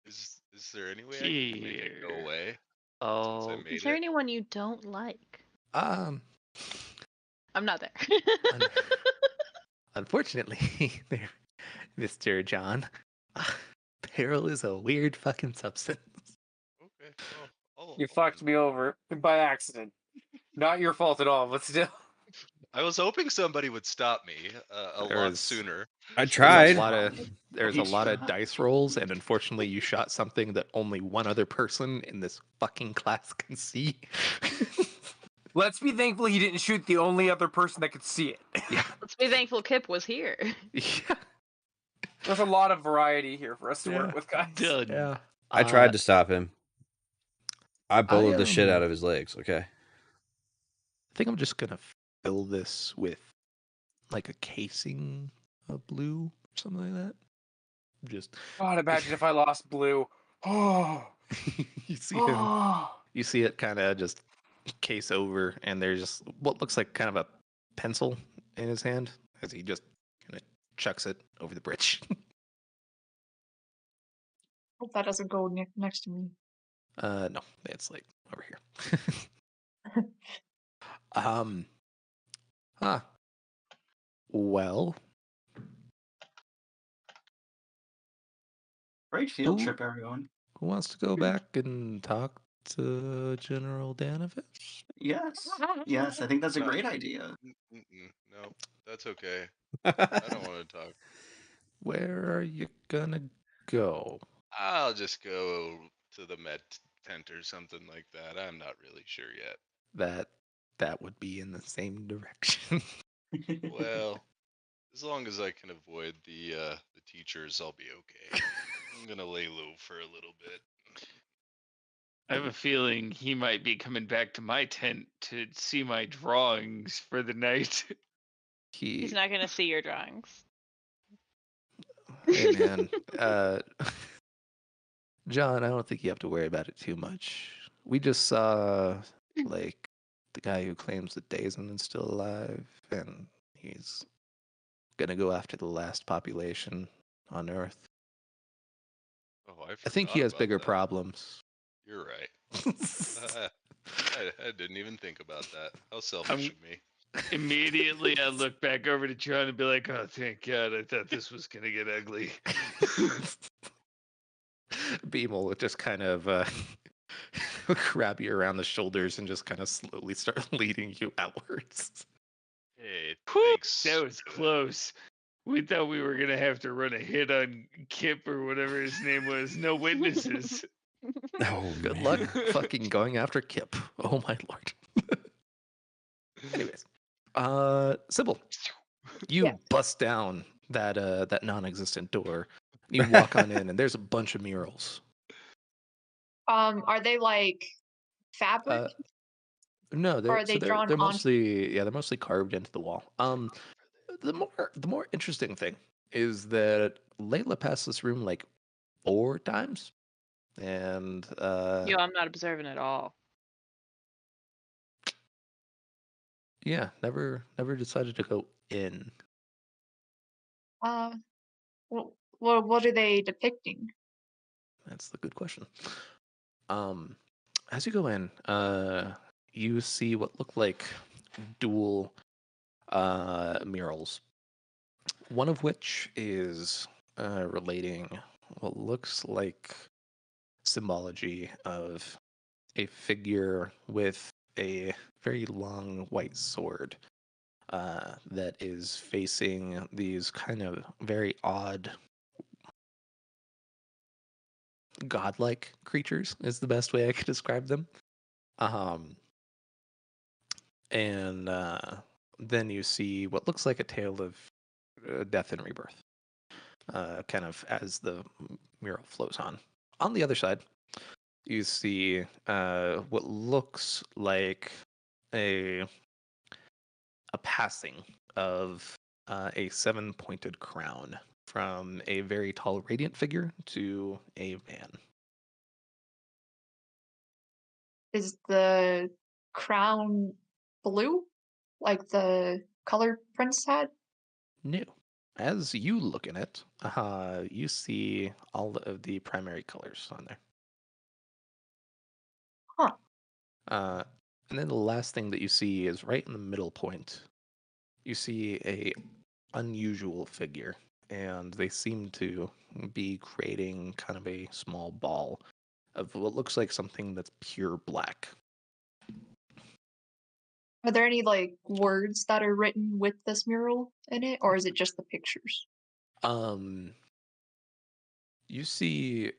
Is there any way I can make it go Here. away? Since I Oh, made Is there it? anyone you don't like? Um, I'm not there. Unfortunately, there, Mr. John, peril is a weird fucking substance. Okay. Well, You fucked me over by accident. Not your fault at all, but still. I was hoping somebody would stop me a There lot is- sooner. I There's tried. a lot of dice rolls, and unfortunately, you shot something that only one other person in this fucking class can see. Let's be thankful he didn't shoot the only other person that could see it. Yeah. Let's be thankful Kip was here. Yeah. There's a lot of variety here for us to Yeah. work with, guys. done. Yeah. I tried to stop him. I bullied the shit out of his legs. Okay. I think I'm just gonna fill this with like a casing of blue or something like that. Just God, imagine if I lost blue. Oh. you see him. Oh. You see it kind of just case over, and there's just what looks like kind of a pencil in his hand as he just kind of chucks it over the bridge. Hope that doesn't go next to me. No, it's like over here. Huh. Well, Great field Ooh. trip, everyone. who wants to go back and talk to General Danovich? Yes. Yes, I think that's a No. great idea. No, that's okay. I don't want to talk. Where are you gonna go? I'll just go to the med tent or something like that. I'm not really sure yet. That would be in the same direction. Well, as long as I can avoid the teachers, I'll be okay. I'm gonna lay low for a little bit. I have a feeling he might be coming back to my tent to see my drawings for the night. He's not gonna see your drawings. Hey man, John, I don't think you have to worry about it too much. We just saw like the guy who claims that Dazen is still alive, and he's gonna go after the last population on Earth. Oh, I I think he forgot has about bigger that. problems. You're right. I didn't even think about that. How selfish of me. Immediately, I look back over to John and be like, "Oh, thank God! I thought this was gonna get ugly." Beam will just kind of grab you around the shoulders and just kind of slowly start leading you outwards. Hey, Whew, thanks. that was close. We thought we were gonna have to run a hit on Kip or whatever his name was. No witnesses. Oh, Good man. luck fucking going after Kip. Oh my lord. Anyways, Sybil, you Yeah. bust down that non-existent door. You walk on in, and there's a bunch of murals. Are they like fabric? No, Or are they drawn they're onto- mostly carved into the wall. The more interesting thing is that Layla passed this room like 4 times, and Yo, I'm not observing at all. yeah, never decided to go in. What are they depicting? That's the good question. As you go in, you see what look like dual murals. One of which is relating what looks like symbology of a figure with a very long white sword that is facing these kind of very odd godlike creatures is the best way I could describe them. And then you see what looks like a tale of death and rebirth, kind of as the mural flows on. On the other side, you see what looks like a passing of a 7-pointed crown from a very tall radiant figure to a man. Is the crown blue, like the color Prince had? New. As you look in it, you see all of the primary colors on there. Huh. And then the last thing that you see is right in the middle point. You see a unusual figure, and they seem to be creating kind of a small ball of what looks like something that's pure black. Are there any like words that are written with this mural in it, or is it just the pictures? You see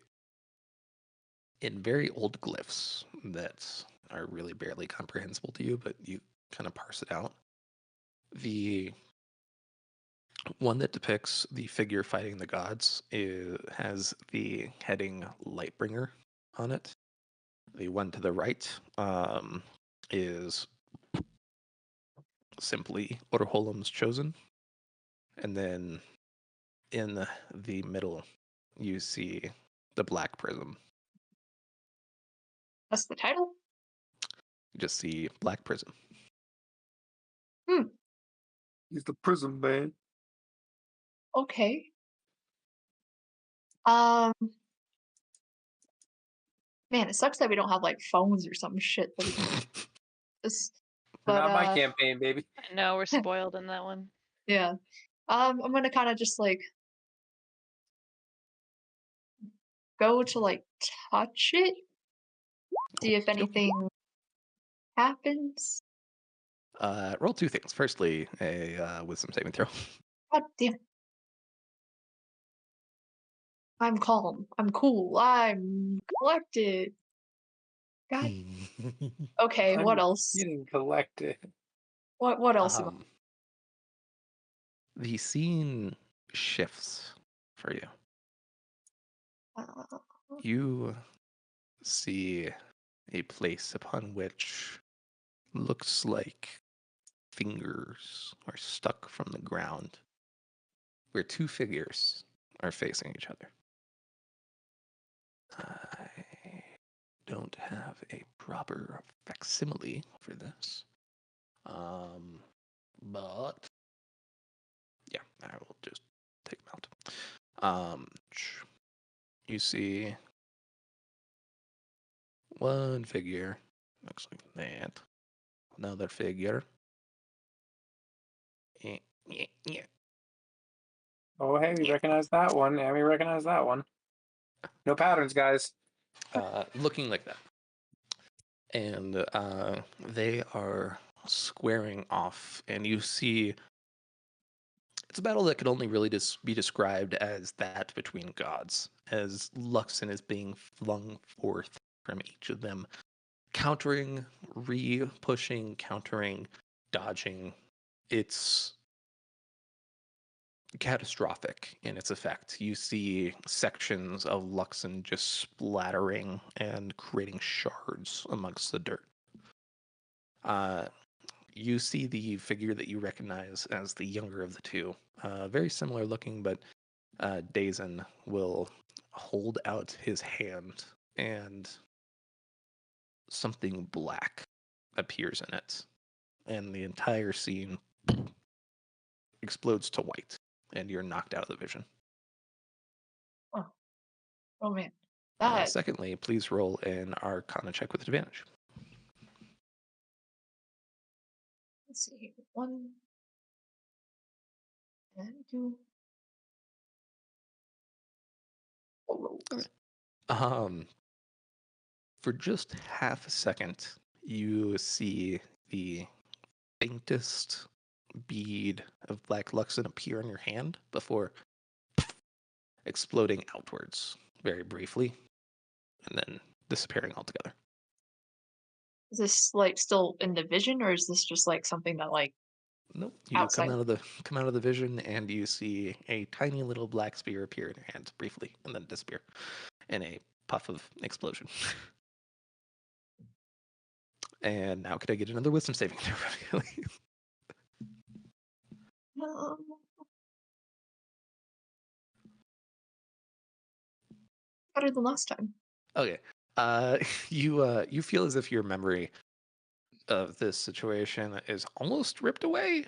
in very old glyphs that are really barely comprehensible to you, but you kind of parse it out. The one that depicts the figure fighting the gods has the heading Lightbringer on it. The one to the right is simply Orholam's Chosen. And then in the middle, you see the Black Prism. That's the title? You just see Black Prism. He's the prism man. Okay. Man, it sucks that we don't have like phones or some shit that we can this. But Not my campaign, baby. No, we're spoiled in that one. yeah. I'm gonna kind of just like go to like touch it, see if anything happens. Roll two things. Firstly, a wisdom saving throw. God damn it. I'm calm. I'm cool. I'm collected. God. Okay, what else? Getting collected. What else? The scene shifts for you. You see a place upon which looks like fingers are stuck from the ground, where two figures are facing each other. I don't have a proper facsimile for this, but yeah, I will just take them out. You see one figure, looks like that. Another figure. Yeah. Oh, hey, we recognize that one, and we recognize that one. No patterns, guys. Looking like that. And they are squaring off, and you see it's a battle that could only really be described as that between gods, as Luxon is being flung forth from each of them, countering, re-pushing, countering, dodging. It's catastrophic in its effect. You see sections of Luxon just splattering and creating shards amongst the dirt. You see the figure that you recognize as the younger of the two. Very similar looking, but Dazen will hold out his hand and something black appears in it. And the entire scene explodes to white, and you're knocked out of the vision. Oh man. Secondly, please roll an Arcana check with advantage. Let's see here. 1 and 2. For just half a second, you see the faintest bead of black Luxon appear in your hand before exploding outwards very briefly and then disappearing altogether. Is this like still in the vision, or is this just like something that like Nope. You outside? come out of the vision, and you see a tiny little black spear appear in your hands briefly, and then disappear in a puff of explosion. And now, could I get another wisdom saving throw? Um, better than last time. Okay. You feel as if your memory of this situation is almost ripped away,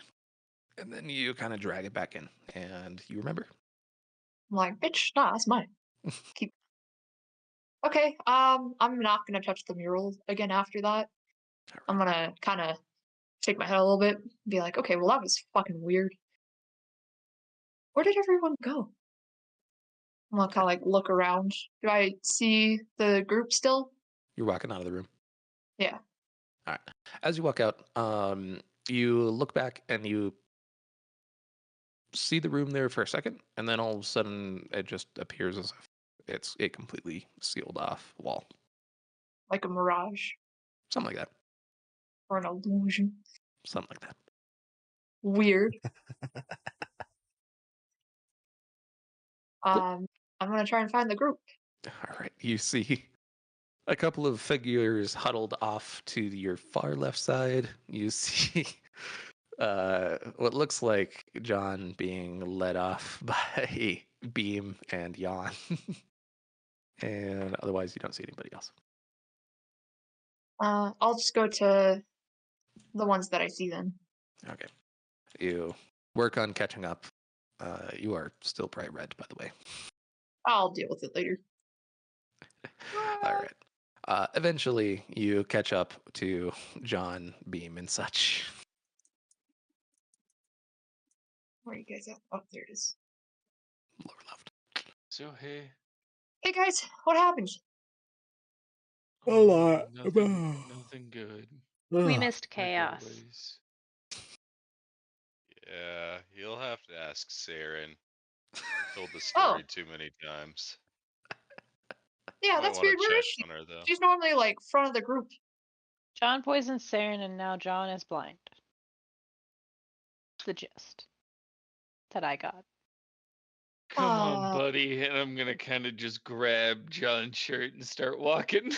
and then you kind of drag it back in, and you remember. I'm like, bitch, nah, that's mine. Keep. Okay. I'm not gonna touch the mural again after that. I'm gonna kind of shake my head a little bit, and be like, okay, well that was fucking weird. Where did everyone go? I'm gonna kind of like look around. Do I see the group still? You're walking out of the room. Yeah. All right. As you walk out, you look back and you see the room there for a second, and then all of a sudden it just appears as if it's a completely sealed off wall. Like a mirage Something like that. or an illusion. Something like that. Weird. Cool. I'm gonna try and find the group. All right. You see a couple of figures huddled off to your far left side. You see what looks like John being led off by Beam and Jan. And otherwise, you don't see anybody else. I'll just go to the ones that I see then. Okay. You work on catching up. You are still bright red, by the way. I'll deal with it later. All right. Eventually, you catch up to John, Beam, and such. Where are you guys at? Oh, there it is. Lower left. So hey, Hey guys, what happened? A lot. nothing good. We missed Like chaos. always. Yeah, you'll have to ask Saren. Told the story too many times. Yeah, Might that's wanna weird. Where is check she? on her though. She's normally like front of the group. John poisoned Saren, and now John is blind. The gist that I got. Come on, buddy. And I'm gonna kind of just grab John's shirt and start walking.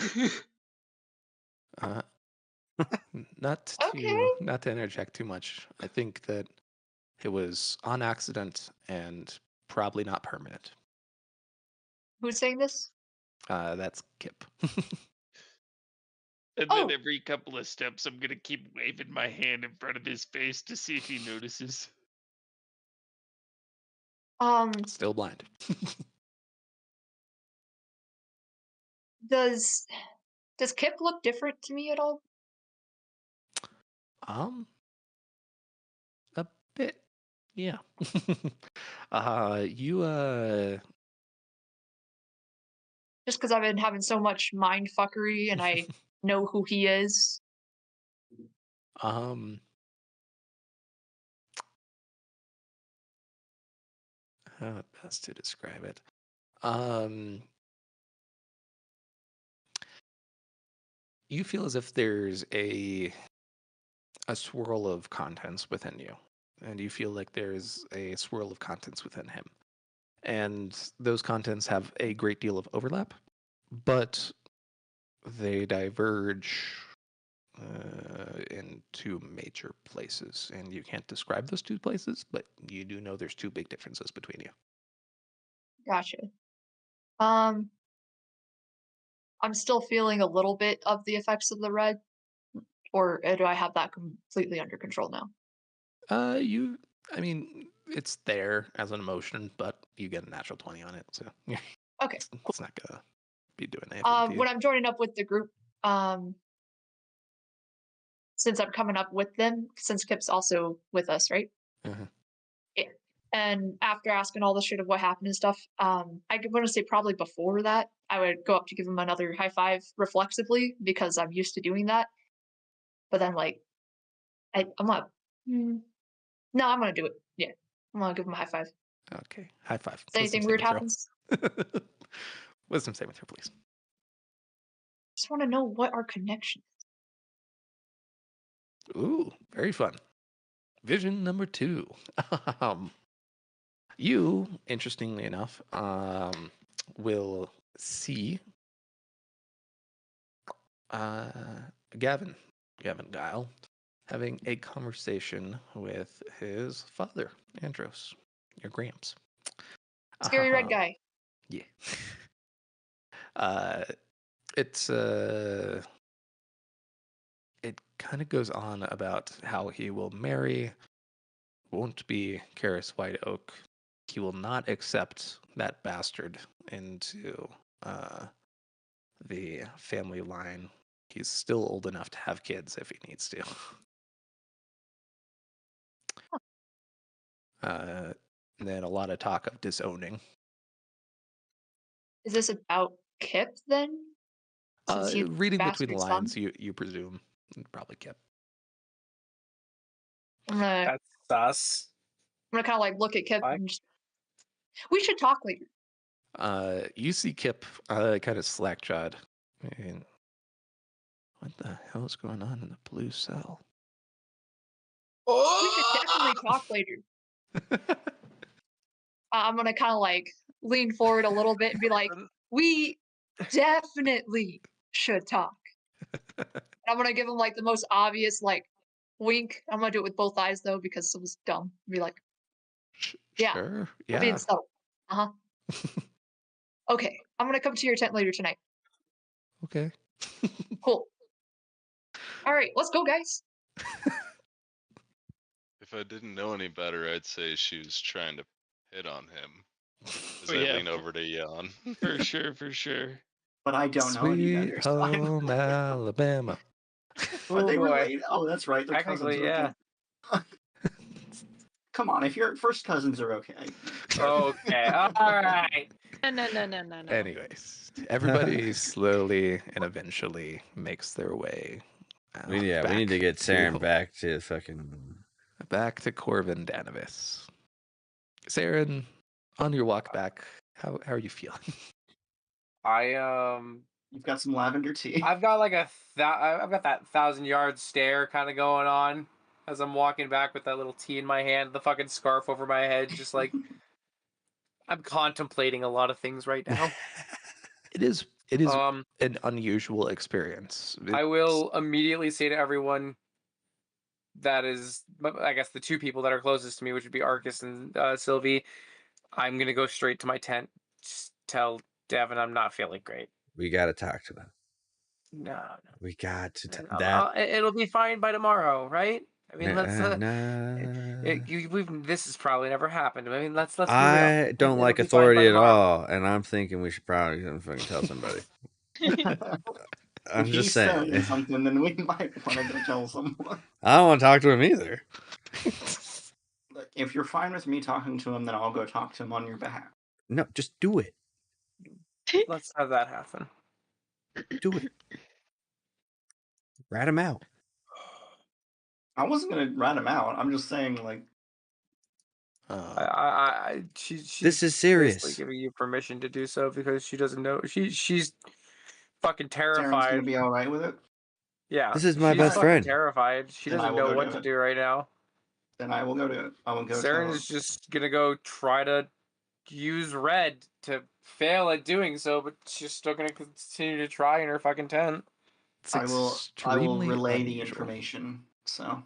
Not Okay. to interject too much. I think that it was on accident and probably not permanent. Who's saying this? That's Kip. And Oh. then every couple of steps, I'm gonna keep waving my hand in front of his face to see if he notices. Still blind. Does Kip look different to me at all? A bit. Yeah. You Just because I've been having so much mind fuckery and I know who he is. how best to describe it? You feel as if there's a swirl of contents within you, and you feel like there's a swirl of contents within him, and those contents have a great deal of overlap, but they diverge in two major places, and you can't describe those two places, but you do know there's two big differences between you. Gotcha. I'm still feeling a little bit of the effects of the red, or do I have that completely under control now? I mean, it's there as an emotion, but you get a natural 20 on it, so Okay. it's not gonna be doing anything to you. When I'm joining up with the group, since I'm coming up with them, since Kip's also with us, right? Mhm. Yeah. And after asking all the shit of what happened and stuff, I want to say probably before that, I would go up to give him another high five reflexively because I'm used to doing that. But then, like, I'm gonna, no, I'm gonna do it. Yeah, I'm gonna give him a high five. Okay, high five. If anything weird happens, Wisdom saving throw, please. just want to know what our connection is. Ooh, very fun. Vision number 2. You, interestingly enough, will see Gavin Guile, having a conversation with his father, Andros, your Gramps. Scary red guy. Yeah. It's it kind of goes on about how he will marry, won't be Karis White Oak. He will not accept that bastard into the family line. He's still old enough to have kids if he needs to. And then a lot of talk of disowning. Is this about Kip then? Since he Reading between the bastard's lines, son? you presume probably Kip. I'm gonna That's sus. kind of like look at Kip Why? and just. We should talk later. You see Kip kind of slack-jawed. And what the hell is going on in the blue cell? We should definitely talk later. I'm gonna kind of like lean forward a little bit and be like, "We definitely should talk." And I'm gonna give him like the most obvious like wink. I'm gonna do it with both eyes though because it was dumb. Be like, yeah, Sure. we're being Yeah. subtle. Okay, I'm gonna come to your tent later tonight. Okay. Cool. All right, let's go, guys. If I didn't know any better, I'd say she was trying to hit on him. As Oh, I yeah, lean over to Jan. for sure, for sure. But I don't know any Sweet better. So I'm... home Alabama. Are they boy. related? Oh, that's right. They're cousins. Technically, yeah. Okay. Come on, if your first cousins are okay. Okay. All right. No. Anyways, everybody slowly and eventually makes their way. We need to back get Saren home. back to fucking. Back to Corvin Danavis. Saren, on your walk back, how are you feeling? You've got some lavender tea. I've got like I've got that 1,000-yard stare kind of going on as I'm walking back with that little tea in my hand, the fucking scarf over my head, just like I'm contemplating a lot of things right now. It is an unusual experience. I will immediately say to everyone that is, I guess, the two people that are closest to me, which would be Arcus and Sylvie, I'm going to go straight to my tent. Just tell Devin I'm not feeling great. We got to talk to them. No. We got to it'll be fine by tomorrow, right? I mean, let's. Nah. This has probably never happened. I mean, let's be real. I don't like authority at all, and I'm thinking we should probably fucking tell somebody. I'm If just he's saying. something, then we might want to go tell someone. I don't want to talk to him either. Look, if you're fine with me talking to him, then I'll go talk to him on your behalf. No, just do it. Let's have that happen. Do it. Rat him out. I wasn't gonna rat him out. I'm just saying, like, She's this is serious. basically giving you permission to do so because she doesn't know. She's fucking Saren's terrified. gonna be all right with it. Yeah, this is my she's best fucking friend. Terrified. She Then doesn't I will know go what do to it. do right now. Then I will go to it. I will go. Saren is just gonna go try to use red to fail at doing so, but she's still gonna continue to try in her fucking tent. I will relay the information. So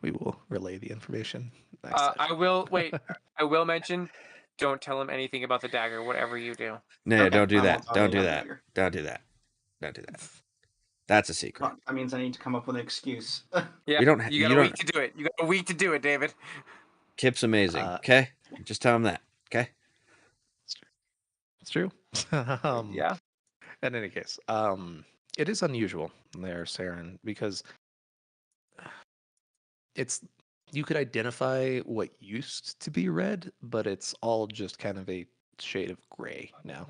we will relay the information. I will mention. Don't tell him anything about the dagger. Whatever you do. No, Okay, don't do I that. won't tell Don't you do about that. dagger. Don't do that. Don't do that. That's a secret. Well, that means I need to come up with an excuse. Yeah, You got a week to do it. You got a week to do it, David. Kip's amazing. Okay, just tell him that. Okay, it's true. Yeah. In any case, it is unusual there, Saren, because you could identify what used to be red, but it's all just kind of a shade of gray now.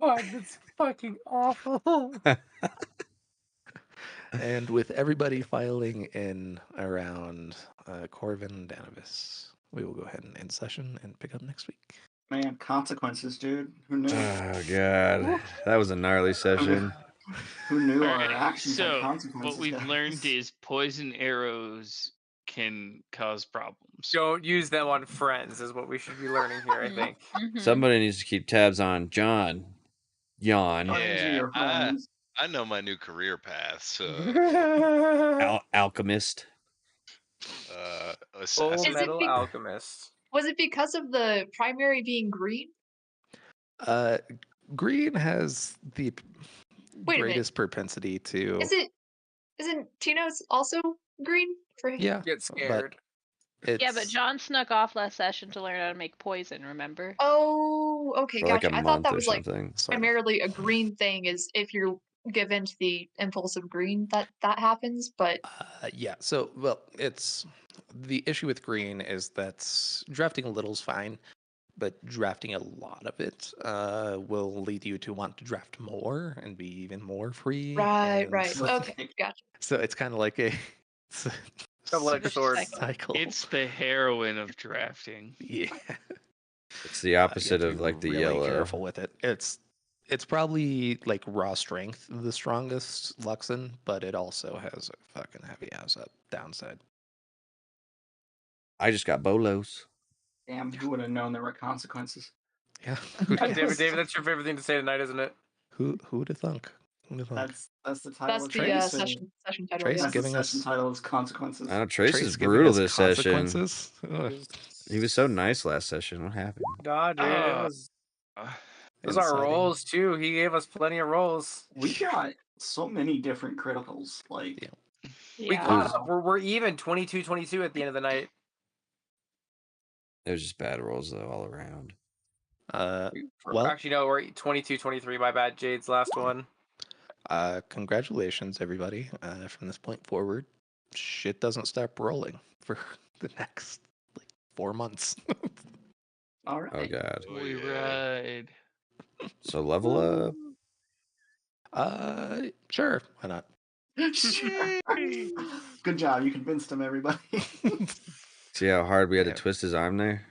Oh, that's fucking awful. And with everybody filing in around Corvin Danavis, we will go ahead and end session and pick up next week. Man, consequences, dude. Who knew? Oh god, that was a gnarly session. Who knew our Alright, actions had so consequences? what we've guys? learned is poison arrows can cause problems. Don't use them on friends is what we should be learning here, I think. Somebody needs to keep tabs on John. Yawn. Friends are Yeah, your friends. I know my new career path, so Alchemist. Full assassin. Is it Metal be- Alchemist. Was it because of the primary being green? Green has the Wait a minute. greatest propensity to. Isn't Tino's also green for him? Yeah, Get scared. it's Yeah, but John snuck off last session to learn how to make poison, remember? Oh, okay, For like gotcha. a I thought month that or was like something. sort of- primarily a green thing. Is if you're given to the impulse of green that happens. But yeah. So well, it's the issue with green is that drafting a little's fine, but drafting a lot of it will lead you to want to draft more and be even more free. right. So, Okay, gotcha. so it's kind of like a Double-edged sword. cycle. It's the heroine of drafting. Yeah. It's the You have opposite to of be like the really yellow. careful with it. It's probably like raw strength the strongest Luxon, but it also has a fucking heavy ass up downside. I just got bolos. Damn, who would have known there were consequences? Yeah. God damn it, David, that's your favorite thing to say tonight, isn't it? Who would have thunk? Who'd have thunk? That's the title That's of the Trace. session title. Trace Yeah. That's the giving session us- title is consequences. I know Trace Trace is giving brutal us this session. consequences? Ugh. He was so nice last session. What happened? God, dude, it Uh, was Uh, those are Inciting. rolls too. He gave us plenty of rolls. We got so many different criticals. Like, Yeah. We Yeah. caught up. We're even 22-22 at the end of the night. It was just bad rolls though all around. Well, Actually, no, we're 22-23. My bad, Jade's last one. congratulations, everybody. From this point forward, shit doesn't stop rolling for the next like 4 months. all right. Oh god. Oh, we yeah. ride. So level up. Sure, why not? Good job. You convinced him, everybody. See how hard we had Yeah. to twist his arm there?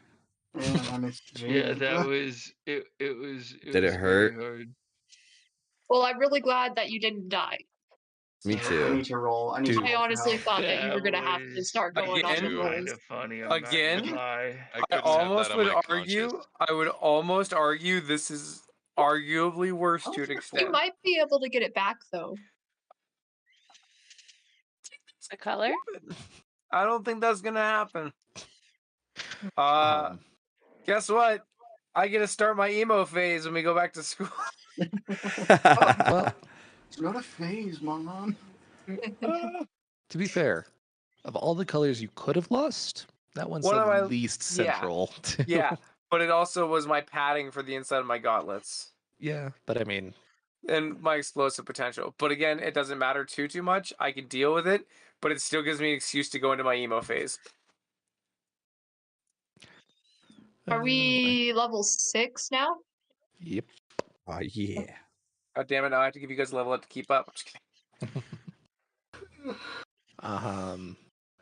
Yeah, I missed Yeah, Jade. that was it. It was. Did it was hurt? Very hard. Well, I'm really glad that you didn't die. Me I too. need to roll. I need to Dude. roll I for honestly help. thought that you were That gonna have to was start going on the Again? rolls. kind of funny. I'm Again? not gonna lie. I I couldn't almost have that would on my argue. conscience. I would almost argue this is arguably worse to an You extent. might be able to get it back though. The color? I don't think that's gonna happen. Guess what? I get to start my emo phase when we go back to school. Well, It's not a phase, Mom. to be fair, of all the colors you could have lost, that one's One the of my- least yeah. central. To... Yeah, but it also was my padding for the inside of my gauntlets Yeah, but I mean, and my explosive potential. But again, it doesn't matter too much. I can deal with it, but it still gives me an excuse to go into my emo phase. Are we level 6 now? Yep. Oh yeah. God damn it! Now I have to give you guys a level up to keep up. I'm just kidding.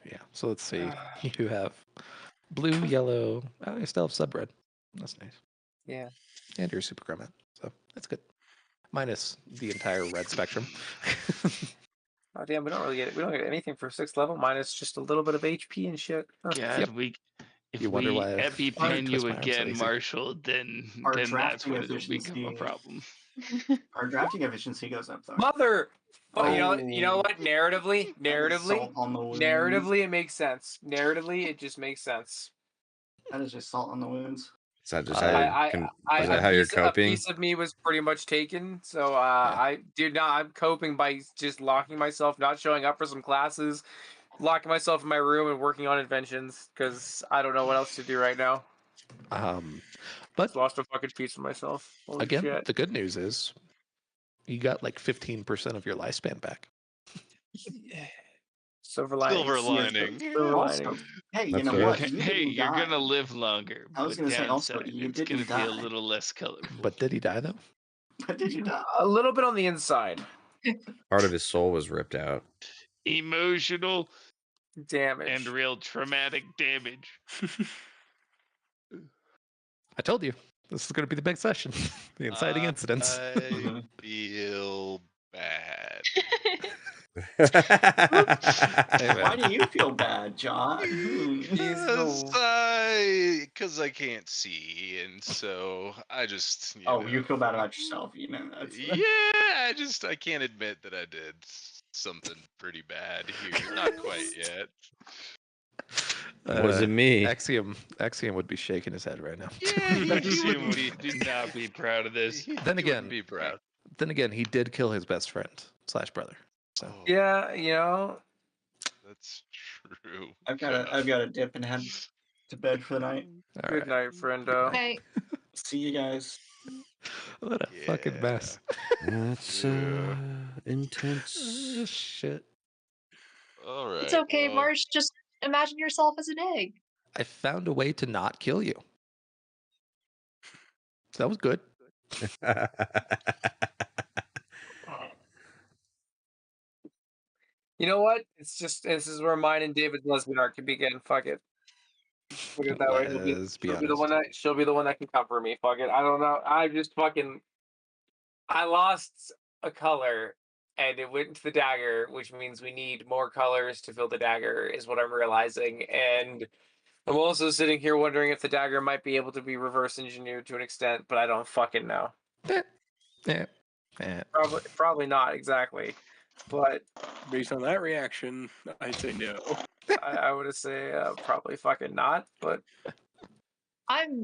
Yeah. So let's see. You have blue, yellow. Oh, you still have sub red. That's nice. Yeah. And you're super grommet, so that's good. Minus the entire red spectrum. Oh damn, we don't get anything for 6th level minus just a little bit of HP and shit. Huh. God, Yep. if You wonder we why I EpiPen twist you my arm so again, easy. Marshall, then Our that's drafting when it'll become a efficiency- problem. Our drafting efficiency goes up though. Mother. But you know Oh. what? Narratively, That is salt on the wounds. narratively, it makes sense. Narratively, it just makes sense. That is just salt on the wounds. Is that just I- how, is that how you're A coping? piece of me was pretty much taken, so I'm coping by just locking myself, not showing up for some classes, locking myself in my room and working on inventions because I don't know what else to do right now. But Lost a fucking piece of myself. Holy again, shit. the good news is you got like 15% of your lifespan back. Silver lining. Silver lining. Silver Also, lining. hey, you That's know fair. what? Hey, You hey, didn't you're die. gonna live longer. I was but gonna say also, downside, you it's gonna didn't be a die. little less colorful. But did he die though? But did you die? A little bit on the inside. Part of his soul was ripped out. Emotional Damage. and real traumatic damage. I told you this is going to be the big session. The inciting incidents. I feel bad. Hey, Why man. do you feel bad, John? He's the Because I can't see, and so I just, Oh, you feel bad about yourself. You know that's. yeah, I can't admit that I did something pretty bad here. Not quite yet. Was it me? Axiom would be shaking his head right now. Yeah, he Axiom would would not be proud of this. Then he again, wouldn't be proud. he did kill his best friend / brother. So Oh, Yeah, you know. that's true. I've kinda. got to dip and head to bed for the night. all Good right. night, friendo. Okay. See you guys. What a fucking mess. That's Yeah. intense. Shit. All right. It's okay, well, Marsh. Just imagine yourself as an egg. I found a way to not kill you. So that was good. You know what? It's just this is where mine and David's lesbian arc can begin. Fuck it. Look at it that way. Let's be She'll be the honest. one that she'll be the one that can comfort me. Fuck it. I don't know. I lost a color and it went to the dagger, which means we need more colors to fill the dagger, is what I'm realizing. And I'm also sitting here wondering if the dagger might be able to be reverse engineered to an extent, but I don't fucking know. Yeah. Probably not exactly. But Based on that reaction, I'd say no. I would say probably fucking not. But I'm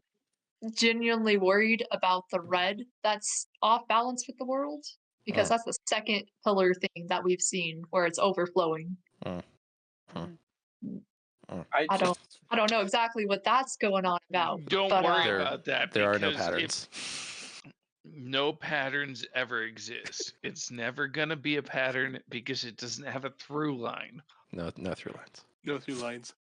genuinely worried about the red that's off balance with the world because that's the second pillar thing that we've seen where it's overflowing. I don't know exactly what that's going on about. Don't but, worry There- about that. There are no because patterns. No patterns ever exist. It's never gonna be a pattern because it doesn't have a through line. No through lines. No through lines.